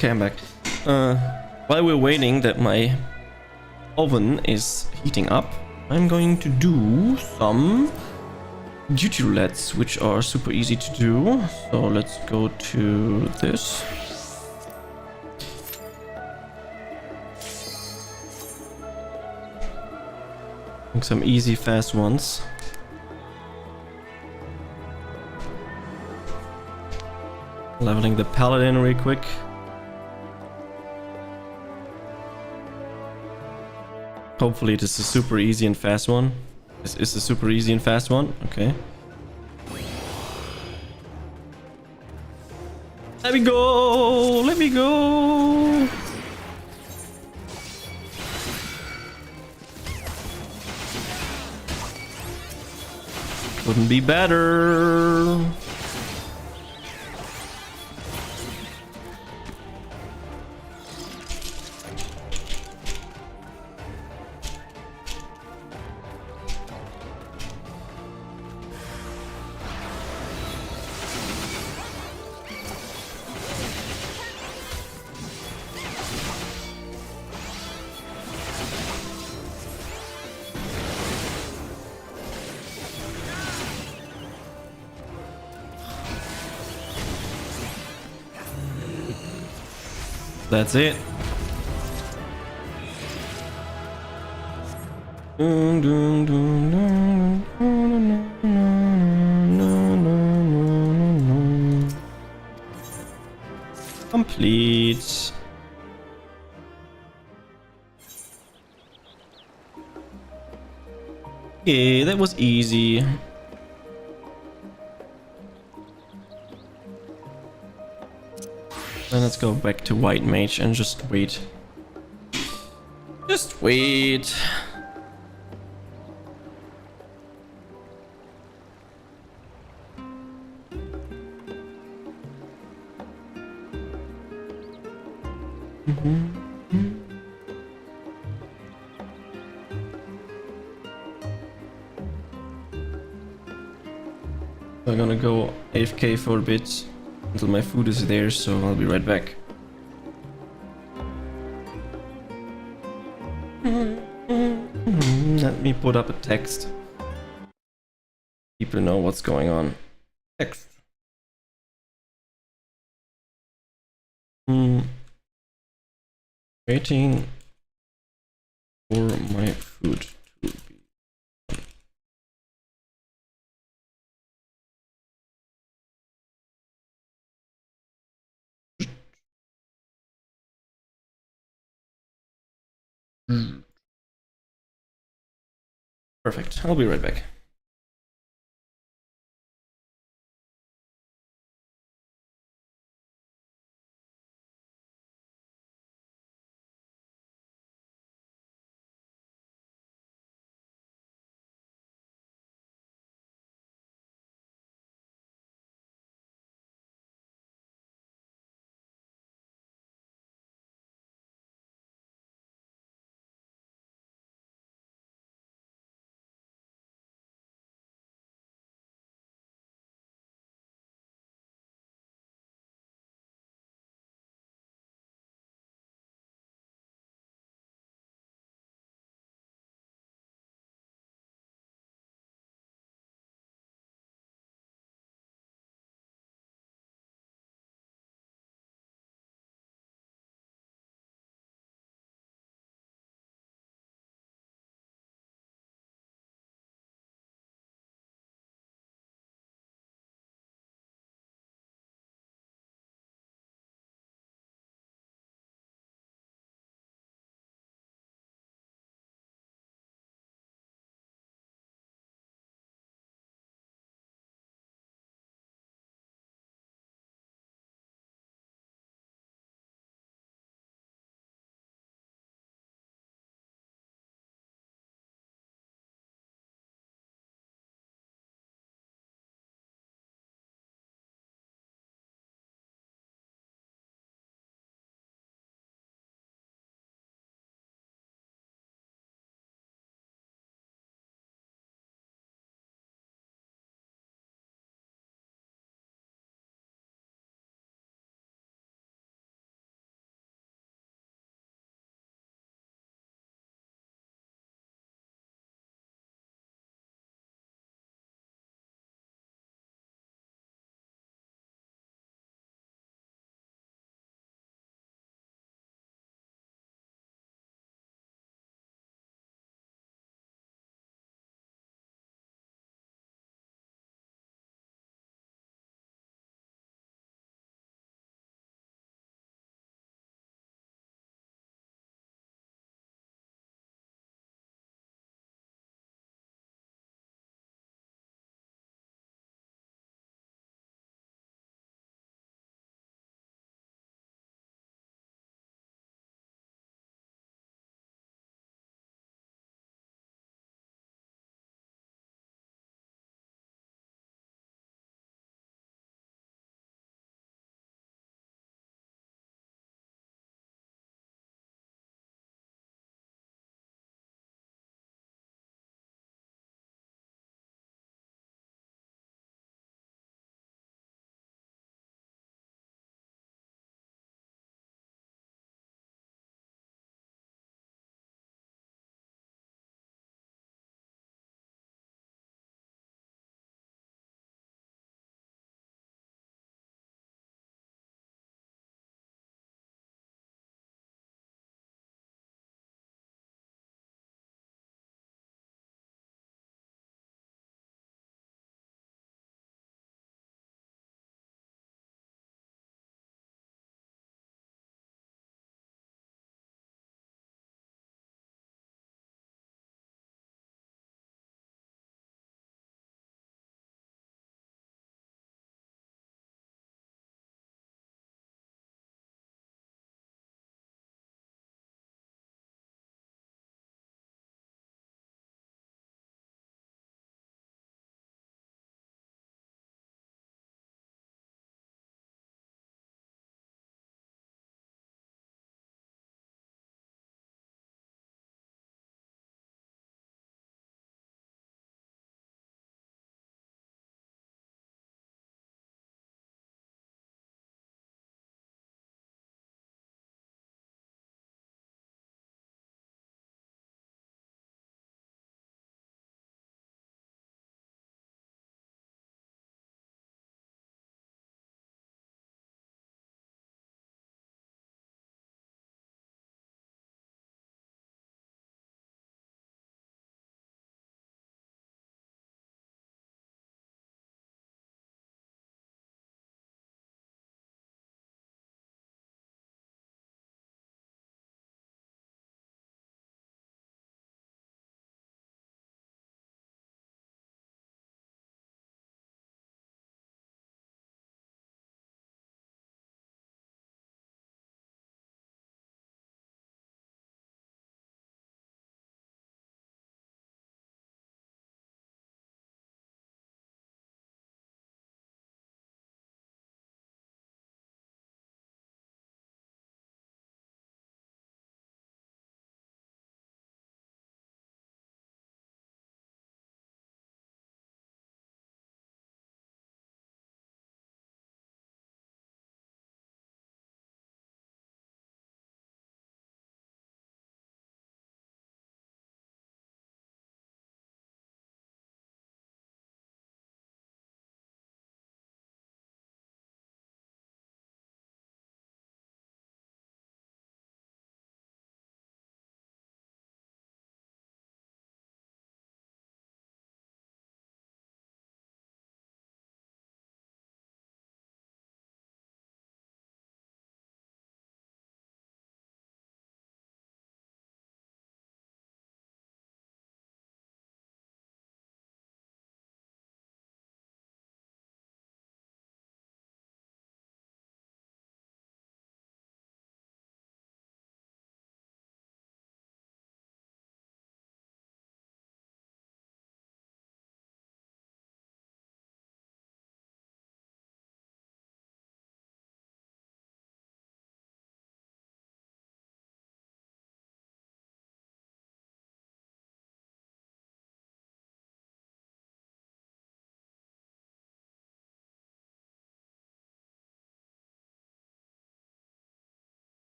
Okay, I'm back. While we're waiting that my oven is heating up, I'm going to do some duty roulettes, which are super easy to do. So let's go to this. Some easy, fast ones. Leveling the paladin real quick. Hopefully this is a super easy and fast one. This is a super easy and fast one. Okay. Let me go! Let me go! Couldn't be better. That's it. Complete. Okay, that was easy. Then let's go back to White Mage and just wait. Just wait. I'm gonna go AFK for a bit until my food is there, so I'll be right back. Let me put up a text. People know what's going on. Text. Waiting for my food to be. Perfect. I'll be right back.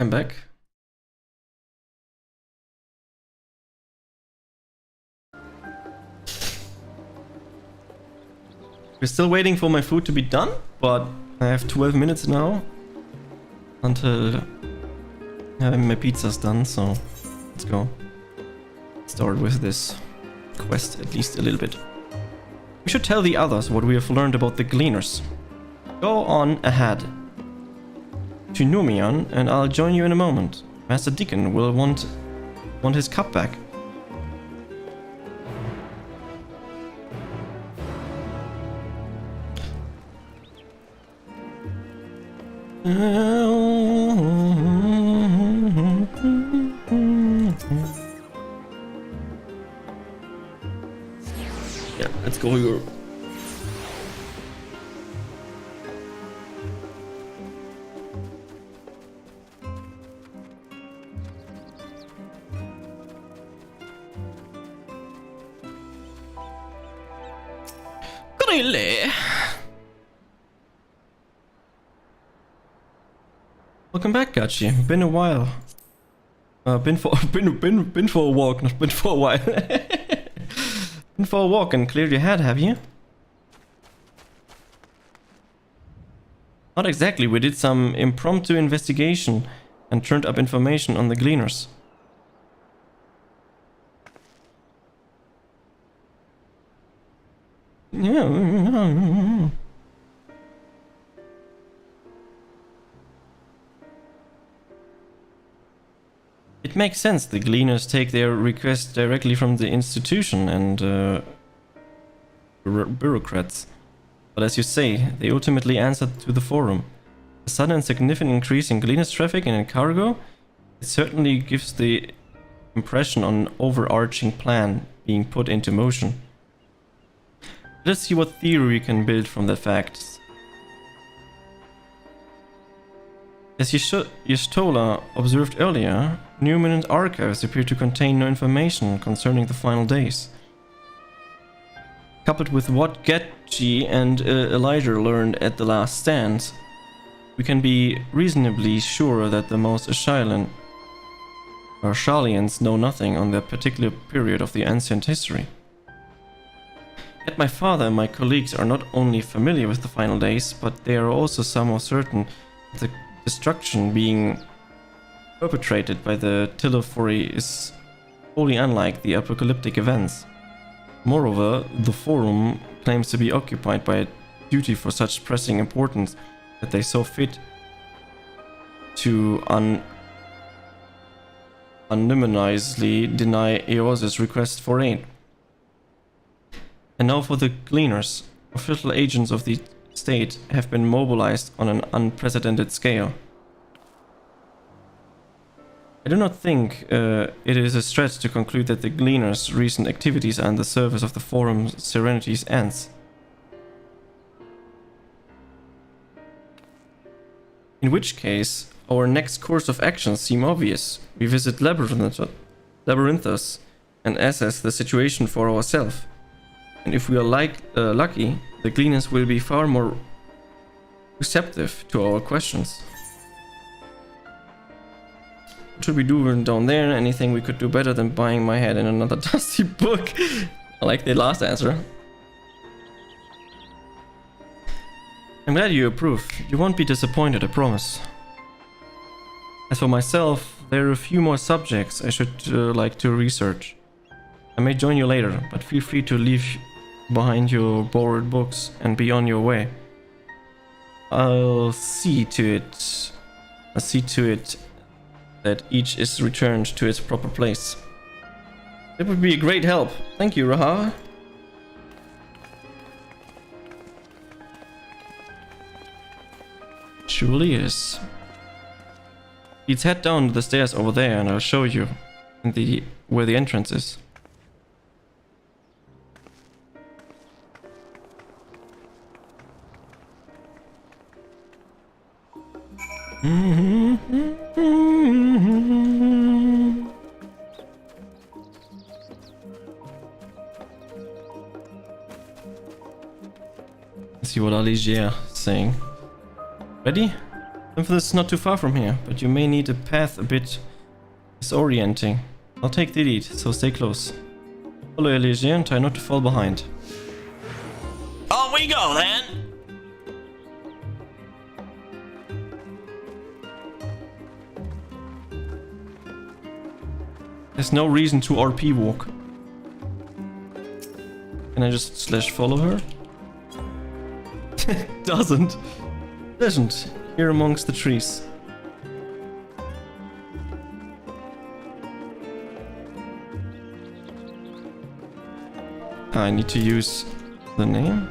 I'm back. We're still waiting for my food to be done, but I have 12 minutes now until my pizza's done, so let's go. Start with this quest at least a little bit. We should tell the others what we have learned about the Gleaners. Go on ahead to Numion, and I'll join you in a moment. Master Deacon will want his cup back. Yeah, let's go here. Really? Welcome back, Gachi. Been a while. Been for a walk, not been for a while. Been for a walk and cleared your head, have you? Not exactly. We did some impromptu investigation and turned up information on the Gleaners. Yeah. It makes sense. The Gleaners take their requests directly from the institution and bureaucrats. But as you say, they ultimately answer to the forum. A sudden and significant increase in Gleaners traffic and in cargo, it certainly gives the impression on an overarching plan being put into motion. Let us see what theory we can build from the facts. As Ystola observed earlier, Numinent archives appear to contain no information concerning the final days. Coupled with what Gachi and Elijah learned at the last stand, we can be reasonably sure that the most Ashalians know nothing on that particular period of the ancient history. Yet my father and my colleagues are not only familiar with the final days, but they are also somewhat certain that the destruction being perpetrated by the Telephory is wholly unlike the apocalyptic events. Moreover, the Forum claims to be occupied by a duty for such pressing importance that they saw fit to unanimously deny Eos's request for aid. And now for the Gleaners. Official agents of the state have been mobilized on an unprecedented scale. I do not think it is a stretch to conclude that the Gleaners' recent activities are in the service of the Forum's Serenity's ends. In which case, our next course of action seem obvious. We visit Labyrinthus and assess the situation for ourselves. And if we are lucky, the Gleaners will be far more receptive to our questions. What should we do down there? Anything we could do better than buying my head in another dusty book? I like the last answer. I'm glad you approve. You won't be disappointed, I promise. As for myself, there are a few more subjects I should like to research. I may join you later, but feel free to leave behind your borrowed books and be on your way. I'll see to it that each is returned to its proper place. That would be a great help. Thank you, Raha. Surely is. Let's head down the stairs over there and I'll show you where the entrance is. Let's see what Alicia is saying. Ready? This is not too far from here, but you may need a path a bit disorienting. I'll take the lead, so stay close. Follow Elysian and try not to fall behind. On we go then! There's no reason to RP walk. Can I just slash follow her? Doesn't. Here amongst the trees. I need to use the name.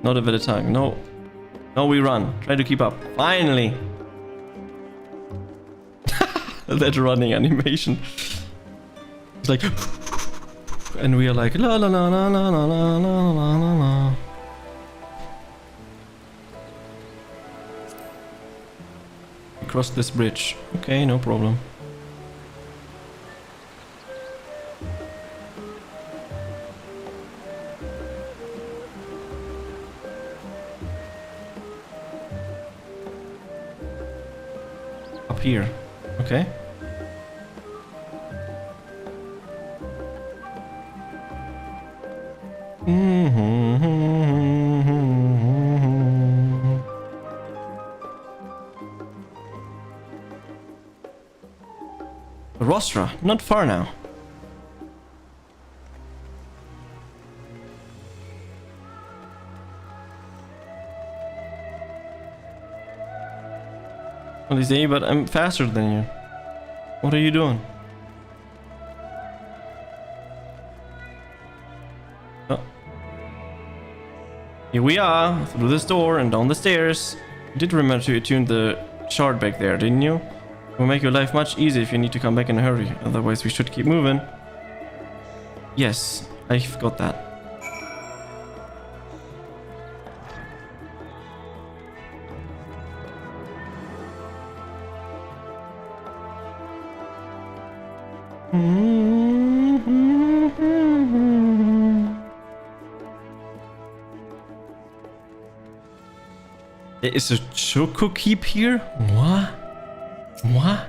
Not a bit of time. No. No, we run. Try to keep up. Finally! That running animation. It's like... And we are like... La la la la la la la la la la. Across this bridge. Okay, no problem. Up here. Okay. Rostra, not far now. Well, but I'm faster than you. What are you doing? Oh. Here we are, through this door and down the stairs. You did remember to attune the shard back there, didn't you? It will make your life much easier if you need to come back in a hurry. Otherwise, we should keep moving. Yes, I've got that. There is a Choco Keep here? What? What?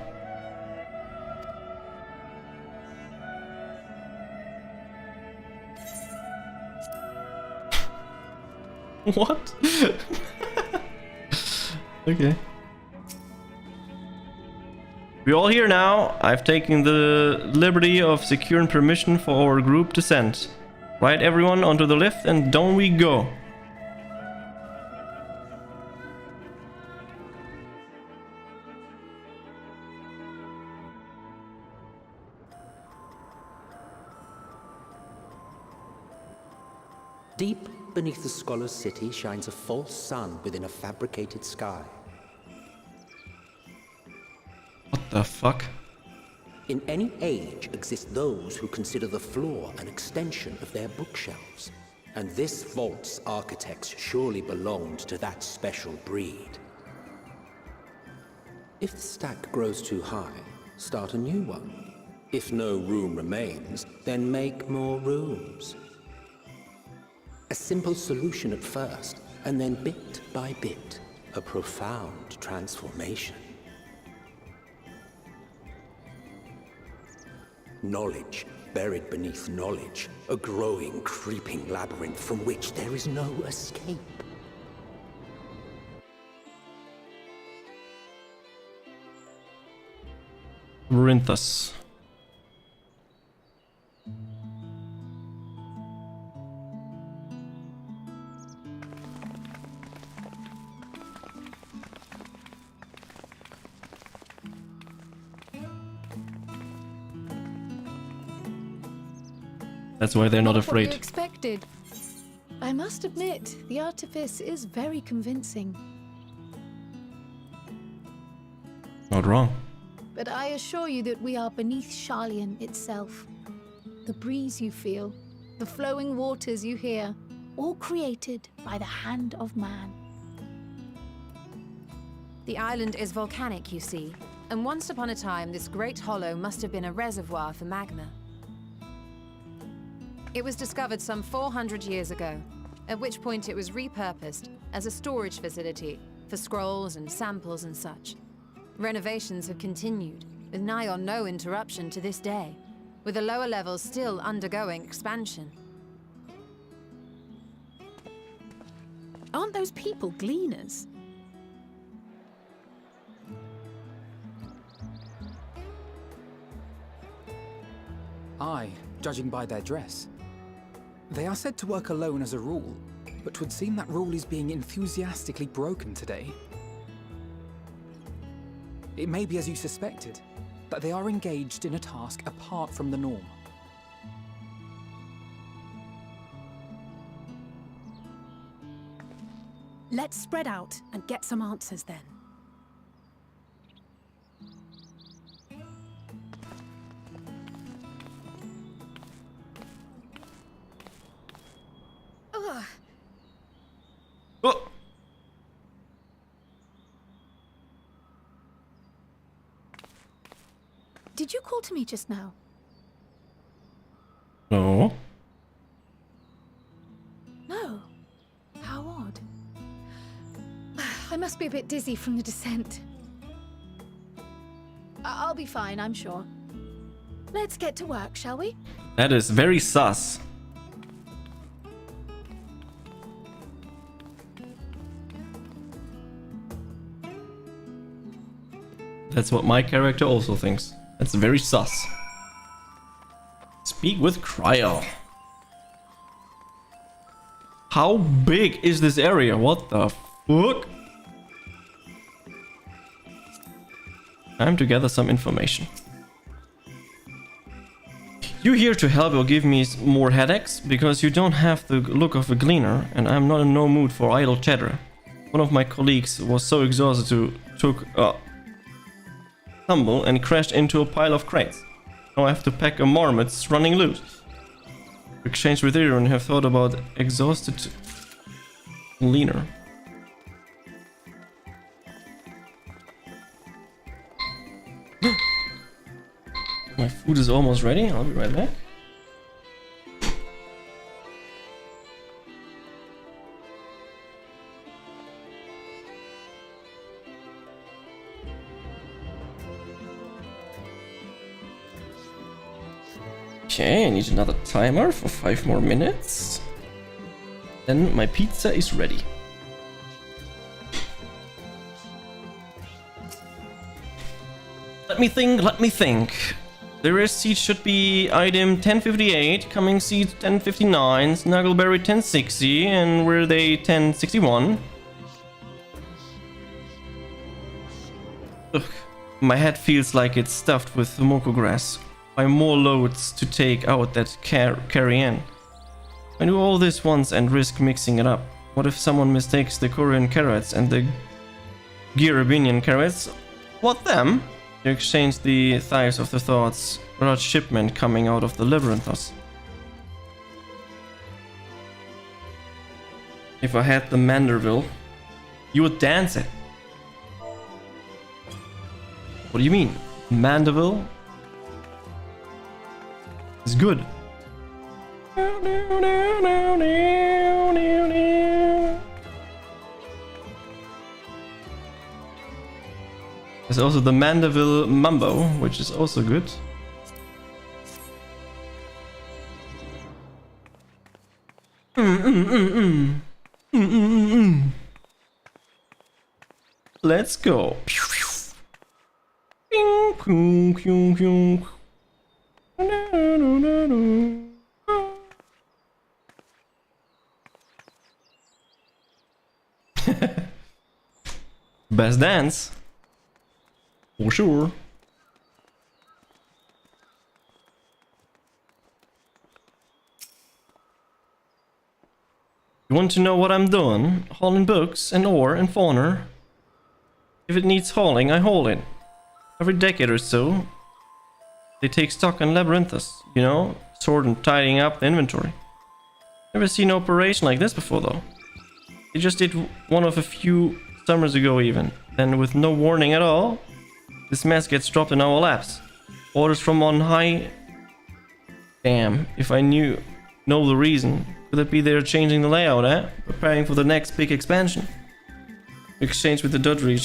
What? Okay. We're all here now. I've taken the liberty of securing permission for our group descent. Right, everyone onto the lift and down we go. Deep beneath the scholar's city shines a false sun within a fabricated sky. What the fuck? In any age exist those who consider the floor an extension of their bookshelves. And this vault's architects surely belonged to that special breed. If the stack grows too high, start a new one. If no room remains, then make more rooms. A simple solution at first, and then bit by bit, a profound transformation. Knowledge buried beneath knowledge, a growing, creeping labyrinth from which there is no escape. Labyrinthus. That's why they're not afraid. What you expected. I must admit, the artifice is very convincing. Not wrong. But I assure you that we are beneath Sharlayan itself. The breeze you feel, the flowing waters you hear, all created by the hand of man. The island is volcanic, you see, and once upon a time this great hollow must have been a reservoir for magma. It was discovered some 400 years ago, at which point it was repurposed as a storage facility for scrolls and samples and such. Renovations have continued, with nigh on no interruption to this day, with the lower levels still undergoing expansion. Aren't those people gleaners? Aye, judging by their dress. They are said to work alone as a rule, but 'twould seem that rule is being enthusiastically broken today. It may be as you suspected, that they are engaged in a task apart from the norm. Let's spread out and get some answers then. Ugh. Oh. Did you call to me just now? No. No. How odd. I must be a bit dizzy from the descent. I'll be fine, I'm sure. Let's get to work, shall we? That is very sus. That's what my character also thinks. That's very sus. Speak with Cryo. How big is this area? What the fuck? Time to gather some information. You here to help or give me more headaches? Because you don't have the look of a gleaner, and I'm not in no mood for idle chatter. One of my colleagues was so exhausted to took a tumble and crashed into a pile of crates. Now I have to pack a marmot's running loose. Exchange with Aaron, have thought about exhausted gleaner. My food is almost ready. I'll be right back. Okay, I need another timer for 5 more minutes. Then my pizza is ready. Let me think. The rest seat should be item 1058, coming seat 1059, Snuggleberry 1060, and were they 1061? Ugh, my head feels like it's stuffed with Moko grass. By more loads to take out that carry in. I do all this once and risk mixing it up. What if someone mistakes the Korean carrots and the Girabinian carrots? What them? You exchange the thighs of the thoughts without shipment coming out of the labyrinthos. If I had the Manderville, you would dance it. What do you mean? Mandeville is good. There's also the Mandeville Mambo, which is also good. Let's go. Best dance. For sure. You want to know what I'm doing? Hauling books and ore and fauna. If it needs hauling, I haul it. Every decade or so, they take stock on labyrinthus, you know, sort and tidying up the inventory. Never seen an operation like this before though. They just did one of a few summers ago even. Then with no warning at all, this mess gets dropped in our laps. Orders from on high. Damn, if I knew know the reason. Could it be they're changing the layout, eh? Preparing for the next big expansion. Exchange with the Dodgery,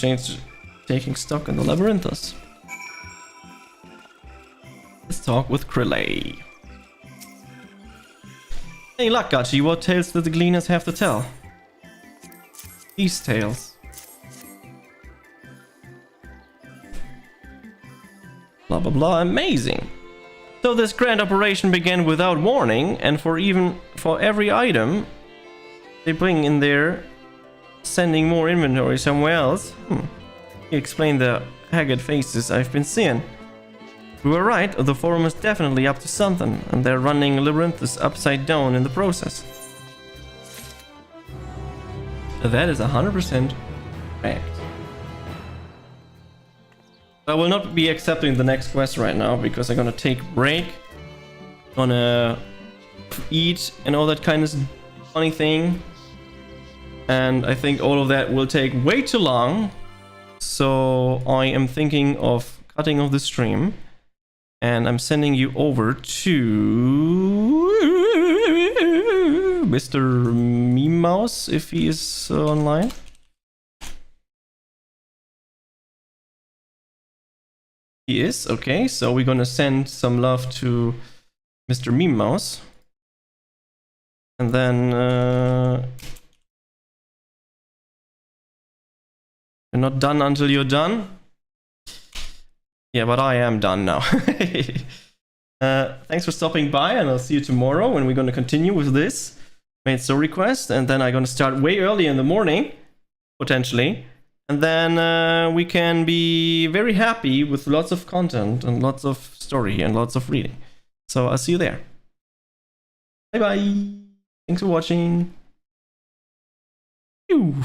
taking stock in the Labyrinthus. Let's talk with Krillay. Hey, luck, Gachi, what tales do the Gleaners have to tell? These tales. Blah blah blah, amazing. So this grand operation began without warning, and for every item they bring in there, sending more inventory somewhere else. You explain the haggard faces I've been seeing. We were right, the forum is definitely up to something, and they're running Labyrinthus upside down in the process. That is 100% fact. I will not be accepting the next quest right now, because I'm gonna take a break, gonna eat and all that kind of funny thing, and I think all of that will take way too long, so I am thinking of cutting off the stream. And I'm sending you over to Mr. Meme Mouse, if he is online. He is, okay, so we're gonna send some love to Mr. Meme Mouse. And then you're not done until you're done. Yeah, but I am done now. Thanks for stopping by, and I'll see you tomorrow when we're going to continue with this Made So request, and then I'm going to start way early in the morning, potentially, and then we can be very happy with lots of content and lots of story and lots of reading. So I'll see you there. Bye bye. Thanks for watching. Phew.